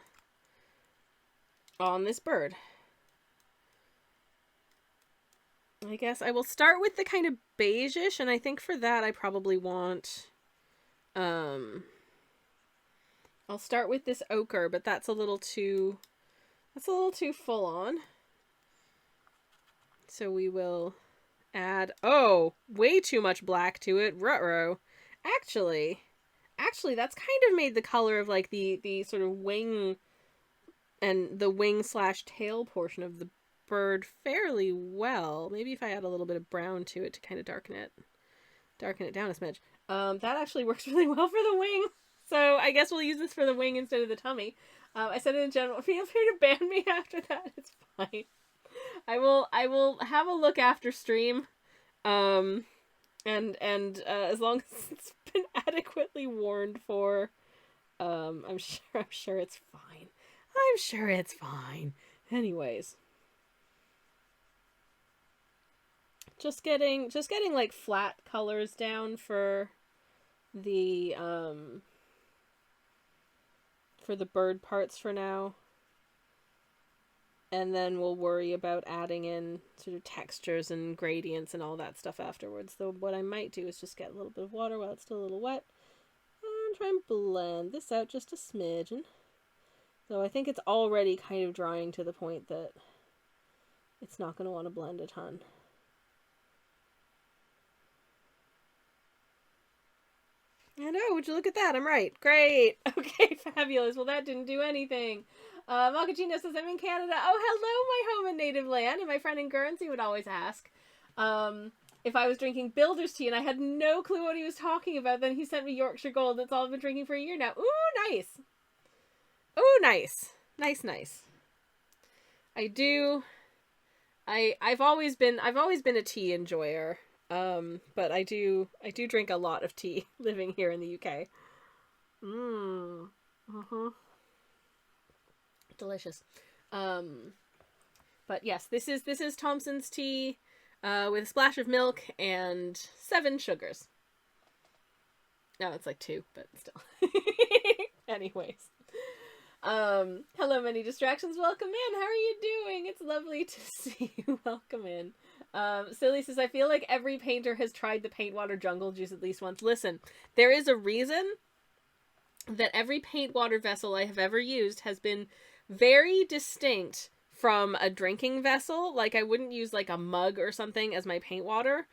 on this bird. I guess I will start with the kind of beige-ish, and I think for that I probably want, I'll start with this ochre, but that's a little too full on. So we will add, way too much black to it, ruh-roh. Actually, that's kind of made the color of, like, the sort of wing and the wing/tail portion of the bird fairly well. Maybe if I add a little bit of brown to it to kind of darken it down a smidge. That actually works really well for the wing. So I guess we'll use this for the wing instead of the tummy. I said it in general. Feel free to ban me after that. It's fine. I will have a look after stream. And as long as it's been adequately warned for, I'm sure it's fine. I'm sure it's fine. Anyways. Just getting like flat colors down for the bird parts for now. And then we'll worry about adding in sort of textures and gradients and all that stuff afterwards. So what I might do is just get a little bit of water while it's still a little wet and try and blend this out just a smidgen. So I think it's already kind of drying to the point that it's not going to want to blend a ton. I know, would you look at that? I'm right. Great. Okay, fabulous. Well, that didn't do anything. Makachino says, I'm in Canada. Oh, hello, my home and native land. And my friend in Guernsey would always ask if I was drinking builder's tea, and I had no clue what he was talking about. Then he sent me Yorkshire Gold. That's all I've been drinking for a year now. Ooh, nice. Ooh, nice. Nice. I do. I've always been a tea enjoyer. But I do drink a lot of tea living here in the UK. Delicious. But yes, this is Thompson's tea, with a splash of milk and 7 sugars. No, it's like 2, but still. Anyways. Hello, Many Distractions. Welcome in. How are you doing? It's lovely to see you. Welcome in. Silly says, I feel like every painter has tried the paint water jungle juice at least once. Listen, there is a reason that every paint water vessel I have ever used has been very distinct from a drinking vessel. Like, I wouldn't use like a mug or something as my paint water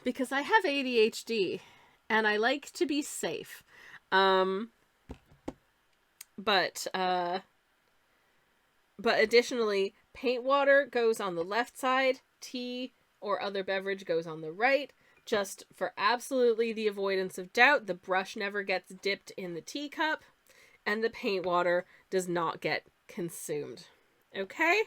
because I have ADHD and I like to be safe. But additionally, paint water goes on the left side, tea or other beverage goes on the right. Just for absolutely the avoidance of doubt, the brush never gets dipped in the teacup, and the paint water does not get consumed. Okay?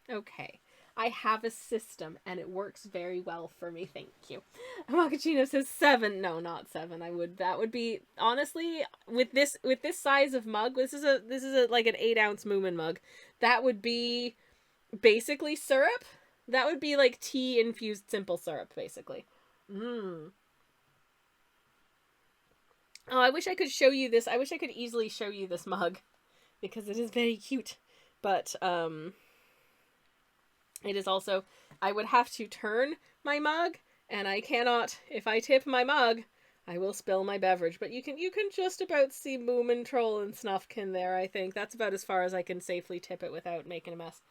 Okay. I have a system, and it works very well for me. Thank you. Mochaccino says 7. No, not 7. That would be, honestly, with this size of mug, this is a like an 8-ounce Moomin mug. That would be basically syrup. That would be like tea infused simple syrup, basically. Oh, I wish I could show you this. I wish I could easily show you this mug because it is very cute. But, it is also, I would have to turn my mug, and I cannot, if I tip my mug, I will spill my beverage. But you can just about see Moomin Troll and Snuffkin there, I think. That's about as far as I can safely tip it without making a mess.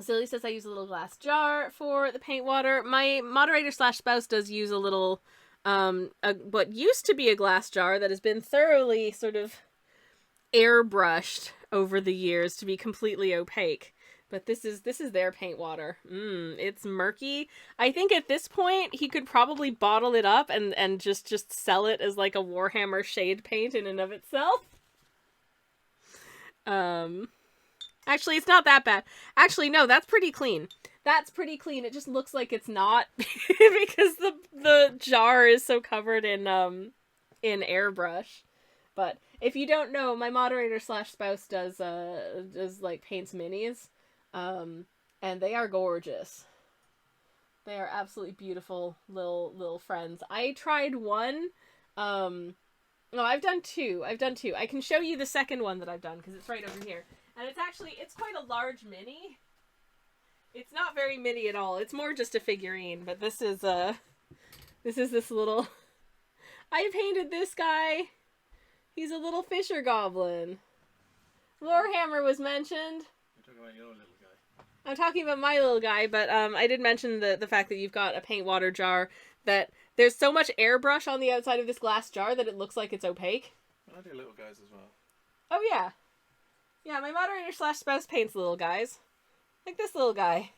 Silly says I use a little glass jar for the paint water. My moderator / spouse does use a little, what used to be a glass jar that has been thoroughly sort of airbrushed over the years to be completely opaque. But this is their paint water. It's murky. I think at this point he could probably bottle it up and just sell it as like a Warhammer shade paint in and of itself. Actually, it's not that bad. Actually, no, that's pretty clean. That's pretty clean. It just looks like it's not because the jar is so covered in airbrush. But if you don't know, my moderator / spouse does like paints minis, and they are gorgeous. They are absolutely beautiful little friends. I tried one. No, I've done 2. I can show you the second one that I've done because it's right over here. And it's quite a large mini. It's not very mini at all. It's more just a figurine, but this is this little, I painted this guy. He's a little fisher goblin. Warhammer was mentioned. You're talking about your little guy. I'm talking about my little guy, but I did mention the fact that you've got a paint water jar, that there's so much airbrush on the outside of this glass jar that it looks like it's opaque. I do little guys as well. Oh yeah. Yeah, my moderator / spouse paints little guys. Like this little guy.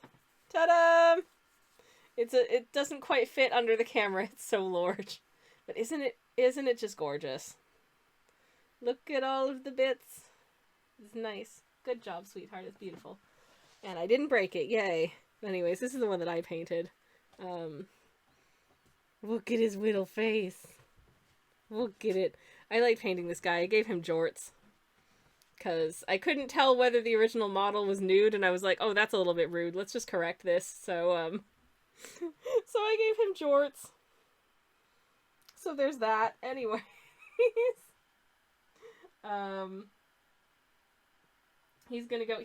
Ta-da! It doesn't quite fit under the camera, it's so large. But isn't it just gorgeous? Look at all of the bits. It's nice. Good job, sweetheart. It's beautiful. And I didn't break it. Yay. Anyways, this is the one that I painted. Look at his little face. Look at it. I like painting this guy. I gave him jorts. Because I couldn't tell whether the original model was nude, and I was like, oh, that's a little bit rude. Let's just correct this. So, so I gave him jorts. So there's that. Anyways. He's gonna go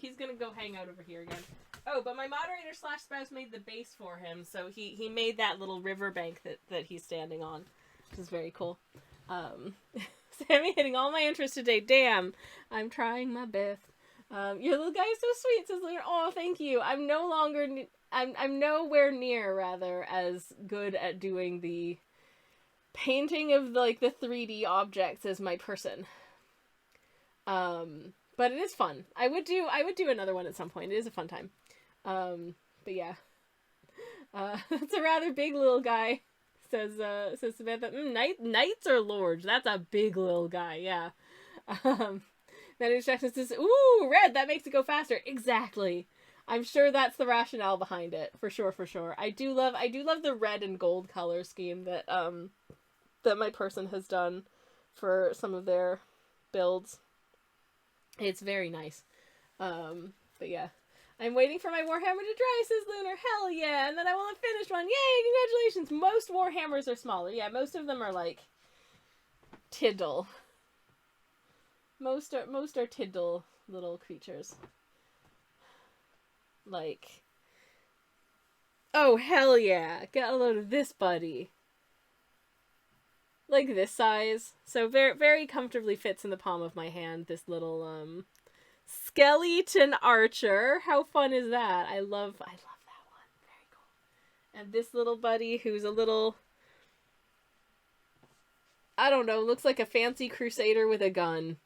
hang out over here again. Oh, but my moderator / spouse made the base for him, so he made that little riverbank that he's standing on, which is very cool. Sammy hitting all my interest today. Damn, I'm trying my best. Your little guy is so sweet, says Lunar. Oh, thank you. I'm nowhere near rather as good at doing the painting of like the 3D objects as my person. But it is fun. I would do another one at some point. It is a fun time. But yeah. That's a rather big little guy, says Samantha. Knights or lords? That's a big little guy, yeah. Then instructions says, ooh, red, that makes it go faster. Exactly. I'm sure that's the rationale behind it. For sure, for sure. I do love the red and gold color scheme that my person has done for some of their builds. It's very nice. But yeah. I'm waiting for my Warhammer to dry, says Lunar. Hell yeah! And then I will have finished one. Yay! Congratulations! Most Warhammers are smaller. Yeah, most of them are like Tiddle. Most are Tiddle little creatures. Like, oh hell yeah! Get a load of this, buddy. Like this size, so very very comfortably fits in the palm of my hand. This little skeleton archer. How fun is that? I love that one. Very cool. And this little buddy who's a little, I don't know, looks like a fancy crusader with a gun.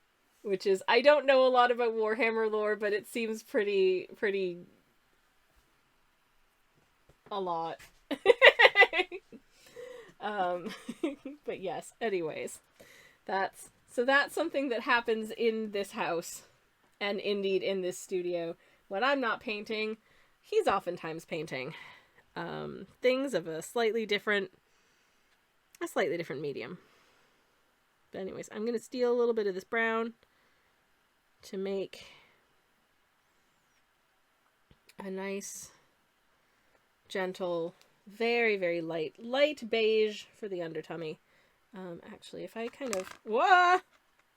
Which is, I don't know a lot about Warhammer lore, but it seems pretty a lot. But yes, anyways. That's something that happens in this house. And indeed in this studio. When I'm not painting, he's oftentimes painting. Things of a slightly different medium. But anyways, I'm going to steal a little bit of this brown to make a nice, gentle, very, very light beige for the undertummy. Actually, if I kind of, whoa,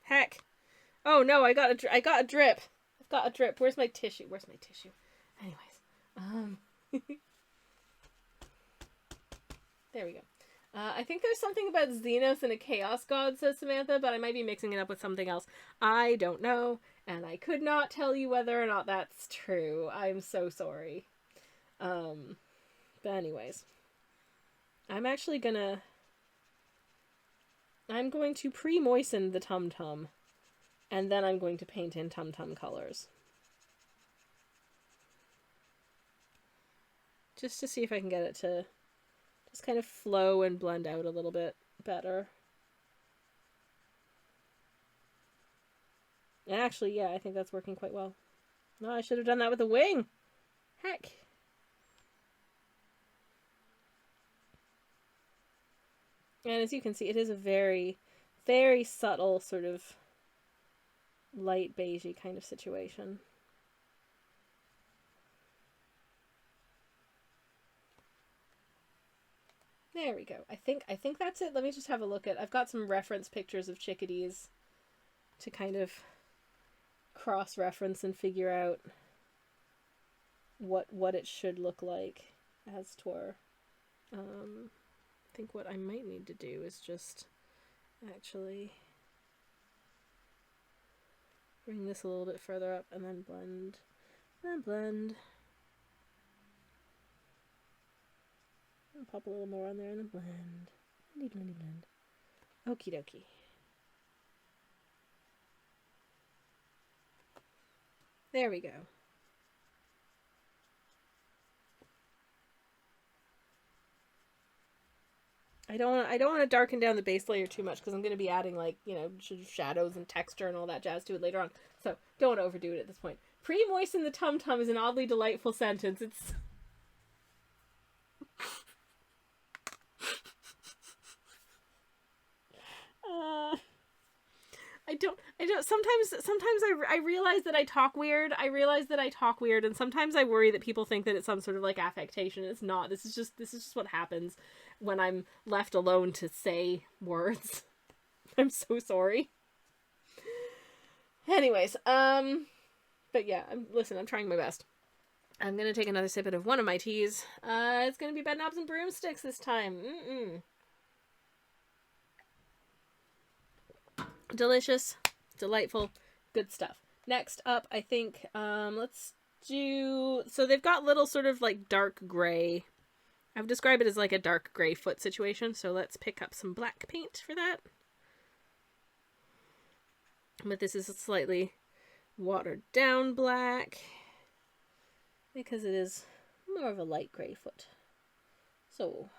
heck. Oh no, I got a drip. I've got a drip. Where's my tissue? Anyways, there we go. I think there's something about Xenos and a Chaos God, says Samantha, but I might be mixing it up with something else. I don't know, and I could not tell you whether or not that's true. I'm so sorry. But anyways, I'm going to pre-moisten the tum-tum, and then I'm going to paint in tum-tum colors. Just to see if I can get it to just kind of flow and blend out a little bit better. And actually, yeah, I think that's working quite well. No, I should have done that with a wing. Heck. And as you can see, it is a very, very subtle sort of light beigey kind of situation. There we go. I think that's it. Let me just have a look at, I've got some reference pictures of chickadees to kind of cross-reference and figure out what it should look like as twere. I think what I might need to do is just actually bring this a little bit further up and then blend, and pop a little more on there and then blend. Blend. Okie dokie. There we go. I don't want to darken down the base layer too much because I'm going to be adding, like, you know, shadows and texture and all that jazz to it later on. So don't want to overdo it at this point. Pre-moisten the tum-tum is an oddly delightful sentence. It's sometimes I realize that I talk weird. And sometimes I worry that people think that it's some sort of like affectation. It's not. This is just what happens when I'm left alone to say words. I'm so sorry. Anyways, but yeah, I'm trying my best. I'm gonna take another sip of one of my teas. It's gonna be bed knobs and broomsticks this time. Delicious, delightful, good stuff. Next up, I think, let's do, so they've got little sort of like dark gray. I would describe it as like a dark gray foot situation, so let's pick up some black paint for that. But this is a slightly watered down black, because it is more of a light gray foot. So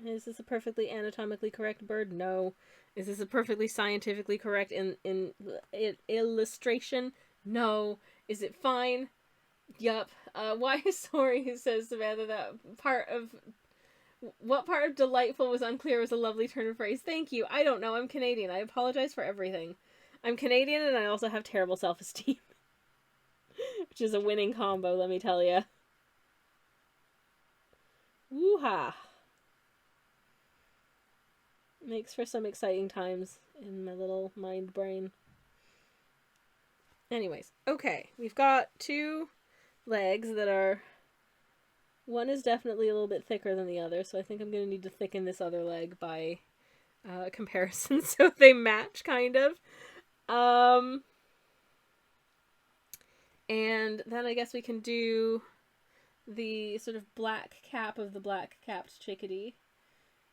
Is this a perfectly anatomically correct bird? No. Is this a perfectly scientifically correct illustration? No. Is it fine? Yup. Why sorry, says Samantha, that part of... What part of delightful was unclear was a lovely turn of phrase. Thank you. I don't know. I'm Canadian. I apologize for everything. I'm Canadian and I also have terrible self-esteem. Which is a winning combo, let me tell ya. Woo-ha. Makes for some exciting times in my little mind brain. Anyways, okay. We've got 2 legs that are... One is definitely a little bit thicker than the other, so I think I'm going to need to thicken this other leg by comparison so they match, kind of. And then I guess we can do the sort of black cap of the black-capped chickadee,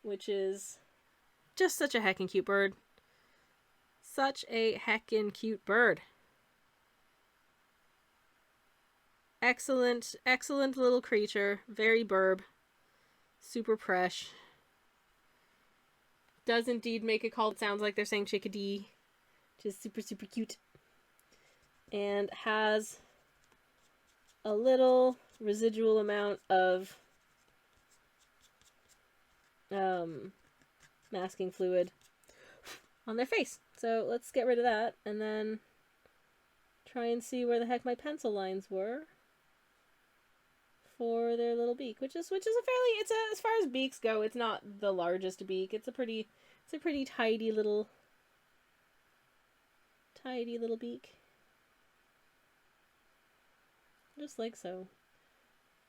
which is just such a heckin' cute bird. Such a heckin' cute bird. Excellent, excellent little creature. Very burb. Super fresh. Does indeed make a call that sounds like they're saying chickadee. Which is super, super cute. And has a little residual amount of masking fluid on their face. So let's get rid of that and then try and see where the heck my pencil lines were for their little beak, which is a fairly, as far as beaks go, it's not the largest beak. It's a pretty tidy little beak. Just like so.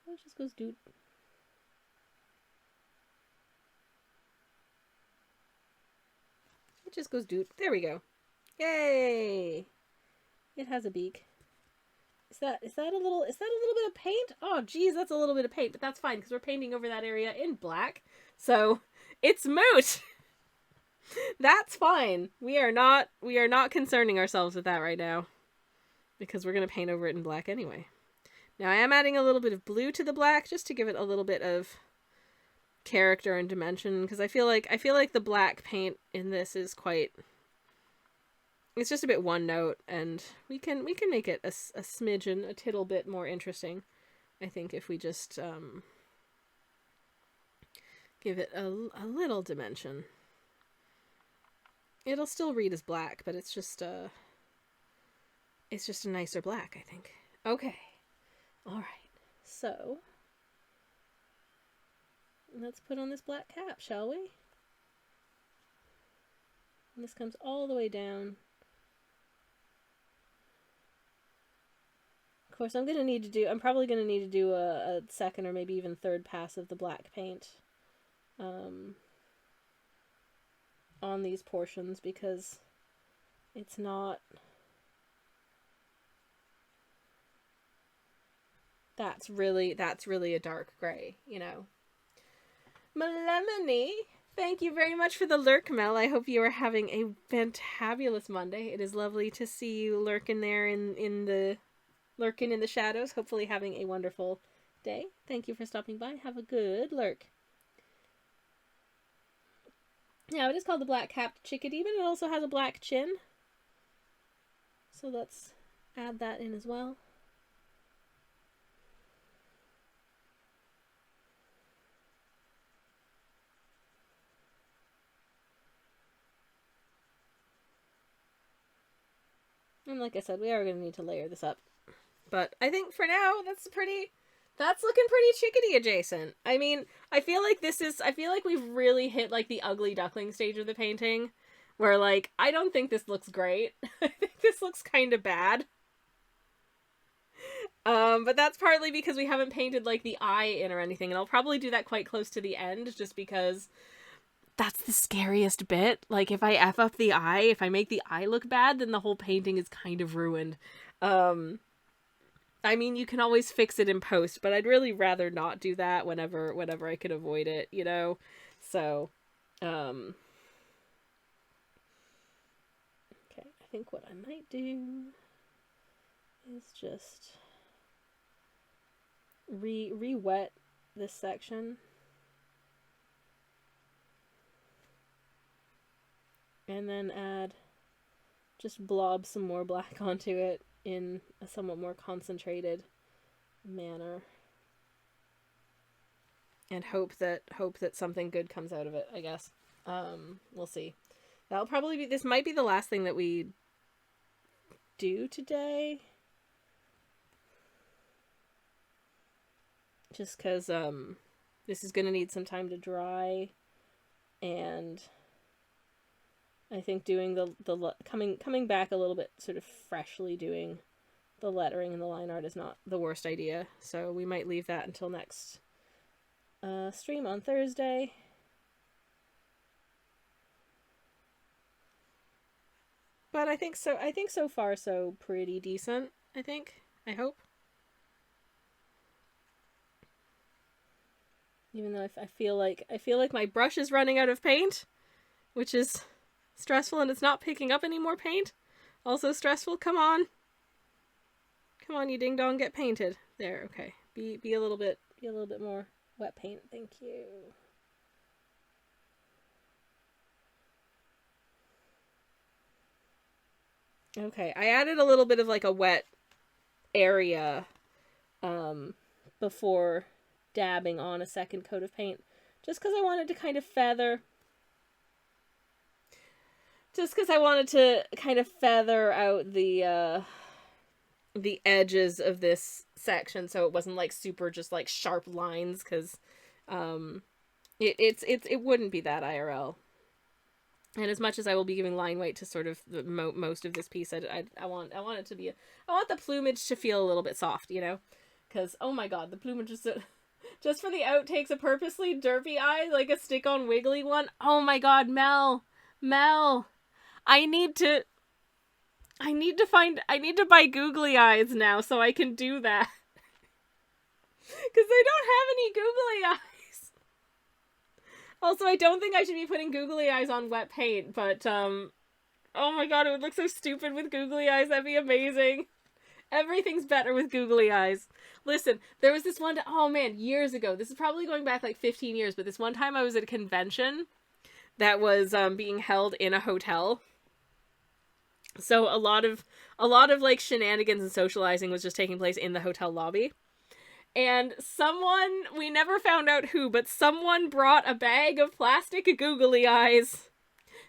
It just goes doot. It just goes doot. There we go. Yay! It has a beak. Is that a little bit of paint? Oh, geez, that's a little bit of paint, but that's fine because we're painting over that area in black, so it's moot. That's fine. We are not concerning ourselves with that right now because we're gonna paint over it in black anyway. Now I am adding a little bit of blue to the black just to give it a little bit of character and dimension because I feel like the black paint in this is quite. It's just a bit one note, and we can make it a smidgen, a tittle bit more interesting. I think if we just give it a little dimension, it'll still read as black, but it's just a nicer black, I think. Okay, all right. So let's put on this black cap, shall we? And this comes all the way down. Of course, I'm probably going to need to do a second or maybe even third pass of the black paint on these portions because it's not... That's really a dark gray, you know. Melemony, thank you very much for the lurk, Mel. I hope you are having a fantabulous Monday. It is lovely to see you lurking there lurking in the shadows, hopefully having a wonderful day. Thank you for stopping by. Have a good lurk. Now, it is called the black-capped chickadee, but it also has a black chin. So let's add that in as well. And like I said, we are going to need to layer this up. But I think for now, that's looking pretty chickadee adjacent. I mean, I feel like we've really hit like the ugly duckling stage of the painting where like, I don't think this looks great. I think this looks kind of bad. But that's partly because we haven't painted like the eye in or anything, and I'll probably do that quite close to the end just because that's the scariest bit. Like if I F up the eye, if I make the eye look bad, then the whole painting is kind of ruined. I mean, you can always fix it in post, but I'd really rather not do that whenever I could avoid it, you know? So, okay, I think what I might do is just re-wet this section And then just blob some more black onto it in a somewhat more concentrated manner. And hope that something good comes out of it, I guess. We'll see. That'll probably be, this might be the last thing that we do today. Just because, this is going to need some time to dry. And I think doing coming back a little bit sort of freshly doing the lettering and the line art is not the worst idea. So we might leave that until next stream on Thursday. But I think so far so pretty decent, I think. I hope. Even though I feel like my brush is running out of paint, which is stressful, and it's not picking up any more paint. Also stressful. Come on. Come on, you ding dong, get painted. There, okay. Be a little bit more wet paint. Thank you. Okay, I added a little bit of like a wet area before dabbing on a second coat of paint, just because I wanted to kind of feather out the edges of this section, so it wasn't like super just like sharp lines, because it wouldn't be that IRL. And as much as I will be giving line weight to sort of most of this piece, I want it to be I want the plumage to feel a little bit soft, you know, because oh my god, the plumage is just for the outtakes, a purposely derpy eye, like a stick-on wiggly one. Oh my god, Mel, I need to buy googly eyes now so I can do that. Because I don't have any googly eyes. Also, I don't think I should be putting googly eyes on wet paint, but, oh my god, it would look so stupid with googly eyes. That'd be amazing. Everything's better with googly eyes. Listen, there was this one, oh man, years ago. This is probably going back like 15 years, but this one time I was at a convention that was being held in a hotel. So a lot of like shenanigans and socializing was just taking place in the hotel lobby. And someone, we never found out who, but someone brought a bag of plastic googly eyes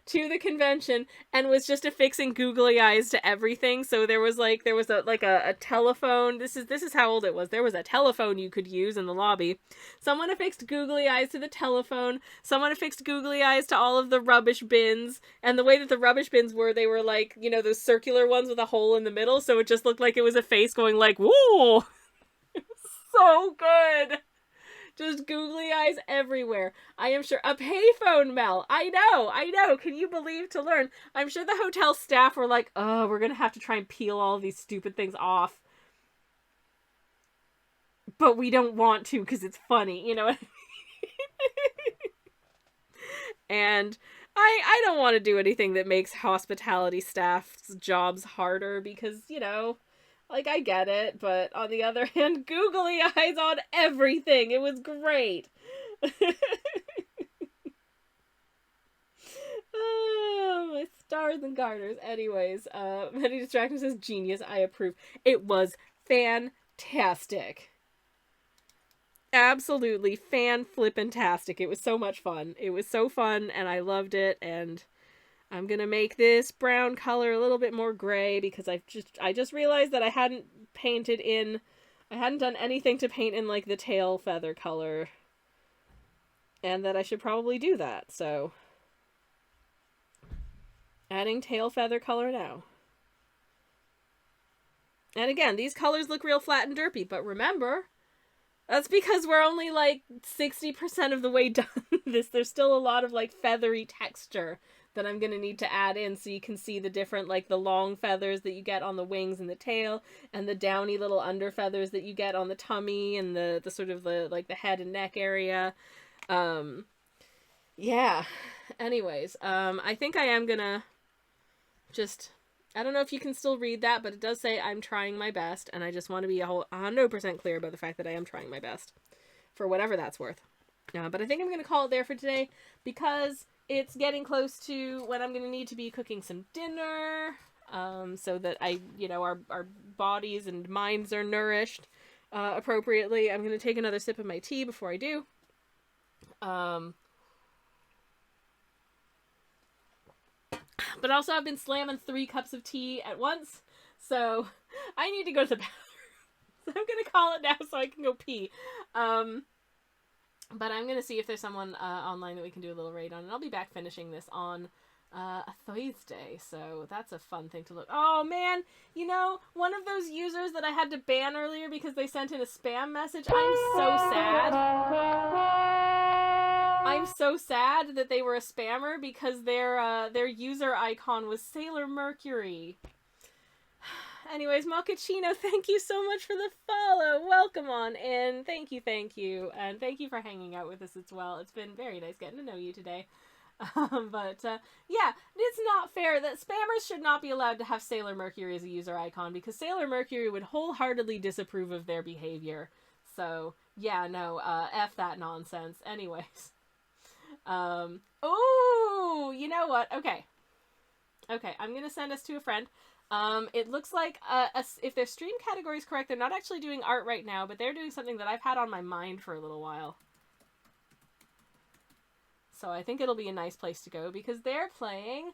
to the convention and was just affixing googly eyes to everything. So there was a telephone. This is how old it was. There was a telephone you could use in the lobby. Someone affixed googly eyes to the telephone. Someone affixed googly eyes to all of the rubbish bins. And the way that the rubbish bins were, they were like, you know, those circular ones with a hole in the middle. So it just looked like it was a face going like, whoa! So good. Just googly eyes everywhere. I am sure. A payphone, Mel. I know. Can you believe to learn? I'm sure the hotel staff were like, oh, we're going to have to try and peel all these stupid things off. But we don't want to because it's funny, you know what I mean? And I don't want to do anything that makes hospitality staff's jobs harder because, you know, like, I get it, but on the other hand, googly eyes on everything. It was great. Oh, my stars and garters. Anyways, Many Distractions says genius. I approve. It was fantastic. Absolutely fan-flippin-tastic. It was so much fun. It was so fun, and I loved it, and I'm gonna make this brown color a little bit more gray because I just realized that I hadn't done anything to paint in like the tail feather color, and that I should probably do that. So adding tail feather color now. And again, these colors look real flat and derpy, but remember, that's because we're only like 60% of the way done there's still a lot of like feathery texture that I'm going to need to add in so you can see the different, like the long feathers that you get on the wings and the tail, and the downy little under feathers that you get on the tummy and the sort of the, like the head and neck area. Yeah. Anyways, I think I am going to just, I don't know if you can still read that, but it does say I'm trying my best, and I just want to be 100% clear about the fact that I am trying my best for whatever that's worth. But I think I'm going to call it there for today because it's getting close to when I'm going to need to be cooking some dinner, so that our bodies and minds are nourished appropriately. I'm going to take another sip of my tea before I do. But also I've been slamming 3 cups of tea at once, so I need to go to the bathroom. So I'm going to call it now so I can go pee. But I'm going to see if there's someone online that we can do a little raid on, and I'll be back finishing this on a Thursday, so that's a fun thing to look. Oh man, one of those users that I had to ban earlier because they sent in a spam message, I'm so sad. I'm so sad that they were a spammer because their user icon was Sailor Mercury. Anyways, Mochaccino, thank you so much for the follow. Welcome on in. Thank you. And thank you for hanging out with us as well. It's been very nice getting to know you today. Yeah, it's not fair that spammers should not be allowed to have Sailor Mercury as a user icon because Sailor Mercury would wholeheartedly disapprove of their behavior. So, yeah, no, F that nonsense. Anyways. Oh, you know what? Okay, I'm gonna send us to a friend. It looks like, if their stream category is correct, they're not actually doing art right now, but they're doing something that I've had on my mind for a little while. So I think it'll be a nice place to go, because they're playing,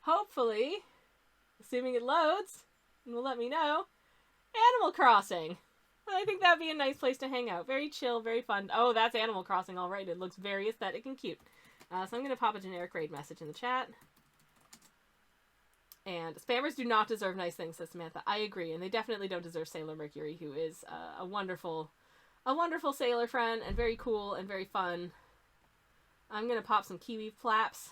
hopefully, assuming it loads, and will let me know, Animal Crossing. I think that'd be a nice place to hang out. Very chill, very fun. Oh, that's Animal Crossing, alright. It looks very aesthetic and cute. So I'm going to pop a generic raid message in the chat. And spammers do not deserve nice things, says Samantha. I agree, and they definitely don't deserve Sailor Mercury, who is a wonderful sailor friend, and very cool and very fun. I'm gonna pop some kiwi flaps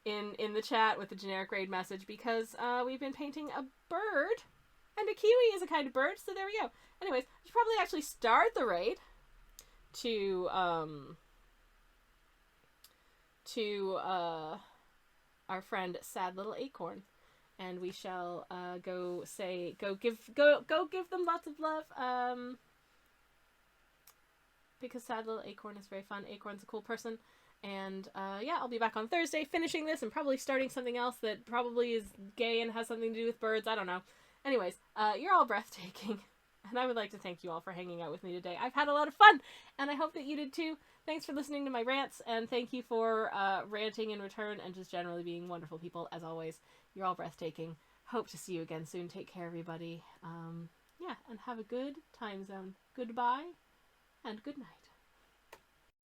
in the chat with the generic raid message because we've been painting a bird, and a kiwi is a kind of bird, so there we go. Anyways, I should probably actually start the raid to our friend Sad Little Acorn, and we shall go give them lots of love, because Sad Little Acorn is very fun. Acorn's a cool person, and yeah, I'll be back on Thursday finishing this and probably starting something else that probably is gay and has something to do with birds. I don't know. Anyways, you're all breathtaking, and I would like to thank you all for hanging out with me today. I've had a lot of fun, and I hope that you did too. Thanks for listening to my rants, and thank you for ranting in return and just generally being wonderful people, as always. You're all breathtaking. Hope to see you again soon. Take care, everybody. Yeah, and have a good time zone. Goodbye, and good night.